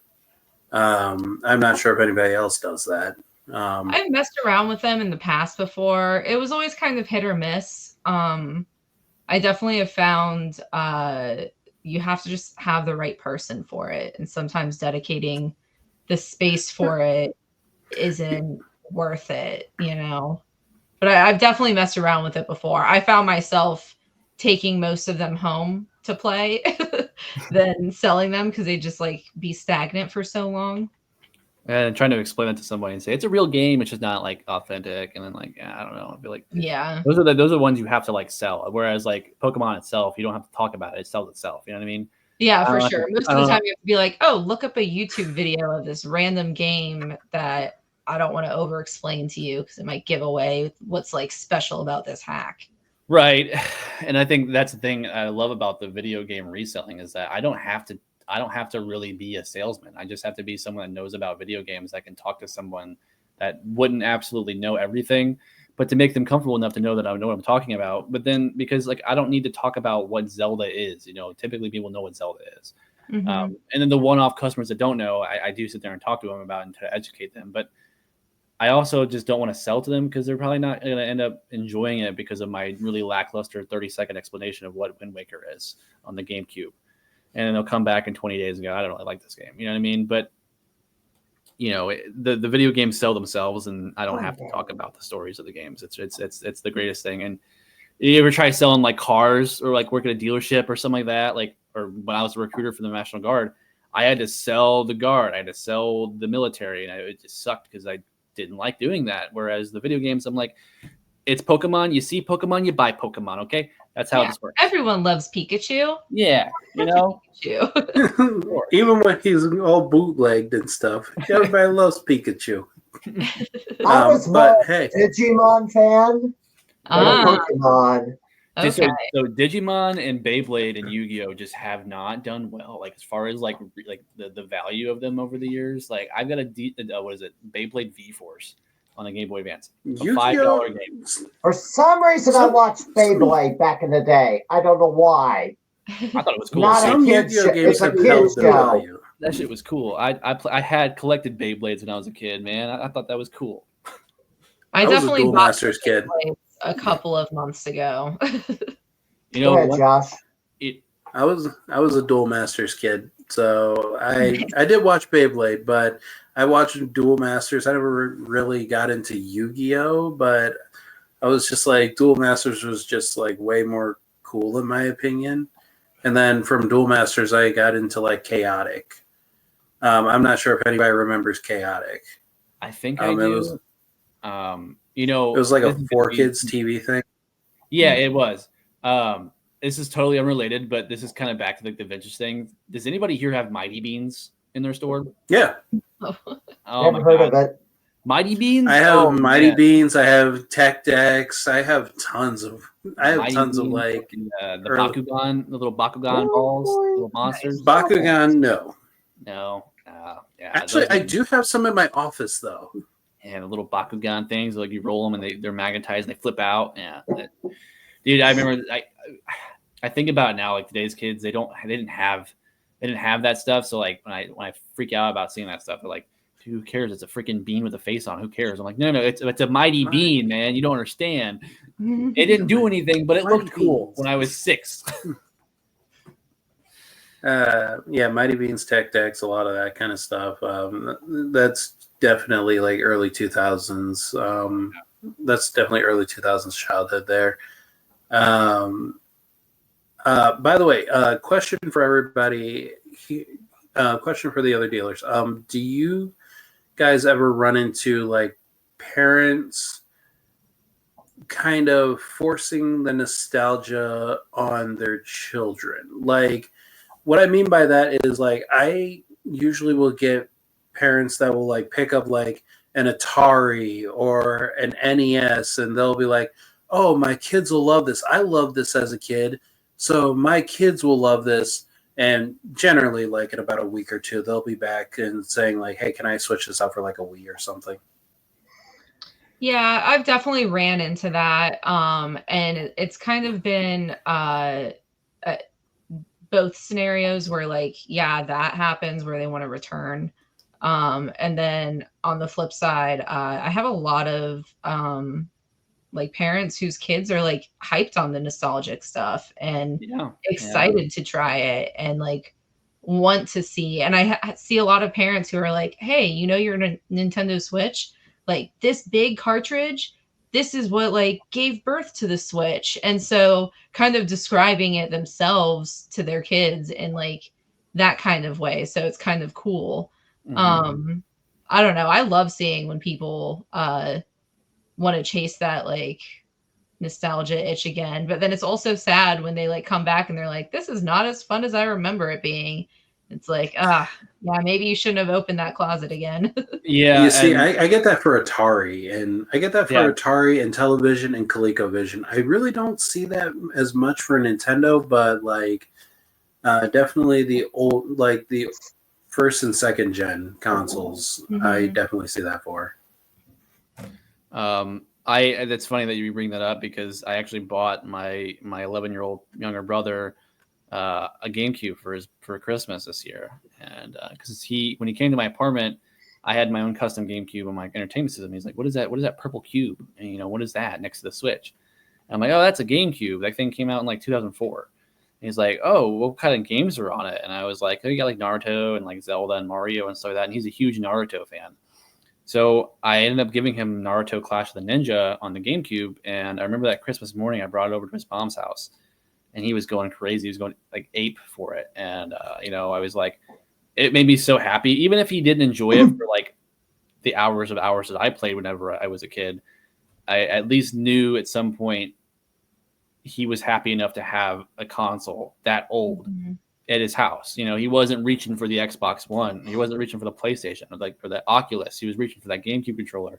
I'm not sure if anybody else does that. I've messed around with them in the past before. It was always kind of hit or miss. I definitely have found you have to just have the right person for it. And sometimes dedicating the space for it isn't worth it, you know? But I've definitely messed around with it before. I found myself taking most of them home to play than selling them because they just like be stagnant for so long. And trying to explain it to somebody and say it's a real game, it's just not like authentic, and then like I don't know, I feel like those are ones you have to like sell. Whereas like Pokemon itself, you don't have to talk about it; it sells itself. You know what I mean? Yeah, for sure. Most of the time, you have to be like, oh, look up a YouTube video of this random game that I don't want to over explain to you because it might give away what's like special about this hack. Right. And I think that's the thing I love about the video game reselling is that I don't have to really be a salesman. I just have to be someone that knows about video games that can talk to someone that wouldn't absolutely know everything, but to make them comfortable enough to know that I know what I'm talking about. But then because like I don't need to talk about what Zelda is, you know, typically people know what Zelda is. And then the one-off customers that don't know, I do sit there and talk to them about and to educate them. But I also just don't want to sell to them because they're probably not going to end up enjoying it because of my really lackluster 30-second explanation of what Wind Waker is on the GameCube. And then they'll come back in 20 days and go, I don't really like this game. You know what I mean? But, you know, the video games sell themselves and I don't have to talk about the stories of the games. It's the greatest thing. And You ever try selling like cars or like work at a dealership or something like that? Like, or when I was a recruiter for the National Guard, I had to sell the Guard. I had to sell the military, and it just sucked because I didn't like doing that. Whereas the video games, I'm like, it's Pokemon. You see Pokemon, you buy Pokemon. Okay, that's how this works. Everyone loves Pikachu. Yeah, you know. Pikachu. Even when he's all bootlegged and stuff, everybody loves Pikachu. I was but more hey, Digimon fan than Pokemon. Okay. So Digimon and Beyblade and Yu-Gi-Oh just have not done well. Like as far as like the value of them over the years. Like I've got what is it? Beyblade V-Force on the Game Boy Advance. A $5 game. For some reason, I watched Beyblade back in the day. I don't know why. I thought it was cool. Not some a kid's Yu-Gi-Oh games show. have It's a kid's held their show. value. That shit was cool. I had collected Beyblades when I was a kid, man. I thought that was cool. I was a definitely Duel bought Masters kid a couple of months ago. You know, Go ahead, Josh. I was a Duel Masters kid, so I did watch Beyblade, but I watched Duel Masters. I never really got into Yu-Gi-Oh, but I was just like Duel Masters was just like way more cool in my opinion. And then from Duel Masters, I got into like Chaotic. I'm not sure if anybody remembers Chaotic. I think I do. You know, it was like a 4Kids TV thing. Yeah, it was. This is totally unrelated, but this is kind of back to like the vintage thing. Does anybody here have Mighty Beans in their store? Yeah. Never heard of it. Mighty Beans? I have Mighty Beans. I have Tech Decks. I have tons of. I have Mighty tons Beans, of like the Bakugan, the little Bakugan balls, little monsters. Bakugan. No. Yeah. Actually, I do have some in my office though. And the little Bakugan things, like you roll them and they're magnetized and they flip out. Yeah, dude, I remember. I think about it now, like today's kids, they didn't have that stuff. So like when I freak out about seeing that stuff, they're like, dude, who cares? It's a freaking bean with a face on. Who cares? I'm like, no, it's a mighty bean, man. You don't understand. It didn't do anything, but it looked cool when I was 6. Yeah, Mighty Beans, Tech Decks, a lot of that kind of stuff. That's definitely like early 2000s. That's definitely early 2000s childhood there. By the way, question for everybody. Question for the other dealers. Do you guys ever run into like parents kind of forcing the nostalgia on their children? Like, what I mean by that is like I usually will get parents that will like pick up like an Atari or an NES, and they'll be like, "Oh, my kids will love this. I loved this as a kid, so my kids will love this." And generally, like in about a week or two, they'll be back and saying like, "Hey, can I switch this out for like a Wii or something?" Yeah, I've definitely ran into that. And it's kind of been both scenarios where like, yeah, that happens where they want to return. And then on the flip side, I have a lot of like parents whose kids are like hyped on the nostalgic stuff and excited to try it and like want to see. And I see a lot of parents who are like, hey, you know, your Nintendo Switch, like this big cartridge, this is what like gave birth to the Switch. And so kind of describing it themselves to their kids in like that kind of way. So it's kind of cool. Mm-hmm. I don't know. I love seeing when people want to chase that like nostalgia itch again, but then it's also sad when they like come back and they're like, this is not as fun as I remember it being. It's like, yeah, maybe you shouldn't have opened that closet again. Yeah, you see, I get that for Atari, and I get that for Atari and television and ColecoVision. I really don't see that as much for Nintendo, but like definitely the old, like the first and second gen consoles, I definitely see that for. That's funny that you bring that up because I actually bought my 11-year-old younger brother a GameCube for Christmas this year, and because when he came to my apartment, I had my own custom GameCube on my entertainment system. He's like, "What is that? What is that purple cube? And you know, what is that next to the Switch?" And I'm like, "Oh, that's a GameCube. That thing came out in like 2004." And he's like, "Oh, what kind of games are on it?" And I was like, "Oh, you got like Naruto and like Zelda and Mario and stuff like that." And he's a huge Naruto fan. So I ended up giving him Naruto Clash of the Ninja on the GameCube. And I remember that Christmas morning, I brought it over to his mom's house and he was going crazy. He was going like ape for it. And, I was like, it made me so happy. Even if he didn't enjoy it for like the hours that I played whenever I was a kid, I at least knew at some point he was happy enough to have a console that old at his house. He wasn't reaching for the Xbox One. He wasn't reaching for the PlayStation or the Oculus. He was reaching for that GameCube controller.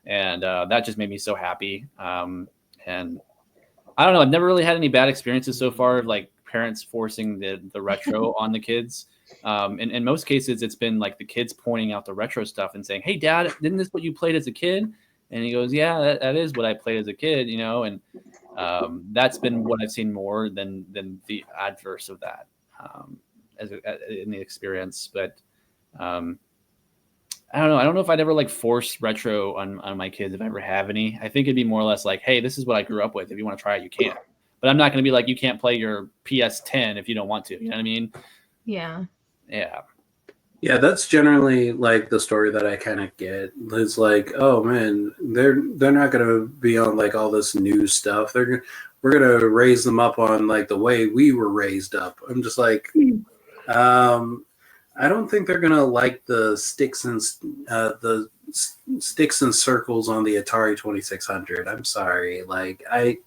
And that just made me so happy. And I don't know. I've never really had any bad experiences so far of like parents forcing the retro on the kids. In most cases, it's been like the kids pointing out the retro stuff and saying, "Hey, Dad, isn't this what you played as a kid?" And he goes, "Yeah, that is what I played as a kid." And that's been what I've seen more than the adverse of that in the experience. But I don't know. I don't know if I'd ever like force retro on my kids if I ever have any. I think it'd be more or less like, "Hey, this is what I grew up with. If you want to try it, you can." But I'm not going to be like, "You can't play your PS10 if you don't want to." You know what I mean? Yeah. Yeah. Yeah, that's generally like the story that I kind of get. It's like, oh man, they're not gonna be on like all this new stuff. We're gonna raise them up on like the way we were raised up. I'm just like, I don't think they're gonna like the sticks and circles on the Atari 2600. I'm sorry, like I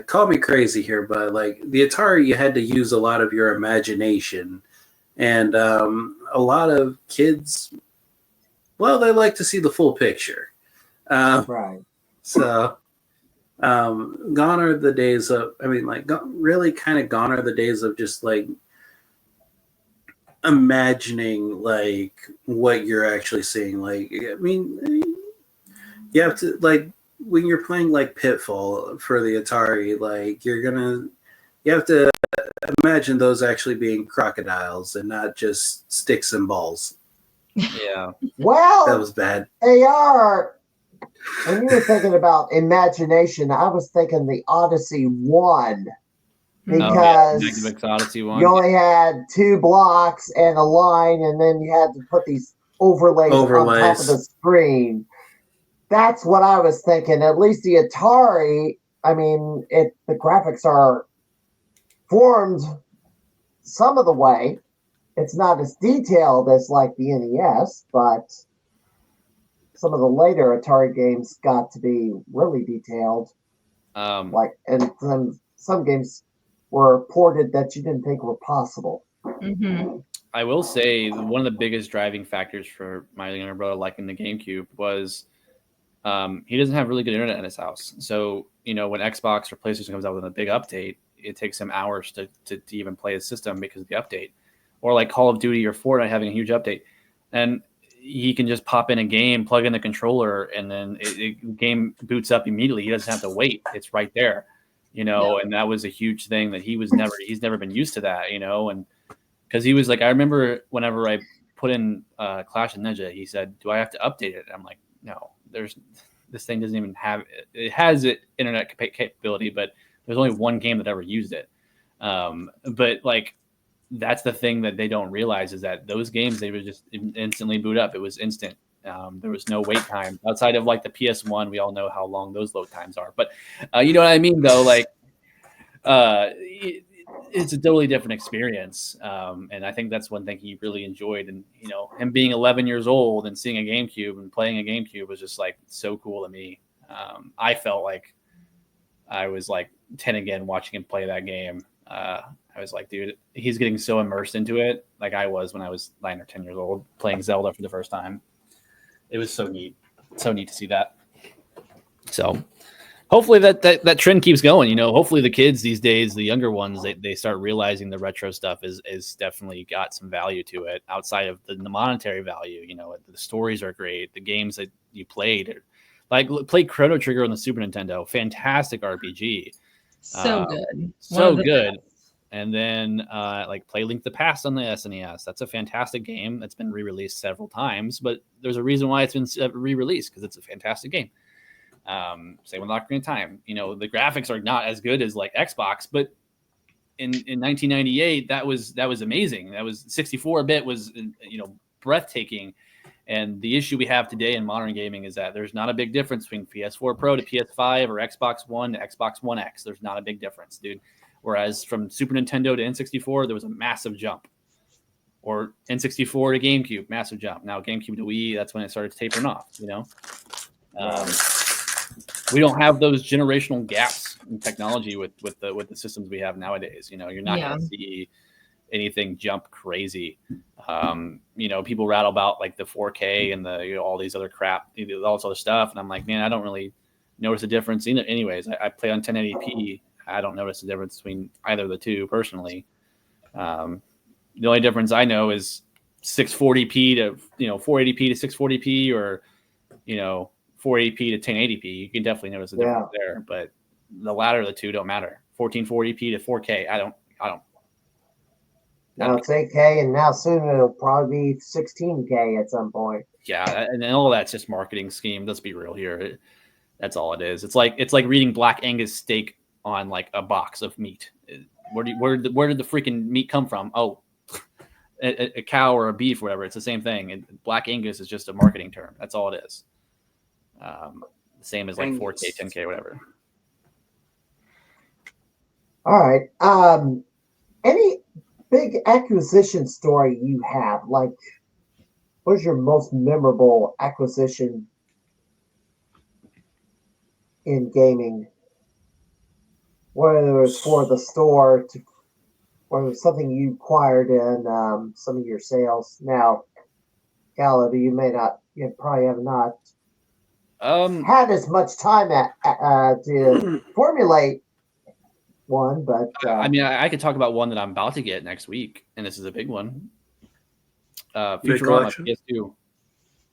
call me crazy here, but like the Atari, you had to use a lot of your imagination, and a lot of kids, well, they like to see the full picture. Right. So gone are the days of, really kind of gone are the days of just like imagining like what you're actually seeing. Like, I mean, you have to like, when you're playing like Pitfall for the Atari, like you have to imagine those actually being crocodiles and not just sticks and balls. Yeah. Well, That was bad. They are. When you were thinking about imagination, I was thinking the Odyssey 1. Because Magnavox Odyssey 1. You only had 2 blocks and a line, and then you had to put these overlays on top of the screen. That's what I was thinking. At least the Atari, the graphics are formed some of the way. It's not as detailed as like the NES, but some of the later Atari games got to be really detailed. And some games were ported that you didn't think were possible. Mm-hmm. I will say one of the biggest driving factors for my younger brother liking the GameCube was he doesn't have really good internet in his house. So, when Xbox or PlayStation comes out with a big update, it takes him hours to even play his system because of the update. Or like Call of Duty or Fortnite having a huge update. And he can just pop in a game, plug in the controller, and then the game boots up immediately. He doesn't have to wait. It's right there, and that was a huge thing that he's never been used to that, and because he was like, I remember whenever I put in Clash of Ninja, he said, "Do I have to update it?" And I'm like, no, this thing doesn't even have it. It has internet capability, but there's only one game that ever used it. But like, that's the thing that they don't realize is that those games, they would just instantly boot up. It was instant. There was no wait time outside of like the PS1. We all know how long those load times are, but you know what I mean though? Like, it's a totally different experience. And I think that's one thing he really enjoyed. And, him being 11 years old and seeing a GameCube and playing a GameCube was just like so cool to me. I felt like I was like 10 again watching him play that game. I was like, dude, he's getting so immersed into it. Like I was when I was 9 or 10 years old playing Zelda for the first time. It was so neat. So neat to see that. So hopefully that trend keeps going. Hopefully the kids these days, the younger ones, they start realizing the retro stuff is definitely got some value to it outside of the monetary value. The stories are great. The games that you played, like play Chrono Trigger on the Super Nintendo, fantastic RPG. So good. So good. Best. And then like play Link to the Past on the SNES. That's a fantastic game that's been re-released several times, but there's a reason why it's been re-released because it's a fantastic game. Same with Ocarina of Time. The graphics are not as good as like Xbox, but in 1998 that was amazing. That was 64-bit was breathtaking. And the issue we have today in modern gaming is that there's not a big difference between PS4 Pro to PS5 or Xbox One to Xbox One X. There's not a big difference, dude. Whereas from Super Nintendo to N64, there was a massive jump. Or N64 to GameCube, massive jump. Now GameCube to Wii, that's when it started tapering off, you know? We don't have those generational gaps in technology with the systems we have nowadays. You know, you're not going to see anything jump crazy. You know, people rattle about like the 4K and the all these other crap, all this other stuff, and I'm like, man, I don't really notice a difference. Anyways, I play on 1080p. I don't notice a difference between either of the two personally. The only difference I know is 640p to 480p to 640p, or 480p to 1080p. You can definitely notice a difference there, but the latter of the two don't matter. 1440p to 4K, I don't. Now it's 8K, and now soon it'll probably be 16K at some point. Yeah, and all that's just marketing scheme. Let's be real here. That's all it is. It's like reading Black Angus steak on like a box of meat. Where did the freaking meat come from? Oh, a cow or a beef, or whatever. It's the same thing. And Black Angus is just a marketing term. That's all it is. Same as like 4K, 10K, whatever. All right. Any big acquisition story you have? Like, what's your most memorable acquisition in gaming? Whether it was for the store, or it was something you acquired in some of your sales. Now, Caleb, you probably have not had as much time to formulate one, but I mean, I could talk about one that I'm about to get next week, and this is a big one. Futurama PS2. Oh,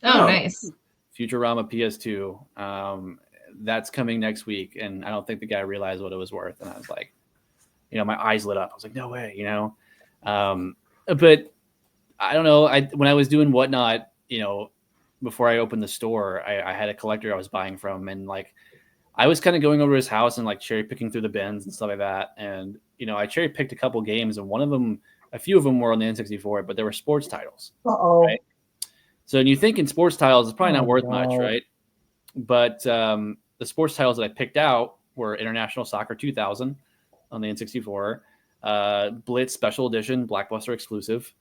nice. Futurama PS2. That's coming next week, and I don't think the guy realized what it was worth. And I was like, my eyes lit up. I was like, no way, But I don't know. When I was doing Whatnot, before I opened the store, I had a collector I was buying from, and like, I was kind of going over his house and like cherry picking through the bins and stuff like that. And, I cherry picked a couple games, and a few of them were on the N64, but they were sports titles. Right? So when you think in sports titles, it's probably not worth much, right? But the sports titles that I picked out were International Soccer 2000 on the N64, Blitz Special Edition, Blockbuster exclusive,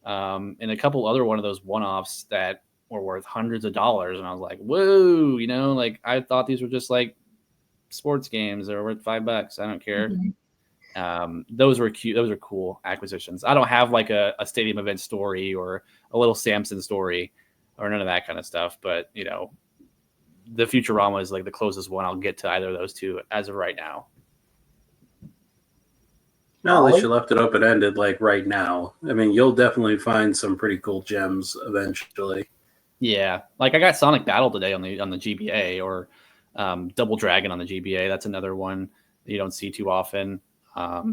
and a couple other one of those one-offs that were worth hundreds of dollars. And I was like, whoa, like I thought these were just like sports games that are worth $5. I don't care. Mm-hmm. Those were cute. Those are cool acquisitions. I don't have like a stadium event story or a little Samson story or none of that kind of stuff. But, the Futurama is like the closest one I'll get to either of those two as of right now. No, at least you left it open-ended like right now. I mean, you'll definitely find some pretty cool gems eventually. Yeah. Like I got Sonic Battle today on the GBA, or Double Dragon on the GBA. That's another one that you don't see too often. Or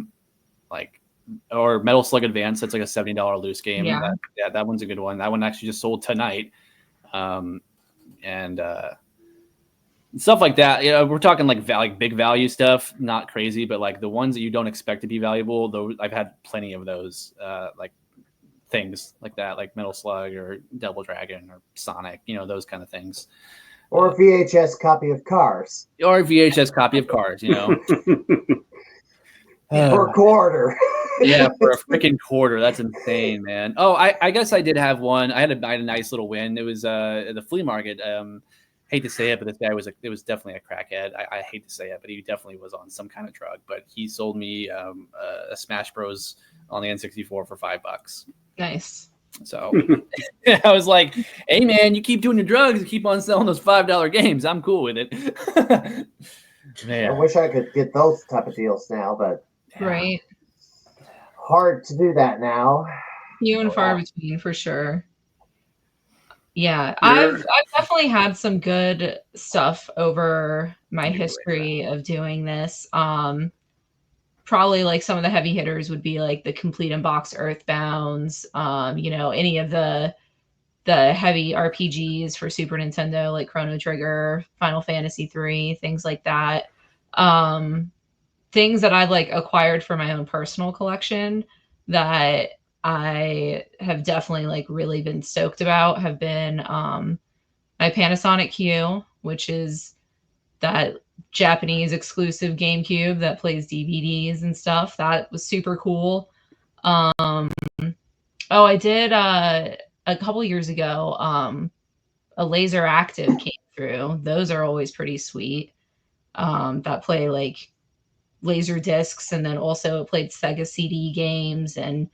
Metal Slug Advance. That's like a $70 loose game. Yeah. That one's a good one. That one actually just sold tonight. And stuff like that. We're talking like big value stuff, not crazy, but like the ones that you don't expect to be valuable. Though I've had plenty of those, like things like that, like Metal Slug or Double Dragon or Sonic, those kind of things. Or a VHS copy of Cars. Or a VHS copy of Cars, For a quarter. Yeah, for a freaking quarter. That's insane, man. Oh, I guess I did have one. I had a nice little win. It was the flea market. Hate to say it, but this guy was definitely a crackhead. I hate to say it, but he definitely was on some kind of drug. But he sold me a Smash Bros on the N64 for $5. Nice. So I was like, "Hey, man, you keep doing your drugs, and keep on selling those $5 games. I'm cool with it." Man. I wish I could get those type of deals now, but right, hard to do that now. Few and far between, for sure. Yeah, I've definitely had some good stuff over my history of doing this. Probably like some of the heavy hitters would be like the complete unboxed Earthbounds, any of the heavy RPGs for Super Nintendo, like Chrono Trigger, Final Fantasy 3, things like that. Things that I've like acquired for my own personal collection that I have definitely like really been stoked about have been my Panasonic Q, which is that Japanese exclusive GameCube that plays DVDs and stuff. That was super cool. Oh, I did a couple years ago. A Laser Active came through. Those are always pretty sweet. That play like laser discs, and then also it played Sega CD games and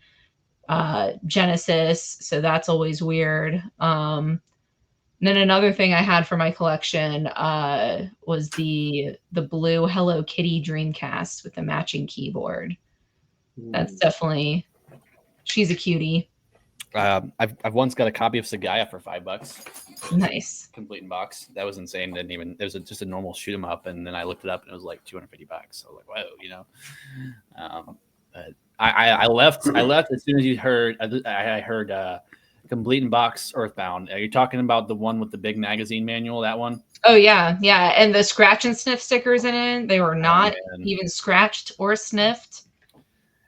Genesis. So that's always weird. And then another thing I had for my collection was the blue Hello Kitty Dreamcast with the matching keyboard. That's definitely, she's a cutie. I've once got a copy of Sagaya for $5. Nice. Complete in box. That was insane. Didn't even, it was just a normal shoot 'em up, and then I looked it up and it was like $250. So I was like, whoa, you know. But I left as soon as you heard. I heard Complete in Box Earthbound. Are you talking about the one with the big magazine manual? That one? Oh yeah, yeah. And the scratch and sniff stickers in it, they were not even scratched or sniffed.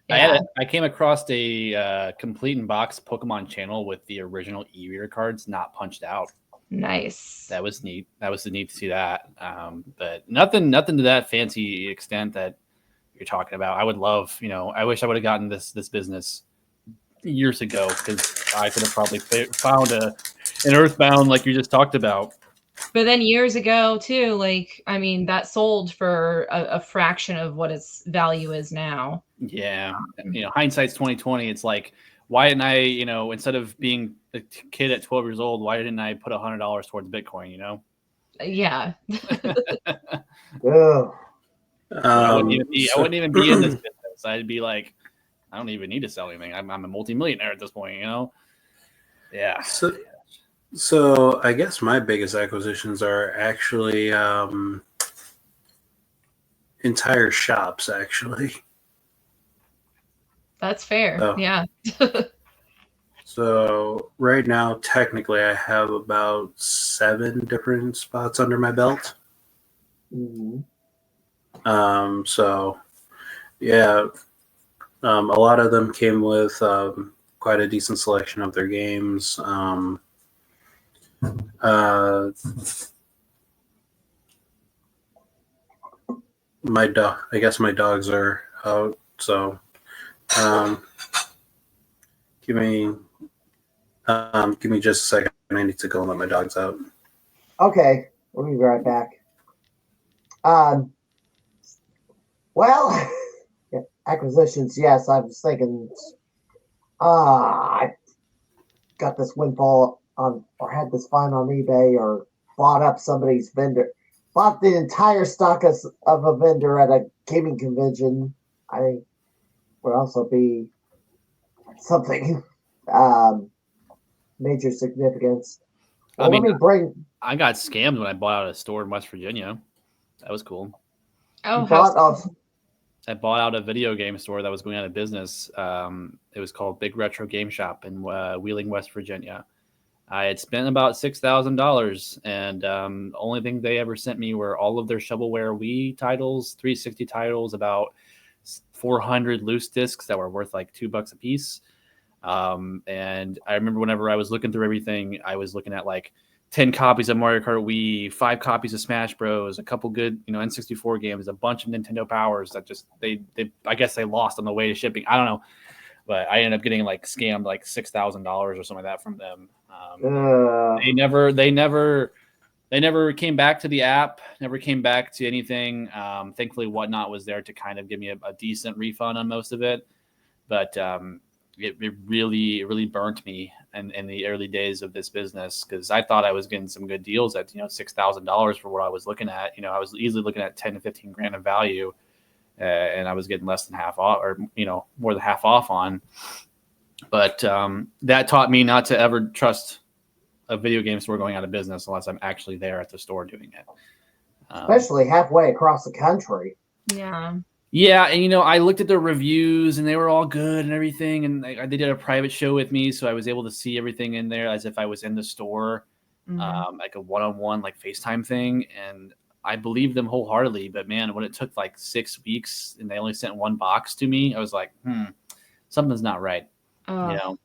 Yeah. I came across a Complete in Box Pokemon channel with the original e-reader cards not punched out. Nice. That was neat. That was neat to see that. But nothing to that fancy extent that you're talking about. I would love, I wish I would have gotten this business years ago, because I could have probably found an Earthbound like you just talked about. But then years ago too, like, I mean, that sold for a fraction of what its value is now. Yeah. Hindsight's 2020. It's like, why didn't I, instead of being a kid at 12 years old, why didn't I put $100 towards Bitcoin, Yeah. I wouldn't even be in this business. I'd be like, I don't even need to sell anything. I'm a multimillionaire at this point, Yeah. So I guess my biggest acquisitions are actually entire shops, actually. That's fair. Oh. Yeah. So right now, technically, I have about 7 different spots under my belt. Mm-hmm. So yeah, a lot of them came with quite a decent selection of their games. My dog, I guess my dogs are out, so give me just a second. I need to go and let my dogs out. Okay, we'll be right back. Well, acquisitions, yes. I was thinking, I got this windfall on, or had this find on eBay, or bought up somebody's vendor, bought the entire stock of a vendor at a gaming convention. I think would also be something major significance. Well, I got scammed when I bought out a store in West Virginia. That was cool. Oh, I bought out a video game store that was going out of business. It was called Big Retro Game Shop in Wheeling, West Virginia. I had spent about $6,000, and the only thing they ever sent me were all of their shovelware Wii titles, 360 titles, about 400 loose discs that were worth like $2 a piece. And I remember whenever I was looking through everything, I was looking at like 10 copies of Mario Kart Wii, 5 copies of Smash Bros, a couple good, N64 games, a bunch of Nintendo Powers that just they I guess they lost on the way to shipping. I don't know, but I ended up getting like scammed like $6,000 or something like that from them. They never came back to the app, never came back to anything. Thankfully, Whatnot was there to kind of give me a decent refund on most of it, but it really burnt me in the early days of this business, because I thought I was getting some good deals at $6,000 for what I was looking at. I was easily looking at 10 to 15 grand of value, and I was getting less than half off, or more than half off on. But that taught me not to ever trust a video game store going out of business unless I'm actually there at the store doing it. Especially halfway across the country. Yeah. Yeah, and I looked at their reviews and they were all good and everything, and they did a private show with me, so I was able to see everything in there as if I was in the store, like a one-on-one, like FaceTime thing, and I believed them wholeheartedly. But man, when it took like 6 weeks and they only sent 1 box to me, I was like, something's not right. You know.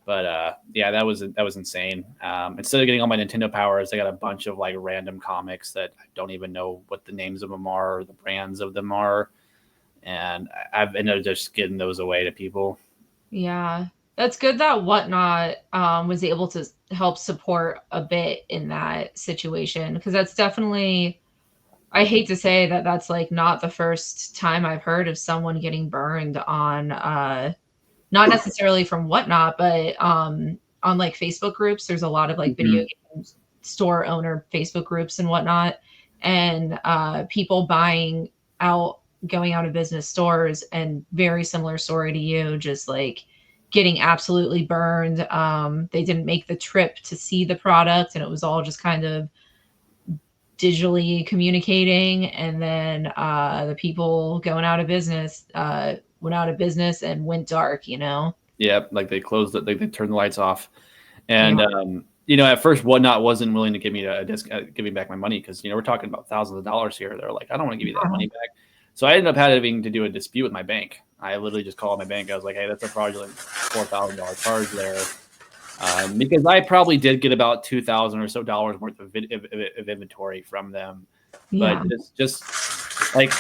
But yeah, that was insane. Instead of getting all my Nintendo powers, I got a bunch of like random comics that I don't even know what the names of them are or the brands of them are, and I've ended up just getting those away to people. Yeah, that's good that Whatnot was able to help support a bit in that situation, because that's definitely, I hate to say that that's like not the first time I've heard of someone getting burned on not necessarily from Whatnot, but on like Facebook groups. There's a lot of like video game store owner Facebook groups and whatnot, and people buying out, going out of business stores, and very similar story to you, just like getting absolutely burned. They didn't make the trip to see the product, and it was all just kind of digitally communicating, and then the people going out of business went out of business and went dark, you know. Yeah, like they closed it, they turned the lights off, and you know, at first Whatnot wasn't willing to give me give me back my money, because you know we're talking about thousands of dollars here. They're like, I don't want to give you that money back. So I ended up having to do a dispute with my bank. I literally just called my bank. I was like, hey, that's a fraudulent $4,000 charge there. Because I probably did get about $2,000 or so worth of inventory from them, but just like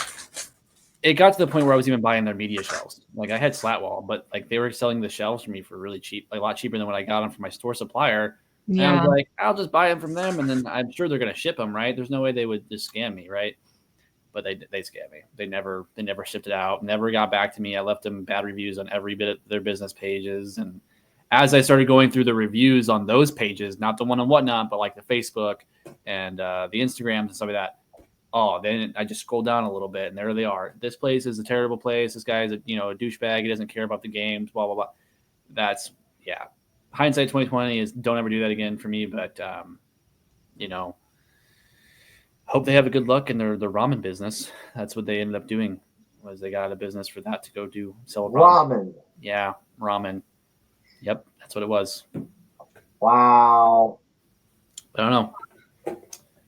it got to the point where I was even buying their media shelves. Like I had Slatwall, but like they were selling the shelves for me for really cheap, like a lot cheaper than what I got them from my store supplier. And I was like, I'll just buy them from them, and then I'm sure they're going to ship them, right? There's no way they would just scam me, right? But they scammed me. They never shipped it out. Never got back to me. I left them bad reviews on every bit of their business pages, and as I started going through the reviews on those pages, not the one on Whatnot, but like the Facebook and the Instagrams and stuff like that. Oh, then I just scrolled down a little bit, and there they are. This place is a terrible place. This guy is a douchebag. He doesn't care about the games. Blah blah blah. That's hindsight 2020 is don't ever do that again for me. But hope they have a good luck in their ramen business. That's what they ended up doing. Was they got out of business for that to go sell ramen. Yeah, ramen. Yep, that's what it was. Wow. I don't know.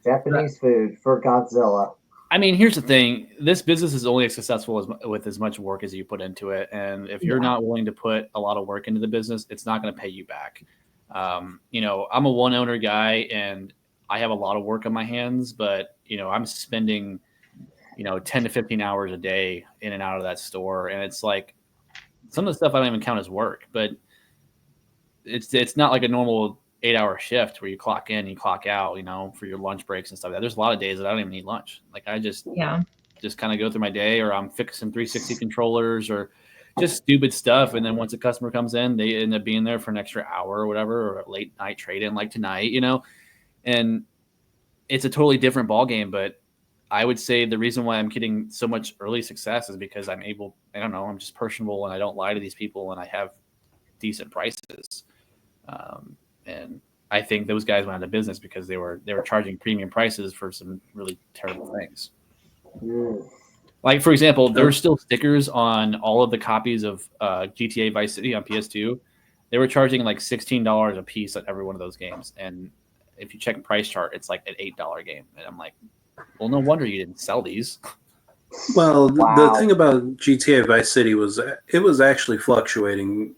Japanese food for Godzilla. I mean, here's the thing. This business is only as successful with as much work as you put into it. And if you're not willing to put a lot of work into the business, it's not going to pay you back. I'm a one owner guy, and I have a lot of work on my hands, but, I'm spending, 10 to 15 hours a day in and out of that store. And it's like some of the stuff I don't even count as work, but it's not like a normal 8-hour shift where you clock in, you clock out, for your lunch breaks and stuff like that. There's a lot of days that I don't even eat lunch. Like I just kind of go through my day, or I'm fixing 360 controllers or just stupid stuff. And then once a customer comes in, they end up being there for an extra hour or whatever, or a late night trade in like tonight, and it's a totally different ball game. But I would say the reason why I'm getting so much early success is because I'm just personable, and I don't lie to these people, and I have decent prices. And I think those guys went out of business because they were charging premium prices for some really terrible things. Like, for example, there's still stickers on all of the copies of GTA Vice City on PS2. They were charging like $16 a piece on every one of those games. And if you check the price chart, it's like an $8 game. And I'm like, well, no wonder you didn't sell these. Well, the thing about GTA Vice City was it was actually fluctuating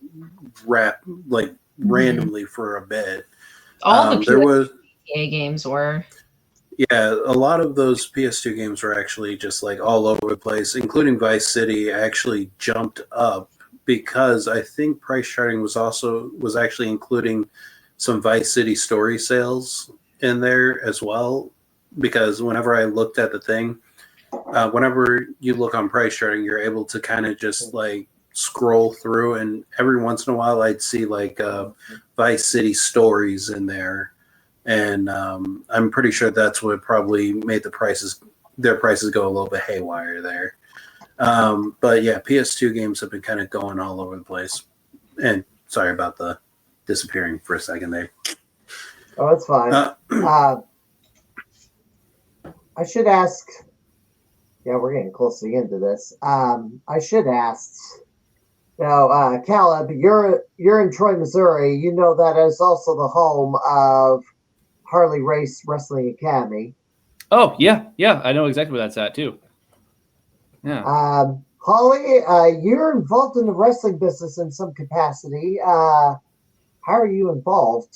randomly for a bit. All the GTA games were. Yeah, a lot of those PS2 games were actually just like all over the place, including Vice City actually jumped up because I think price charting was actually including some Vice City story sales in there as well. Because whenever I looked at the thing, whenever you look on price charting, you're able to kind of just like scroll through, and every once in a while I'd see like Vice City stories in there, and I'm pretty sure that's what probably made their prices go a little bit haywire there. But yeah, PS2 games have been kind of going all over the place. And sorry about the disappearing for a second there. Oh, that's fine. I should ask. Yeah, we're getting close to the end of this. I should ask. Caleb, you're in Troy, Missouri. You know that is also the home of Harley Race Wrestling Academy. Oh, yeah. I know exactly where that's at too. Yeah. Holly, you're involved in the wrestling business in some capacity. How are you involved?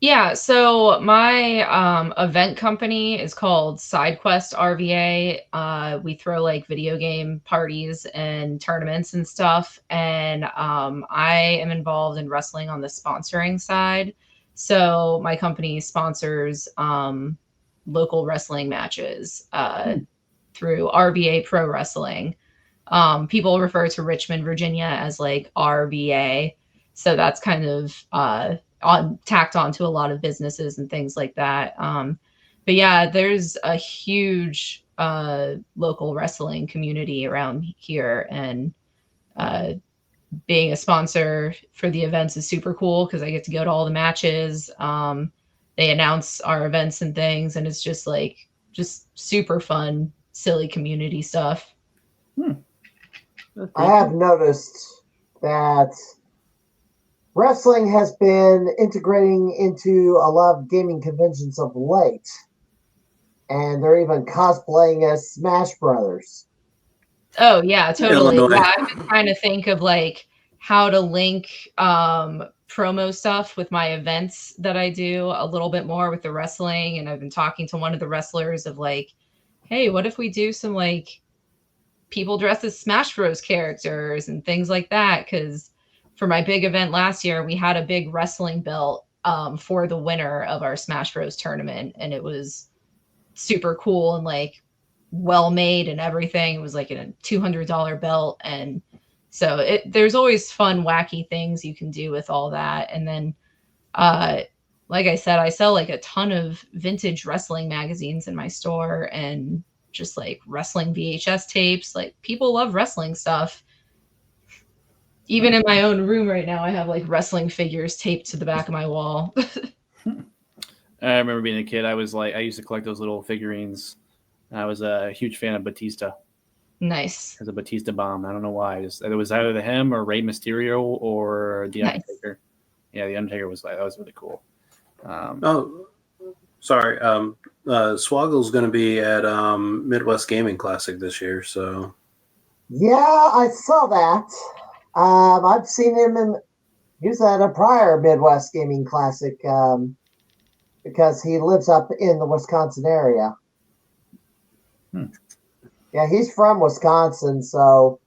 Yeah, so my event company is called SideQuest RVA. We throw like video game parties and tournaments and stuff, and I am involved in wrestling on the sponsoring side. So my company sponsors local wrestling matches through RVA Pro Wrestling. People refer to Richmond, Virginia as like RVA. So that's kind of tacked onto a lot of businesses and things like that. But yeah, there's a huge local wrestling community around here, and being a sponsor for the events is super cool because I get to go to all the matches. They announce our events and things, and it's just like super fun, silly community stuff. I have noticed that wrestling has been integrating into a lot of gaming conventions of late, and they're even cosplaying as Smash Brothers. Oh yeah, totally. Illinois. Yeah, I've been trying to think of like how to link promo stuff with my events that I do a little bit more with the wrestling. And I've been talking to one of the wrestlers of like, hey, what if we do some like people dressed as Smash Bros characters and things like that? Because for my big event last year, we had a big wrestling belt for the winner of our Smash Bros tournament, and it was super cool and like well made and everything. It was like a $200 belt, and so there's always fun, wacky things you can do with all that. And then, like I said, I sell like a ton of vintage wrestling magazines in my store, and just like wrestling VHS tapes. Like people love wrestling stuff. Even in my own room right now, I have like wrestling figures taped to the back of my wall. I remember being a kid. I used to collect those little figurines. I was a huge fan of Batista. Nice. As a Batista bomb. I don't know why. It was either him or Rey Mysterio or the Undertaker. Yeah, the Undertaker that was really cool. Sorry. Swoggle's going to be at Midwest Gaming Classic this year. So Yeah, I saw that. I've seen him he was at a prior Midwest Gaming Classic because he lives up in the Wisconsin area. Yeah, he's from Wisconsin, so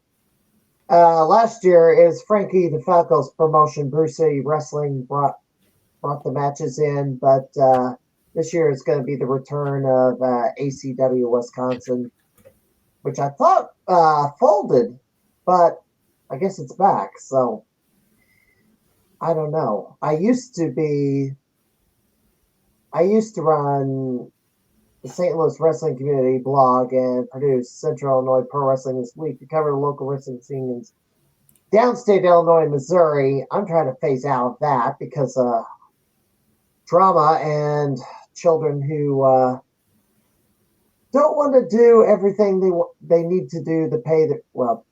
last year is Frankie DeFalco's promotion. Bruce City Wrestling brought the matches in, but this year it's going to be the return of ACW Wisconsin, which I thought folded, but I guess it's back. So I don't know. I used to run the St. Louis Wrestling Community blog and produce Central Illinois Pro Wrestling This Week to cover the local wrestling scene in downstate Illinois and Missouri. I'm trying to phase out of that because drama and children who don't want to do everything they need to do to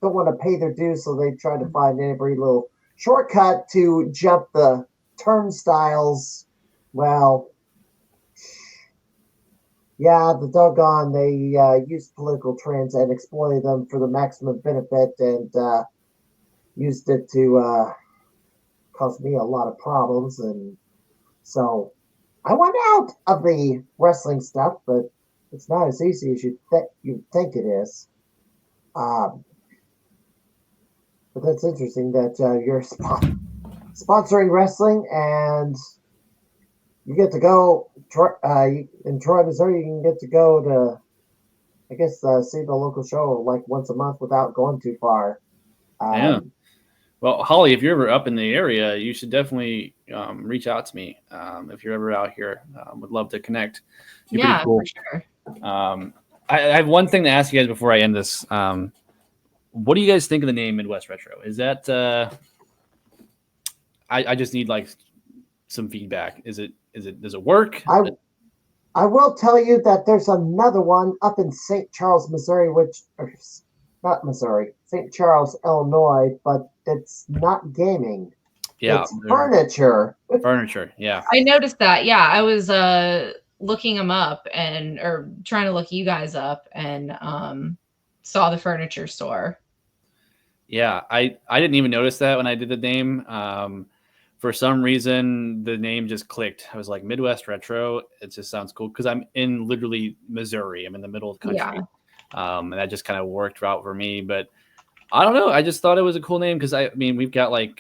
don't want to pay their dues, so they try to find every little shortcut to jump the turnstiles. Well, yeah, the doggone, they used political trends and exploited them for the maximum benefit, and used it to cause me a lot of problems. And so I went out of the wrestling stuff, but it's not as easy as you think it is. But that's interesting that you're sponsoring wrestling, and you get to go in Troy, Missouri. You can get to go to, I guess, see the local show like once a month without going too far. Yeah. Well, Holly, if you're ever up in the area, you should definitely reach out to me if you're ever out here. Would love to connect. Yeah, cool. for sure. I have one thing to ask you guys before I end this. What do you guys think of the name Midwest Retro? Is that I just need like some feedback. Does it work? I will tell you that there's another one up in St. Charles, Missouri, St. Charles, Illinois, but it's not gaming. Yeah, it's furniture. Furniture, yeah. I noticed that. Yeah, I was looking them up or trying to look you guys up, and saw the furniture store. Yeah, I didn't even notice that when I did the name. For some reason, the name just clicked. I was like, Midwest Retro. It just sounds cool because I'm in literally Missouri. I'm in the middle of the country. Yeah. And that just kind of worked out for me. But I don't know. I just thought it was a cool name because I mean, we've got like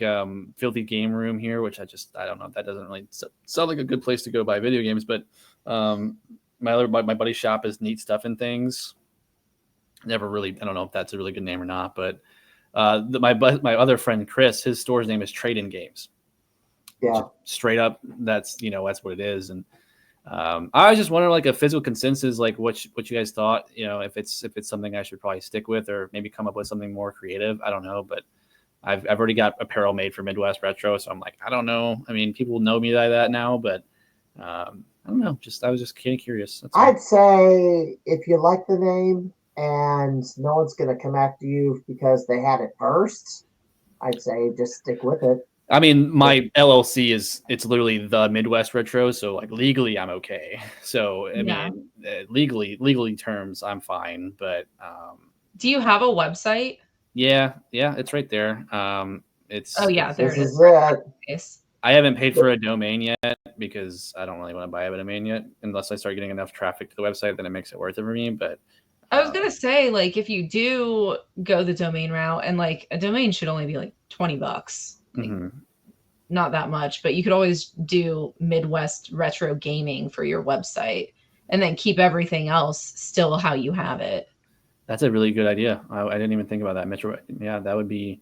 Filthy Game Room here, which I don't know. That doesn't really sound like a good place to go buy video games. But my buddy's shop is Neat Stuff and Things. Never really, I don't know if that's a really good name or not. But my other friend Chris, his store's name is Trade In Games. Yeah. Straight up, that's that's what it is. And I was just wondering, like, a physical consensus, like what you guys thought, if it's something I should probably stick with, or maybe come up with something more creative. I don't know, but I've already got apparel made for Midwest Retro, so I'm like, I don't know. I mean, people know me by that now, but I don't know. I was just kind of curious. I'd say if you like the name and no one's going to come after you because they had it first, I'd say just stick with it. I mean, my LLC it's literally the Midwest Retro, so like legally I'm okay. So I mean, legally terms I'm fine. But do you have a website? Yeah, it's right there. It's there it is. It. I haven't paid for a domain yet because I don't really want to buy a domain yet unless I start getting enough traffic to the website, then it makes it worth it for me. But I was gonna say, like, if you do go the domain route, and like a domain should only be like $20, like, not that much, but you could always do Midwest Retro Gaming for your website, and then keep everything else still how you have it. That's a really good idea. I didn't even think about that. Metro, yeah, that'd be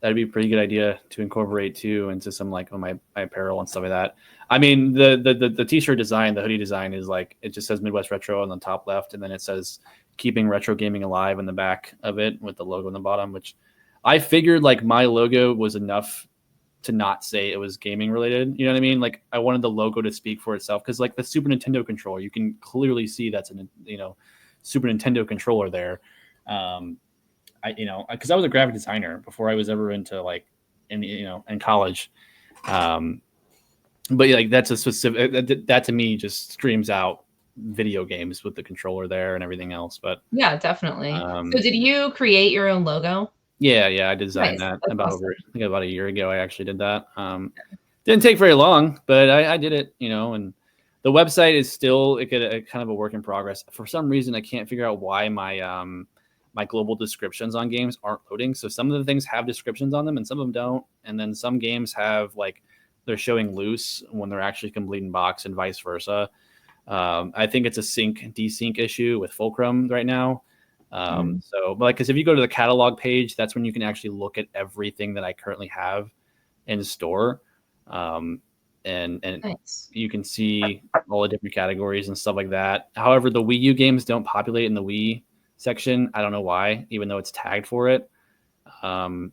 a pretty good idea to incorporate too into some like my apparel and stuff like that. I mean, the t-shirt design, the hoodie design is like, it just says Midwest Retro on the top left, and then it says keeping retro gaming alive in the back of it with the logo in the bottom, which I figured like my logo was enough to not say it was gaming related. You know what I mean? Like, I wanted the logo to speak for itself, because like the Super Nintendo controller, you can clearly see that's a Super Nintendo controller there. Because I was a graphic designer before I was ever into like in college. But like, that's a specific that to me just screams out video games with the controller there and everything else. But yeah, definitely. So did you create your own logo? Yeah, I designed that about a year ago. I actually did that. Didn't take very long, but I did it, and the website is still kind of a work in progress. For some reason, I can't figure out why my global descriptions on games aren't loading. So some of the things have descriptions on them and some of them don't. And then some games have like, they're showing loose when they're actually complete in box, and vice versa. I think it's a desync issue with Fulcrum right now. So, but like, cause if you go to the catalog page, that's when you can actually look at everything that I currently have in store. And nice. You can see all the different categories and stuff like that. However, the Wii U games don't populate in the Wii section. I don't know why, even though it's tagged for it. And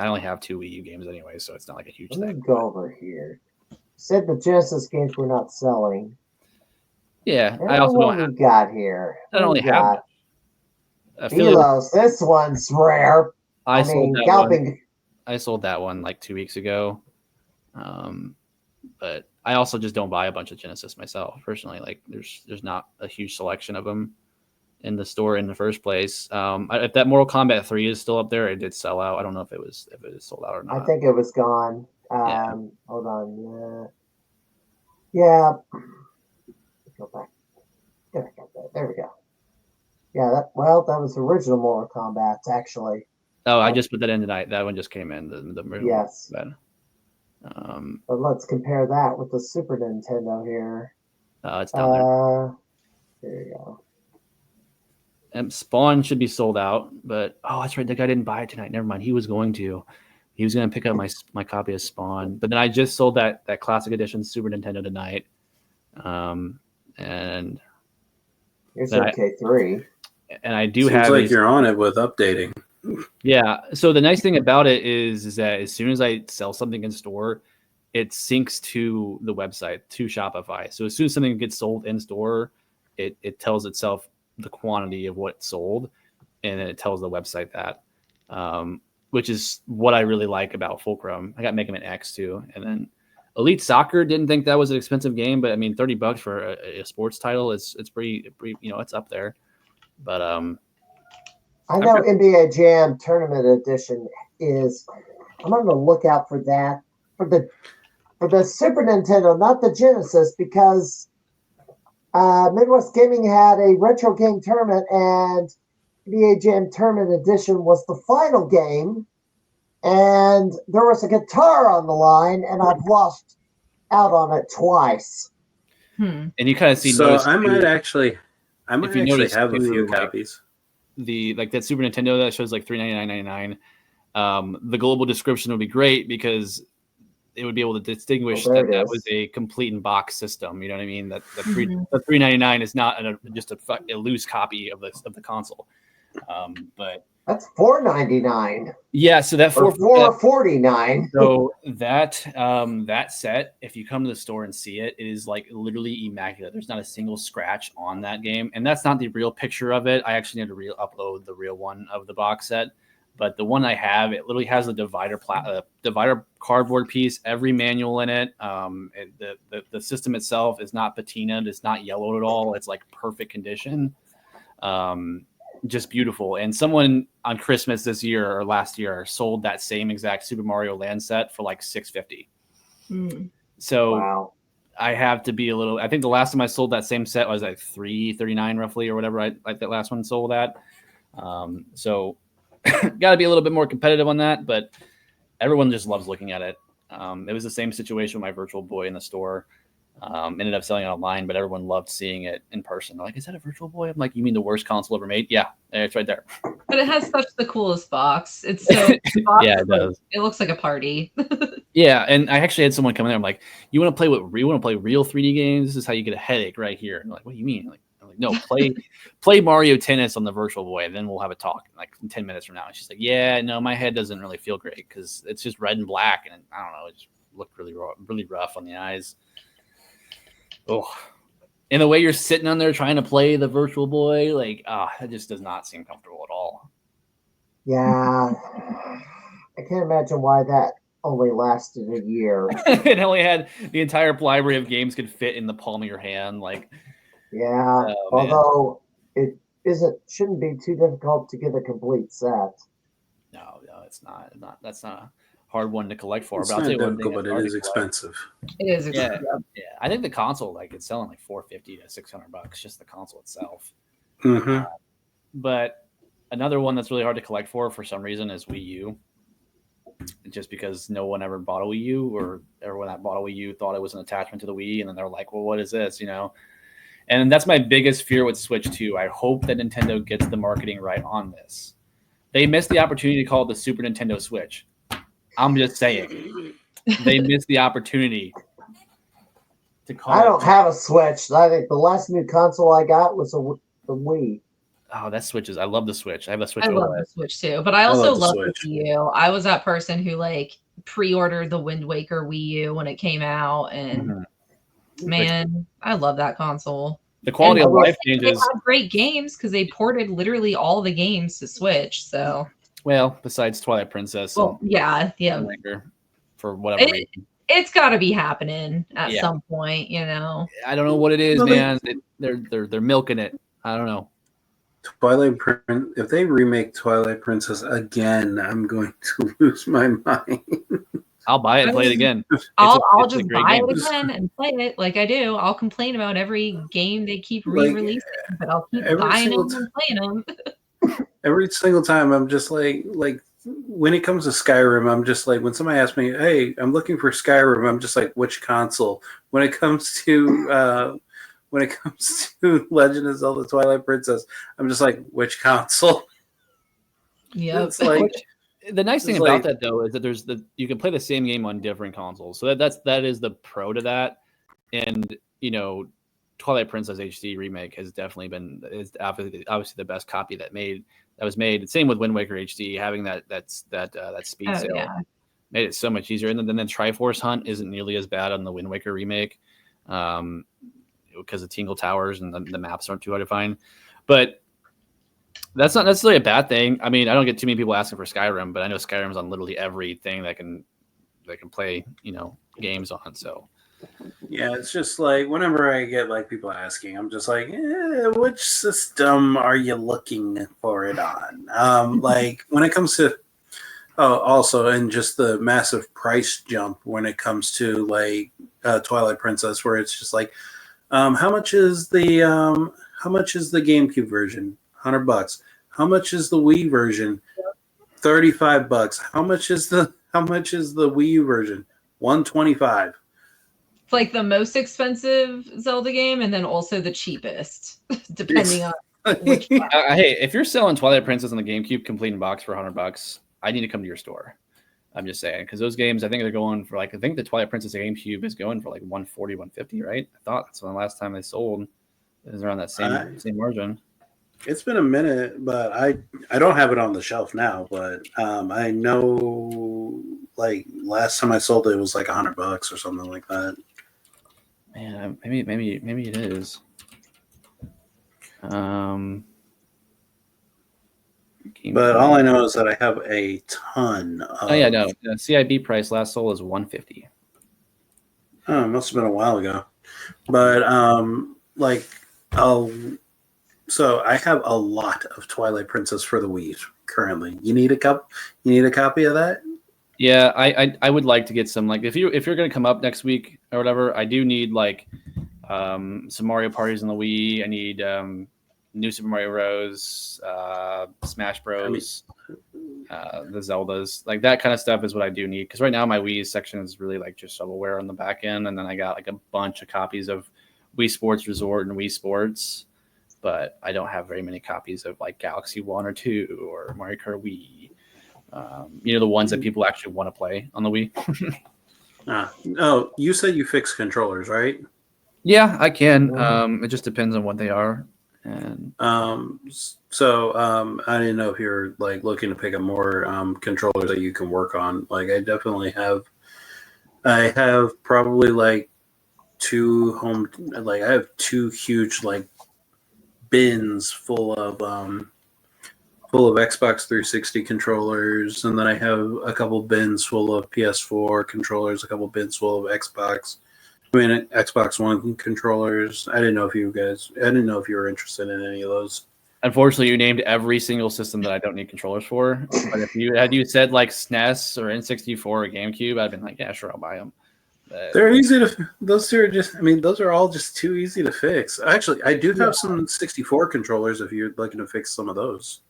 I only have 2 Wii U games anyway, so it's not like a huge thing. Let me go over here. Said the Genesis games were not selling. Yeah, I also don't have. Got here. I don't only have. Velos, this one's rare. I sold that one like 2 weeks ago. But I also just don't buy a bunch of Genesis myself personally. Like, there's not a huge selection of them in the store in the first place. If that Mortal Kombat 3 is still up there, it did sell out. I don't know if it is sold out or not. I think it was gone. Hold on. Yeah. Go back. There we go. Yeah, that was the original Mortal Kombat, actually. Oh, I just put that in tonight. That one just came in. The yes. But let's compare that with the Super Nintendo here. It's down there. There you go. And Spawn should be sold out, but that's right. The guy didn't buy it tonight. Never mind. He was going to pick up my copy of Spawn, but then I just sold that classic edition Super Nintendo tonight. And here's MK3. And I do Seems have. Like you're on it with updating. Yeah. So the nice thing about it is that as soon as I sell something in store, it syncs to the website, to Shopify. So as soon as something gets sold in store, it tells itself the quantity of what sold, and then it tells the website that, which is what I really like about Fulcrum. I got Mega Man X too, and then Elite Soccer. Didn't think that was an expensive game, but I mean, $30 for a sports title it's pretty, it's up there. But I know NBA Jam Tournament Edition is. I'm on the lookout for that for the Super Nintendo, not the Genesis, because Midwest Gaming had a retro game tournament, and NBA Jam Tournament Edition was the final game, and there was a guitar on the line, and I've lost out on it twice. And you kind of see. So I might actually have a few like, copies. That Super Nintendo that shows like $399.99. The global description would be great because it would be able to distinguish that was a complete in box system. You know what I mean? That the $399 is not just a loose copy of the console. But that's $499. Yeah, so that $449. So that set, if you come to the store and see it, it is like literally immaculate. There's not a single scratch on that game, and that's not the real picture of it. I actually need to upload the real one of the box set. But the one I have, it literally has the divider cardboard piece, every manual in it. The system itself is not patinaed, it's not yellowed at all. It's like perfect condition. Just beautiful. And someone on Christmas this year or last year sold that same exact Super Mario Land set for like $650. So wow. I have to be I think the last time I sold that same set was like $339 roughly or whatever. Like that last one sold at. So got to be a little bit more competitive on that, but everyone just loves looking at it. It was the same situation with my Virtual Boy in the store. Ended up selling it online, but everyone loved seeing it in person. They're like, is that a Virtual Boy? I'm like, you mean the worst console ever made? Yeah, it's right there. But it has such the coolest box. It's so yeah, it does. It looks like a party. Yeah, and I actually had someone come in there. I'm like, you want to play real 3D games? This is how you get a headache right here. And I'm like, what do you mean? I'm like, no, play Mario Tennis on the Virtual Boy, and then we'll have a talk like 10 minutes from now. And she's like, yeah, no, my head doesn't really feel great because it's just red and black, and I don't know, it just looked really rough on the eyes. Oh, and the way you're sitting on there trying to play the Virtual Boy, like, that just does not seem comfortable at all. Yeah, I can't imagine why that only lasted a year. It only had the entire library of games could fit in the palm of your hand, like. Yeah, although it shouldn't be too difficult to get a complete set. No, it's not. That's not a hard one to collect for. It's not difficult, but it is expensive. It is expensive. Yeah. I think the console, it's selling like $450 to $600, just the console itself. Mm-hmm. But another one that's really hard to collect for some reason is Wii U. Just because no one ever bought a Wii U, or everyone that bought a Wii U thought it was an attachment to the Wii, and then they're like, well, what is this? And that's my biggest fear with Switch 2. I hope that Nintendo gets the marketing right on this. They missed the opportunity to call it the Super Nintendo Switch. I'm just saying. They missed the opportunity to call I don't have a Switch. I think the last new console I got was the Wii. Oh, that Switches. I love the Switch. I have a Switch. I love the Switch too, but I also love the Wii U. I was that person who pre-ordered the Wind Waker Wii U when it came out, and man, I love that console. The quality of life changes. They have great games because they ported literally all the games to Switch. So, well, besides Twilight Princess. Well, yeah. For whatever reason. It's got to be happening at some point, I don't know what it is, man. They're milking it. I don't know. If they remake Twilight Princess again, I'm going to lose my mind. I'll buy it and play it again. I'll just buy it again and play it like I do. I'll complain about every game they keep re-releasing, but I'll keep buying them and playing them. Every single time, I'm just like when it comes to Skyrim, I'm just like, when somebody asks me, hey, I'm looking for Skyrim, I'm just like, which console? When it comes to Legend of Zelda Twilight Princess, I'm just like, which console? Yeah, it's like. The nice thing about that, though, is that you can play the same game on different consoles. So that is the pro to that. And Twilight Princess HD remake has definitely is obviously the best copy that was made. Same with Wind Waker HD, having that speed sale made it so much easier. And then the Triforce Hunt isn't nearly as bad on the Wind Waker remake because of Tingle Towers and the maps aren't too hard to find. But that's not necessarily a bad thing. I mean, I don't get too many people asking for Skyrim, but I know Skyrim's on literally everything that can play, games on. So yeah, it's just like whenever I get people asking, I'm just like, which system are you looking for it on? Like when it comes to also, and just the massive price jump when it comes to like Twilight Princess, where it's just like, how much is the GameCube version? $100. How much is the Wii version? $35. How much is the Wii U version? $125. It's like the most expensive Zelda game, and then also the cheapest, depending on which one. Hey, if you're selling Twilight Princess on the GameCube complete in box for $100, I need to come to your store. I'm just saying, because those games, I think they're going for like, I think the Twilight Princess GameCube is going for like 140, 150, right? I thought that's when the last time they sold is around that same margin. It's been a minute, but I don't have it on the shelf now. But I know like last time I sold it, it was like $100 or something like that. Man, maybe it is. But all I know is that I have a ton of. Oh yeah, no. The CIB price last sold is $150. Oh, it must have been a while ago. But so I have a lot of Twilight Princess for the Wii currently. You need a copy of that? Yeah, I would like to get some, like, if you're gonna come up next week or whatever, I do need like some Mario parties on the Wii. I need New Super Mario Bros, Smash Bros, the Zeldas, like that kind of stuff is what I do need, because right now my Wii section is really like just shovelware on the back end, and then I got like a bunch of copies of Wii Sports Resort and Wii Sports, but I don't have very many copies of like Galaxy 1 or 2 or Mario Kart Wii. The ones that people actually want to play on the Wii. Oh, you said you fix controllers, right? Yeah, I can. It just depends on what they are. And so I didn't know if you're like looking to pick up more controllers that you can work on. Like I definitely have. I have probably like I have two huge like bins full of Xbox 360 controllers, and then I have a couple bins full of PS4 controllers, a couple bins full of Xbox One controllers. I didn't know if you were interested in any of those. Unfortunately, you named every single system that I don't need controllers for. But if you said like SNES or N64 or GameCube, I'd been like, yeah, sure, I'll buy them. But they're easy to. Those two are just. I mean, those are all just too easy to fix. Actually, I do have some 64 controllers if you're looking to fix some of those.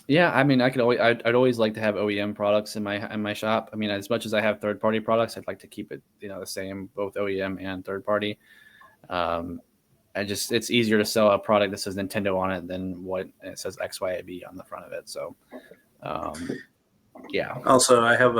Yeah, I mean, I'd always like to have OEM products in my shop. I mean, as much as I have third party products, I'd like to keep it the same, both OEM and third party. It's easier to sell a product that says Nintendo on it than what it says XYAB on the front of it. So, yeah. Also, I have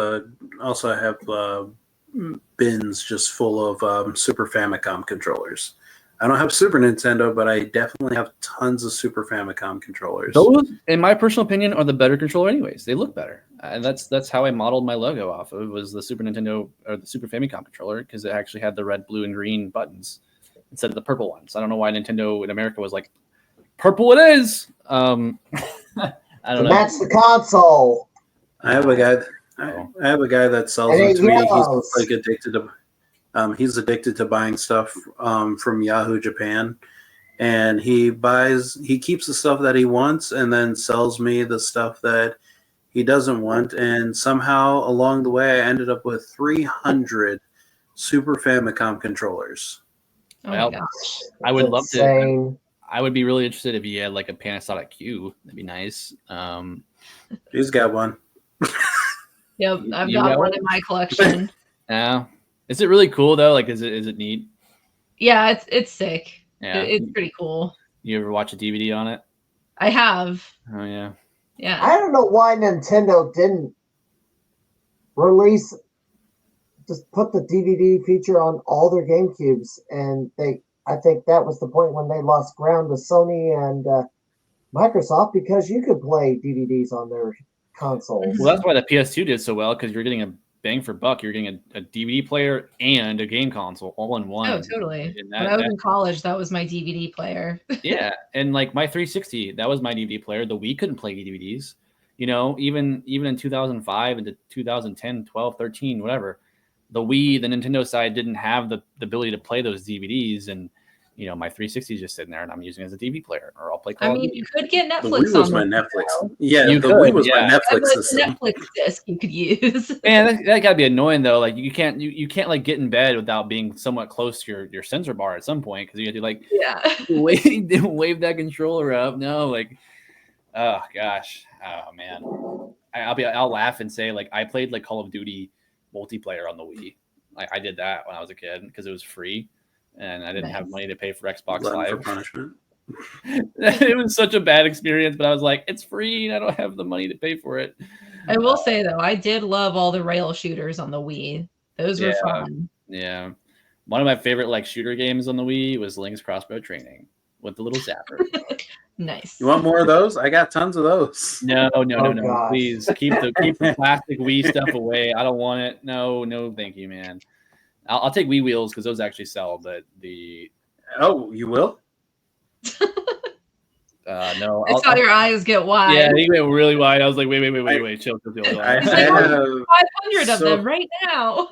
bins just full of Super Famicom controllers. I don't have Super Nintendo, but I definitely have tons of Super Famicom controllers. Those, in my personal opinion, are the better controller anyways. They look better. And that's how I modeled my logo off of, was the Super Nintendo or the Super Famicom controller, because it actually had the red, blue, and green buttons instead of the purple ones. I don't know why Nintendo in America was like, purple it is. I don't know. That's the console. I have a guy. I have a guy that sells them to me. He's like addicted to. He's addicted to buying stuff from Yahoo Japan, and he keeps the stuff that he wants and then sells me the stuff that he doesn't want. And somehow along the way, I ended up with 300 Super Famicom controllers. Oh my gosh. I would love to. I would be really interested if he had like a Panasonic Q. That'd be nice. He's got one. Yep, I've got one in my collection. Yeah. Is it really cool though? Like, is it neat? Yeah, it's sick. Yeah, it's pretty cool. You ever watch a DVD on it? I have. Oh yeah. Yeah. I don't know why Nintendo didn't just put the DVD feature on all their GameCubes, and I think that was the point when they lost ground to Sony and Microsoft, because you could play DVDs on their consoles. Well, that's why the PS2 did so well, because you're getting a bang for buck. You're getting a DVD player and a game console all in one. Oh, totally. When I was in college, that was my DVD player. Yeah, and like my 360, that was my DVD player. The Wii couldn't play DVDs. Even in 2005 into 2010, 12, 13, whatever, the Wii, the Nintendo side, didn't have the ability to play those DVDs, and you know, my 360 is just sitting there and I'm using it as a TV player, or I'll play I Call of mean, Duty. you could get The Netflix Wii was on my the Netflix. Yeah, You the could, Wii was yeah. my Netflix Netflix system. disc you could use. Man, that gotta be annoying though. Like you can't like get in bed without being somewhat close to your sensor bar at some point, because you have to like Yeah. wave that controller up. No, like, oh gosh, oh man, I'll laugh and say like I played like Call of Duty multiplayer on the Wii. I did that when I was a kid because it was free, and I didn't have Nice. money to pay for Xbox Glutton for Live. punishment. It was such a bad experience, but I was like, it's free and I don't have the money to pay for it. I will say though, I did love all the rail shooters on the Wii. Those were fun. Yeah. One of my favorite like shooter games on the Wii was Link's Crossbow Training with the little zapper. Nice. You want more of those? I got tons of those. No. gosh. Please keep the plastic Wii stuff away. I don't want it. No, thank you, man. I'll take Wii wheels because those actually sell, but the Oh, you will? no. I saw your eyes get wide. Yeah, he went really wide. I was like, wait, chill. I He's like, have 500 of so- them right now.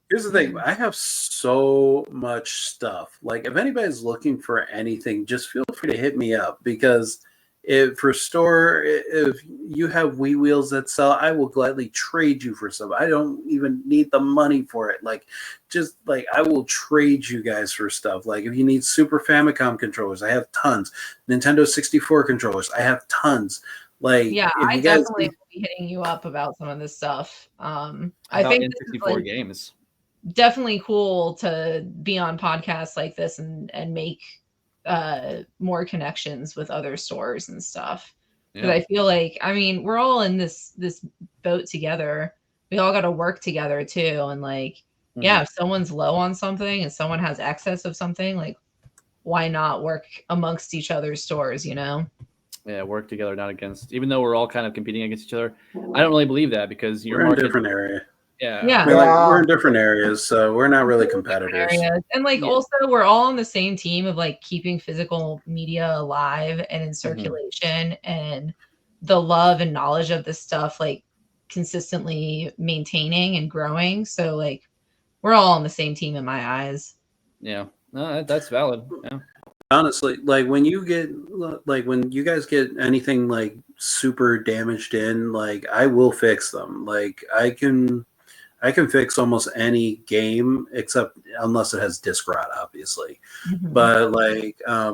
Here's the thing. I have so much stuff. Like, if anybody's looking for anything, just feel free to hit me up, because if you have Wii wheels that sell, I will gladly trade you for some. I don't even need the money for it. Like, just like I will trade you guys for stuff. Like, if you need Super Famicom controllers, I have tons. Nintendo 64 controllers, I have tons. Like, Yeah, if I you guys definitely will be hitting you up about some of this stuff. I About think this is N64 like games. definitely cool to be on podcasts like this and make more connections with other stores and stuff. Because I feel like, I mean, we're all in this boat together. We all got to work together too. And like, yeah, if someone's low on something and someone has excess of something, like, why not work amongst each other's stores, you know? Yeah, work together, not against. Even though we're all kind of competing against each other, I don't really believe that, because your we're in market, different area. yeah, Yeah. I mean, like, we're in different areas, so we're not really competitors. Areas. And like, also, we're all on the same team of like keeping physical media alive and in circulation, and the love and knowledge of this stuff like consistently maintaining and growing. So like, we're all on the same team in my eyes. Yeah, no, that's valid. Yeah. Honestly, like when you guys get anything like super damaged in, like I will fix them. Like I can fix almost any game, except unless it has disc rot, obviously. But like I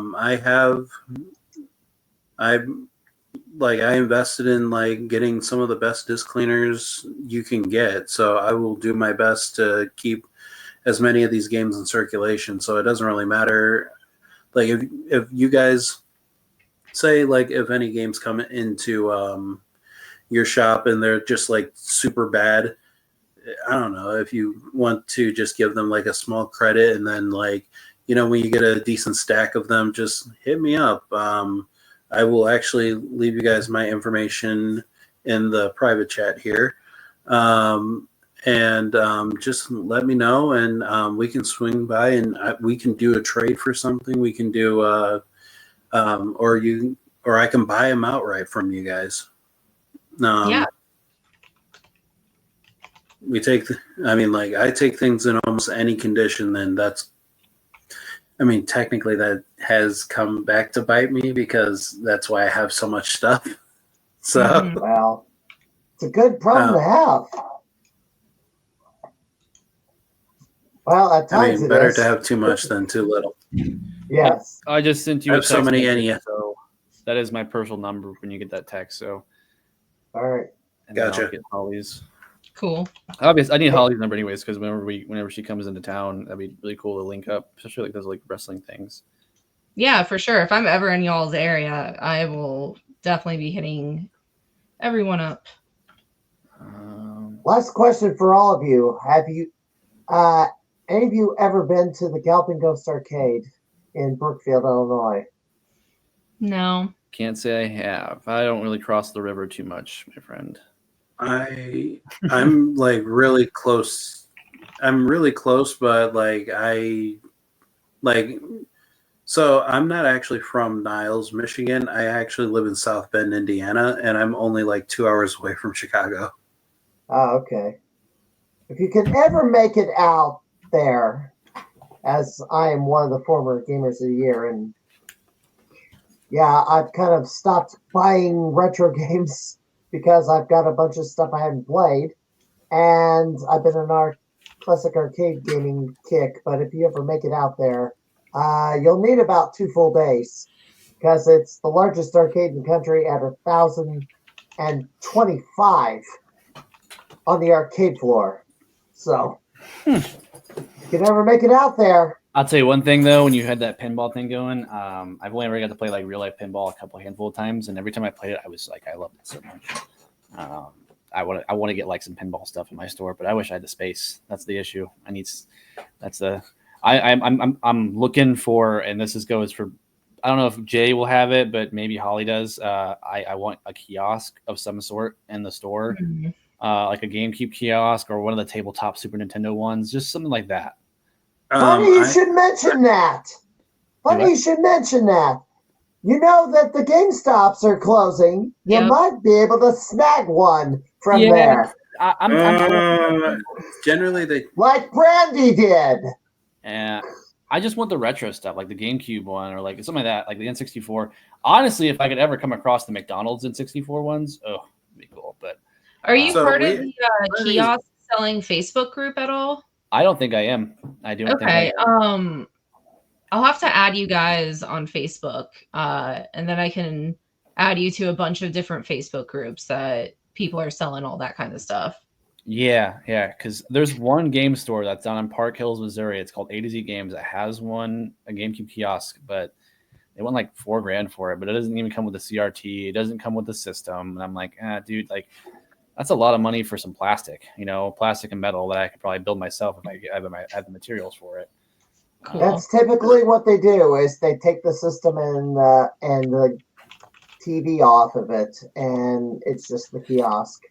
invested in like getting some of the best disc cleaners you can get, so I will do my best to keep as many of these games in circulation. So it doesn't really matter. Like if you guys say, like, if any games come into your shop and they're just like super bad, I don't know, if you want to just give them like a small credit, and then like, you know, when you get a decent stack of them, just hit me up. I will actually leave you guys my information in the private chat here. And just let me know, and we can swing by, and we can do a trade for something. We can do, or I can buy them outright from you guys. Yeah. I take things in almost any condition. Then technically that has come back to bite me, because that's why I have so much stuff. So, well, it's a good problem to have. Well, at times better to have too much than too little. Yes. I just sent you I a have so text many message, NES. so that is my personal number when you get that text. So, All right. and then Gotcha. I'll get Holly's. Cool. Obviously, I need Holly's number anyways, because whenever she comes into town, that'd be really cool to link up, especially like those like wrestling things. Yeah, for sure. If I'm ever in y'all's area, I will definitely be hitting everyone up. Last question for all of you. Have you, any of you ever been to the Galloping Ghost Arcade in Brookfield, Illinois? No. Can't say I have. I don't really cross the river too much, my friend. I'm like really close. I'm really close, but so I'm not actually from Niles, Michigan. I actually live in South Bend, Indiana, and I'm only like 2 hours away from Chicago. Oh, okay. If you can ever make it out there, as I am one of the former Gamers of the Year. And yeah, I've kind of stopped buying retro games because I've got a bunch of stuff I haven't played. And I've been an classic arcade gaming kick, but if you ever make it out there, you'll need about 2 full days because it's the largest arcade in the country at 1,025 on the arcade floor. So, if you can ever make it out there. I'll tell you one thing though, when you had that pinball thing going, I've only ever got to play like real life pinball a handful of times, and every time I played it, I was like, I loved it so much. I want to get like some pinball stuff in my store, but I wish I had the space. That's the issue. I'm looking for, and goes for, I don't know if Jay will have it, but maybe Holly does. I want a kiosk of some sort in the store, like a GameCube kiosk or one of the tabletop Super Nintendo ones, just something like that. Funny you should mention that. You should mention that. You know that the GameStops are closing. You might be able to snag one from there. I'm generally they like Brandy did. And I just want the retro stuff, like the GameCube one or like something like that, like the N64. Honestly, if I could ever come across the McDonald's N64 ones, it'd be cool. But are you part of the kiosk selling Facebook group at all? I don't think I am. I do. Okay. I'll have to add you guys on Facebook, and then I can add you to a bunch of different Facebook groups that people are selling all that kind of stuff. Yeah, because there's one game store that's down in Park Hills, Missouri. It's called A to Z Games. That has a GameCube kiosk, but they want like $4,000 for it. But it doesn't even come with a CRT. It doesn't come with the system. And I'm like, dude, like that's a lot of money for some plastic, plastic and metal that I could probably build myself if I had the materials for it. Cool. That's typically what they do is they take the system and the TV off of it, and it's just the kiosk.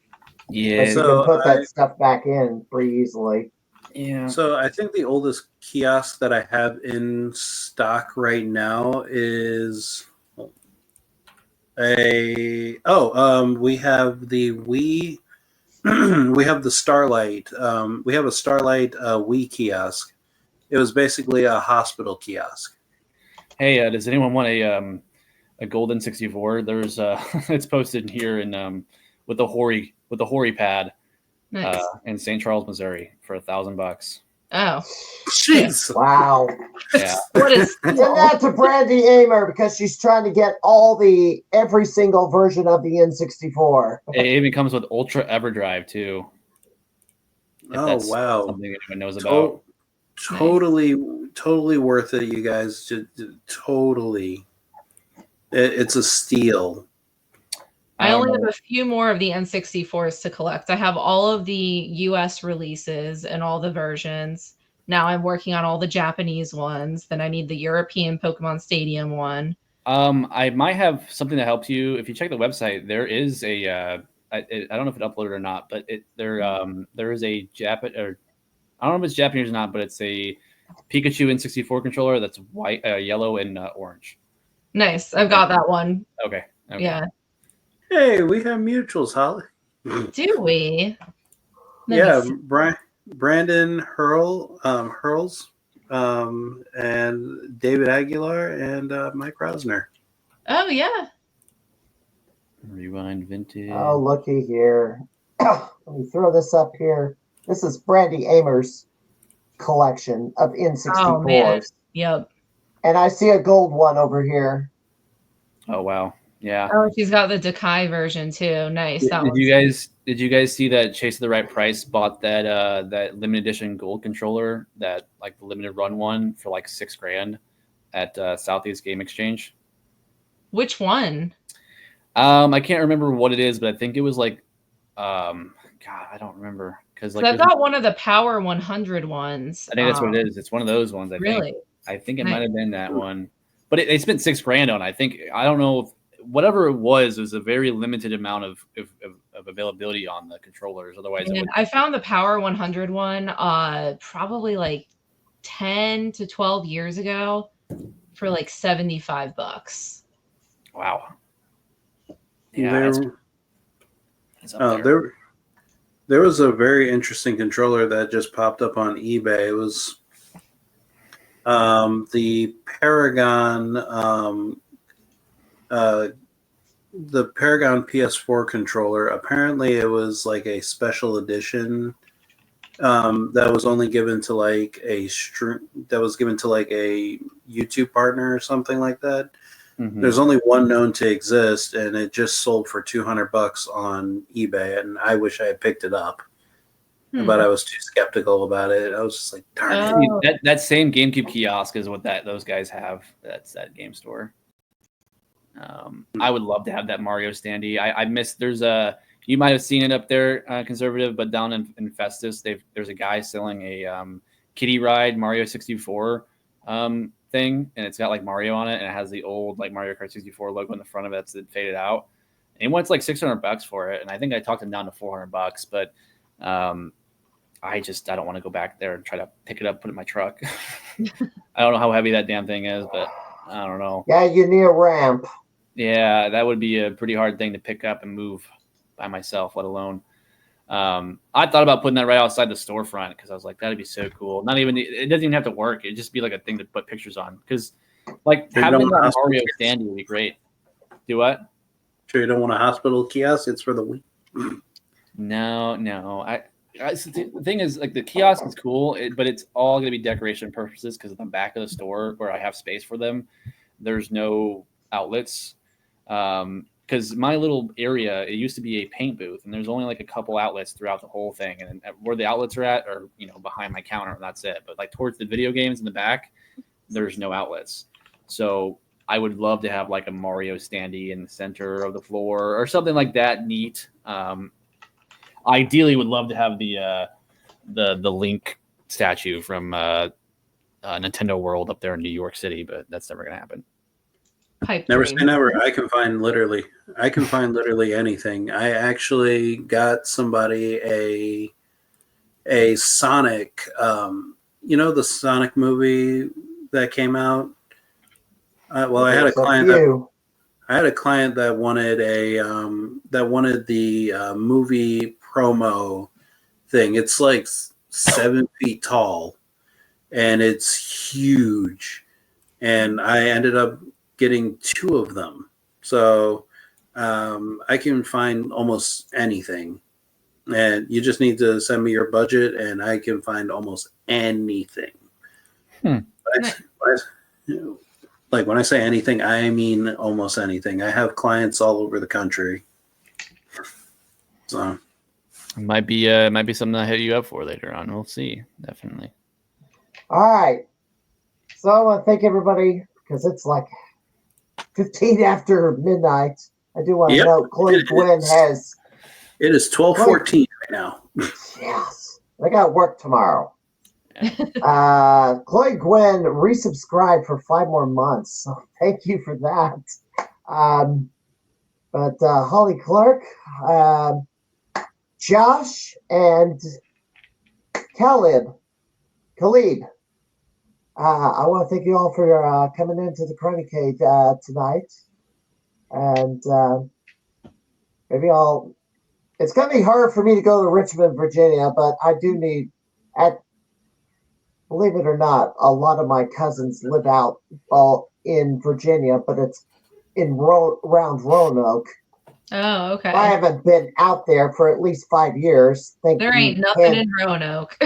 Yeah, you can put that stuff back in pretty easily. Yeah. So I think the oldest kiosk that I have in stock right now is we have the Wii. We have the Starlight. We have a Starlight Wii kiosk. It was basically a hospital kiosk. Hey, does anyone want a golden 64? There's it's posted here in with the Hori pad, nice. In St. Charles, Missouri for $1,000. Oh, jeez! Wow. Yeah. What is? Send that to Brandy Amer because she's trying to get every single version of the N64. It even comes with Ultra EverDrive too. Oh wow! Something anyone knows about. Totally worth it, you guys. Totally, it's a steal. I only have a few more of the N64s to collect. I have all of the US releases and all the versions. Now I'm working on all the Japanese ones. Then I need the European Pokemon Stadium one. I might have something that helps you. If you check the website, there is a I don't know if it uploaded or not, but there is a I don't know if it's Japanese or not, but it's a Pikachu N64 controller that's white, yellow, and orange. Nice. I've got that one. Okay. Yeah. Hey, we have mutuals, Holly. Do we? Nice. Yeah, Brandon Hurls, and David Aguilar, and Mike Rosner. Oh, yeah. Rewind vintage. Oh, looky here. Let me throw this up here. This is Brandy Amer's collection of N64s. Oh, man. Yep. And I see a gold one over here. Oh, wow. Yeah. Oh, she's got the Dakai version too. Nice. Did you guys see that Chase of the Right Price bought that limited edition gold controller, that like the limited run one for like $6,000 at Southeast Game Exchange? Which one? I can't remember what it is, but I think it was like God, I don't remember because like I got one of the Power 100 ones. I think that's what it is. It's one of those ones. I think it might have been that one, but they spent $6,000 on. I don't know if whatever it was a very limited amount of availability on the controllers. Otherwise, I found the Power 100 one probably like 10 to 12 years ago for like $75. Wow. Yeah. There was a very interesting controller that just popped up on eBay. It was The Paragon, the Paragon PS4 controller. Apparently, it was like a special edition that was only given to like a YouTube partner or something like that. Mhm. There's only one known to exist, and it just sold for $200 on eBay. And I wish I had picked it up, but I was too skeptical about it. I was just like, darn it. Oh. That same GameCube kiosk is what those guys have. That's that game store. I would love to have that Mario standee. I miss. You might have seen it up there, Conservative, but down in Festus, there's a guy selling a kiddie ride Mario 64 thing, and it's got like Mario on it, and it has the old like Mario Kart 64 logo in the front of it that's faded out. And he wants like $600 for it, and I think I talked him down to $400, but I don't want to go back there and try to pick it up, put it in my truck. I don't know how heavy that damn thing is, but I don't know. Yeah, you need a ramp. Yeah, that would be a pretty hard thing to pick up and move by myself, let alone. I thought about putting that right outside the storefront because I was like, that'd be so cool. It doesn't even have to work. It'd just be like a thing to put pictures on. Because like having that Mario standee would be great. Do what? Sure, you don't want a hospital kiosk? It's for the Wii. No. The thing is, like the kiosk is cool, but it's all going to be decoration purposes because at the back of the store where I have space for them, there's no outlets. Because my little area, it used to be a paint booth, and there's only like a couple outlets throughout the whole thing. And where the outlets are at are, behind my counter, and that's it. But like towards the video games in the back, there's no outlets. So I would love to have like a Mario standee in the center of the floor or something like that neat. Ideally would love to have the Link statue from Nintendo World up there in New York City, but that's never going to happen. Never say never. I can find literally anything. I actually got somebody a Sonic, the Sonic movie that came out. I had a client that wanted the movie promo thing. It's like 7 feet tall, and it's huge. And I ended up getting 2 of them. So I can find almost anything. And you just need to send me your budget, and I can find almost anything. Like when I say anything, I mean almost anything. I have clients all over the country. So it might be something I'll hit you up for later on. We'll see. Definitely. All right. So I want to thank everybody because it's like 15 after midnight. I do want to note Chloe Gwynn has. It is 12:14 right now. Yes. I got work tomorrow. Chloe Gwynn resubscribed for 5 more months, so thank you for that. But Holly Clark, Josh, and Khalib, I want to thank you all for coming into the Crimeycade tonight, and maybe it's going to be hard for me to go to Richmond, Virginia, but I do need believe it or not, a lot of my cousins live out in Virginia, but it's around Roanoke. Oh, okay. I haven't been out there for at least 5 years. There ain't nothing in Roanoke.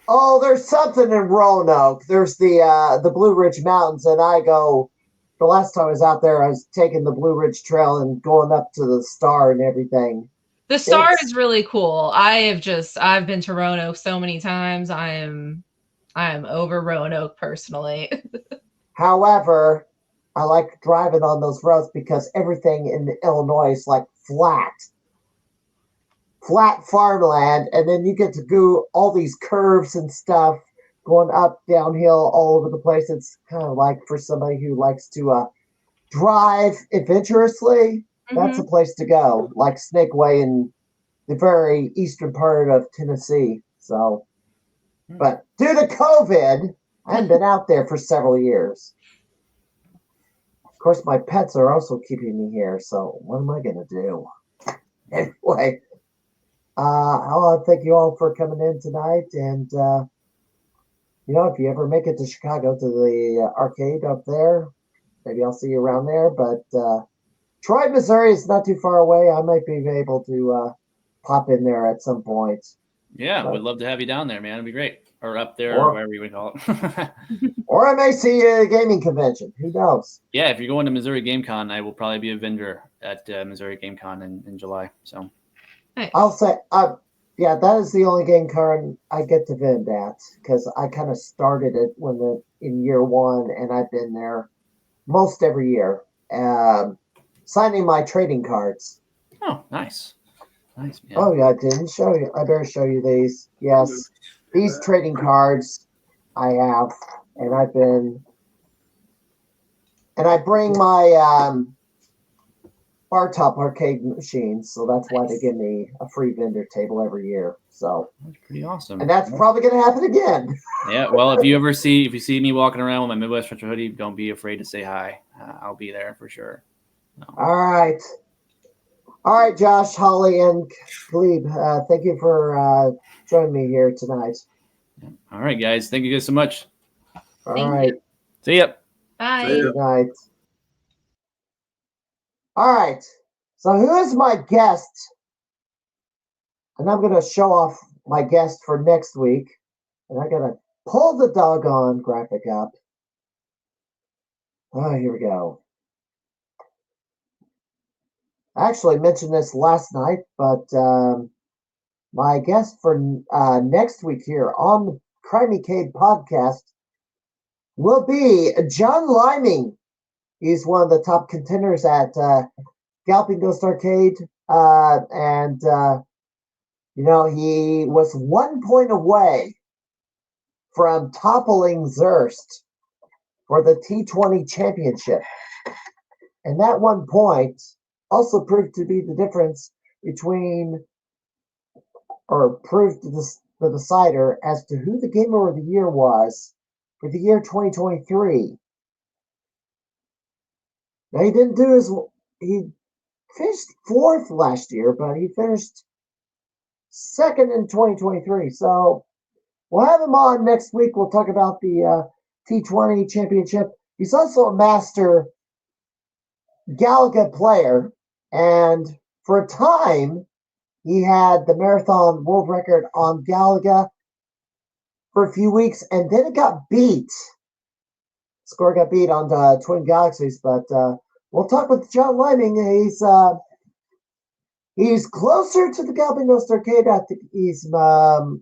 Oh, there's something in Roanoke. There's the Blue Ridge Mountains, and the last time I was out there, I was taking the Blue Ridge Trail and going up to the Star and everything. The Star is really cool. I've been to Roanoke so many times. I am over Roanoke personally. However, I like driving on those roads because everything in Illinois is like flat farmland, and then you get to go all these curves and stuff going up, downhill, all over the place. It's kind of like for somebody who likes to drive adventurously. That's a place to go, like Snake Way in the very eastern part of Tennessee. So, but due to COVID, I haven't been out there for several years. Of course, my pets are also keeping me here. So, what am I going to do? Anyway, I want to thank you all for coming in tonight, and if you ever make it to Chicago to the arcade up there, maybe I'll see you around there. But Troy, Missouri is not too far away. I might be able to pop in there at some point. Yeah, we'd love to have you down there, man. It'd be great. Or up there, Or or whatever you would call it. Or I may see you at a gaming convention. Who knows? Yeah, if you're going to Missouri Game Con, I will probably be a vendor at Missouri Game Con in July. So Nice. I'll say, yeah, that is the only game con I get to vend at because I kind of started it in year one, and I've been there most every year, signing my trading cards. Oh, nice. Nice, man. Oh, yeah, I didn't show you. I better show you these. Yes, these trading cards I have, and I bring my bar top arcade machines, so that's why they give me a free vendor table every year. So that's pretty awesome. And that's probably going to happen again. Yeah, well, if you see me walking around with my Midwest Retro hoodie, don't be afraid to say hi. I'll be there for sure. No. All right, Josh, Holly, and Glebe, thank you for joining me here tonight. All right, guys. Thank you guys so much. All right. See ya. Bye. Good night. All right. So who is my guest? And I'm going to show off my guest for next week. And I got to pull the doggone graphic up. Oh, here we go. I actually mentioned this last night, but my guest for next week here on the Crimeycade podcast will be John Liming. He's one of the top contenders at Galloping Ghost Arcade, and he was 1 point away from toppling Zurst for the T20 championship, and that 1 point also proved to be the difference between, or proved the decider as to who the Gamer of the Year was for the year 2023. Now he finished fourth last year, but he finished second in 2023. So we'll have him on next week. We'll talk about the T20 championship. He's also a master Galaga player, and for a time, he had the marathon world record on Galaga for a few weeks, and then it got beat. Score got beat on the Twin Galaxies, but we'll talk with John Liming. He's closer to the Galloping Ghost Arcade. I think he's now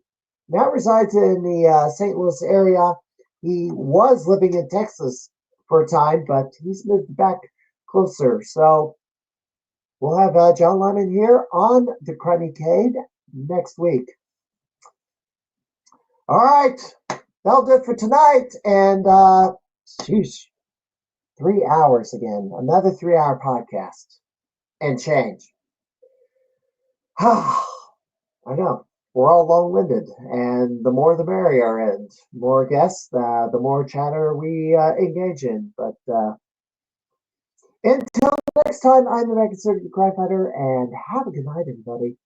resides in the St. Louis area. He was living in Texas for a time, but he's moved back closer. So we'll have John Liming here on the Crimeycade next week. All right, that'll do it for tonight. And sheesh, 3 hours again. Another 3-hour podcast and change. I know. We're all long-winded, and the more the merrier, and more guests, the more chatter we engage in. But until next time, I'm the Megan Surgeon Cry Fighter, and have a good night, everybody.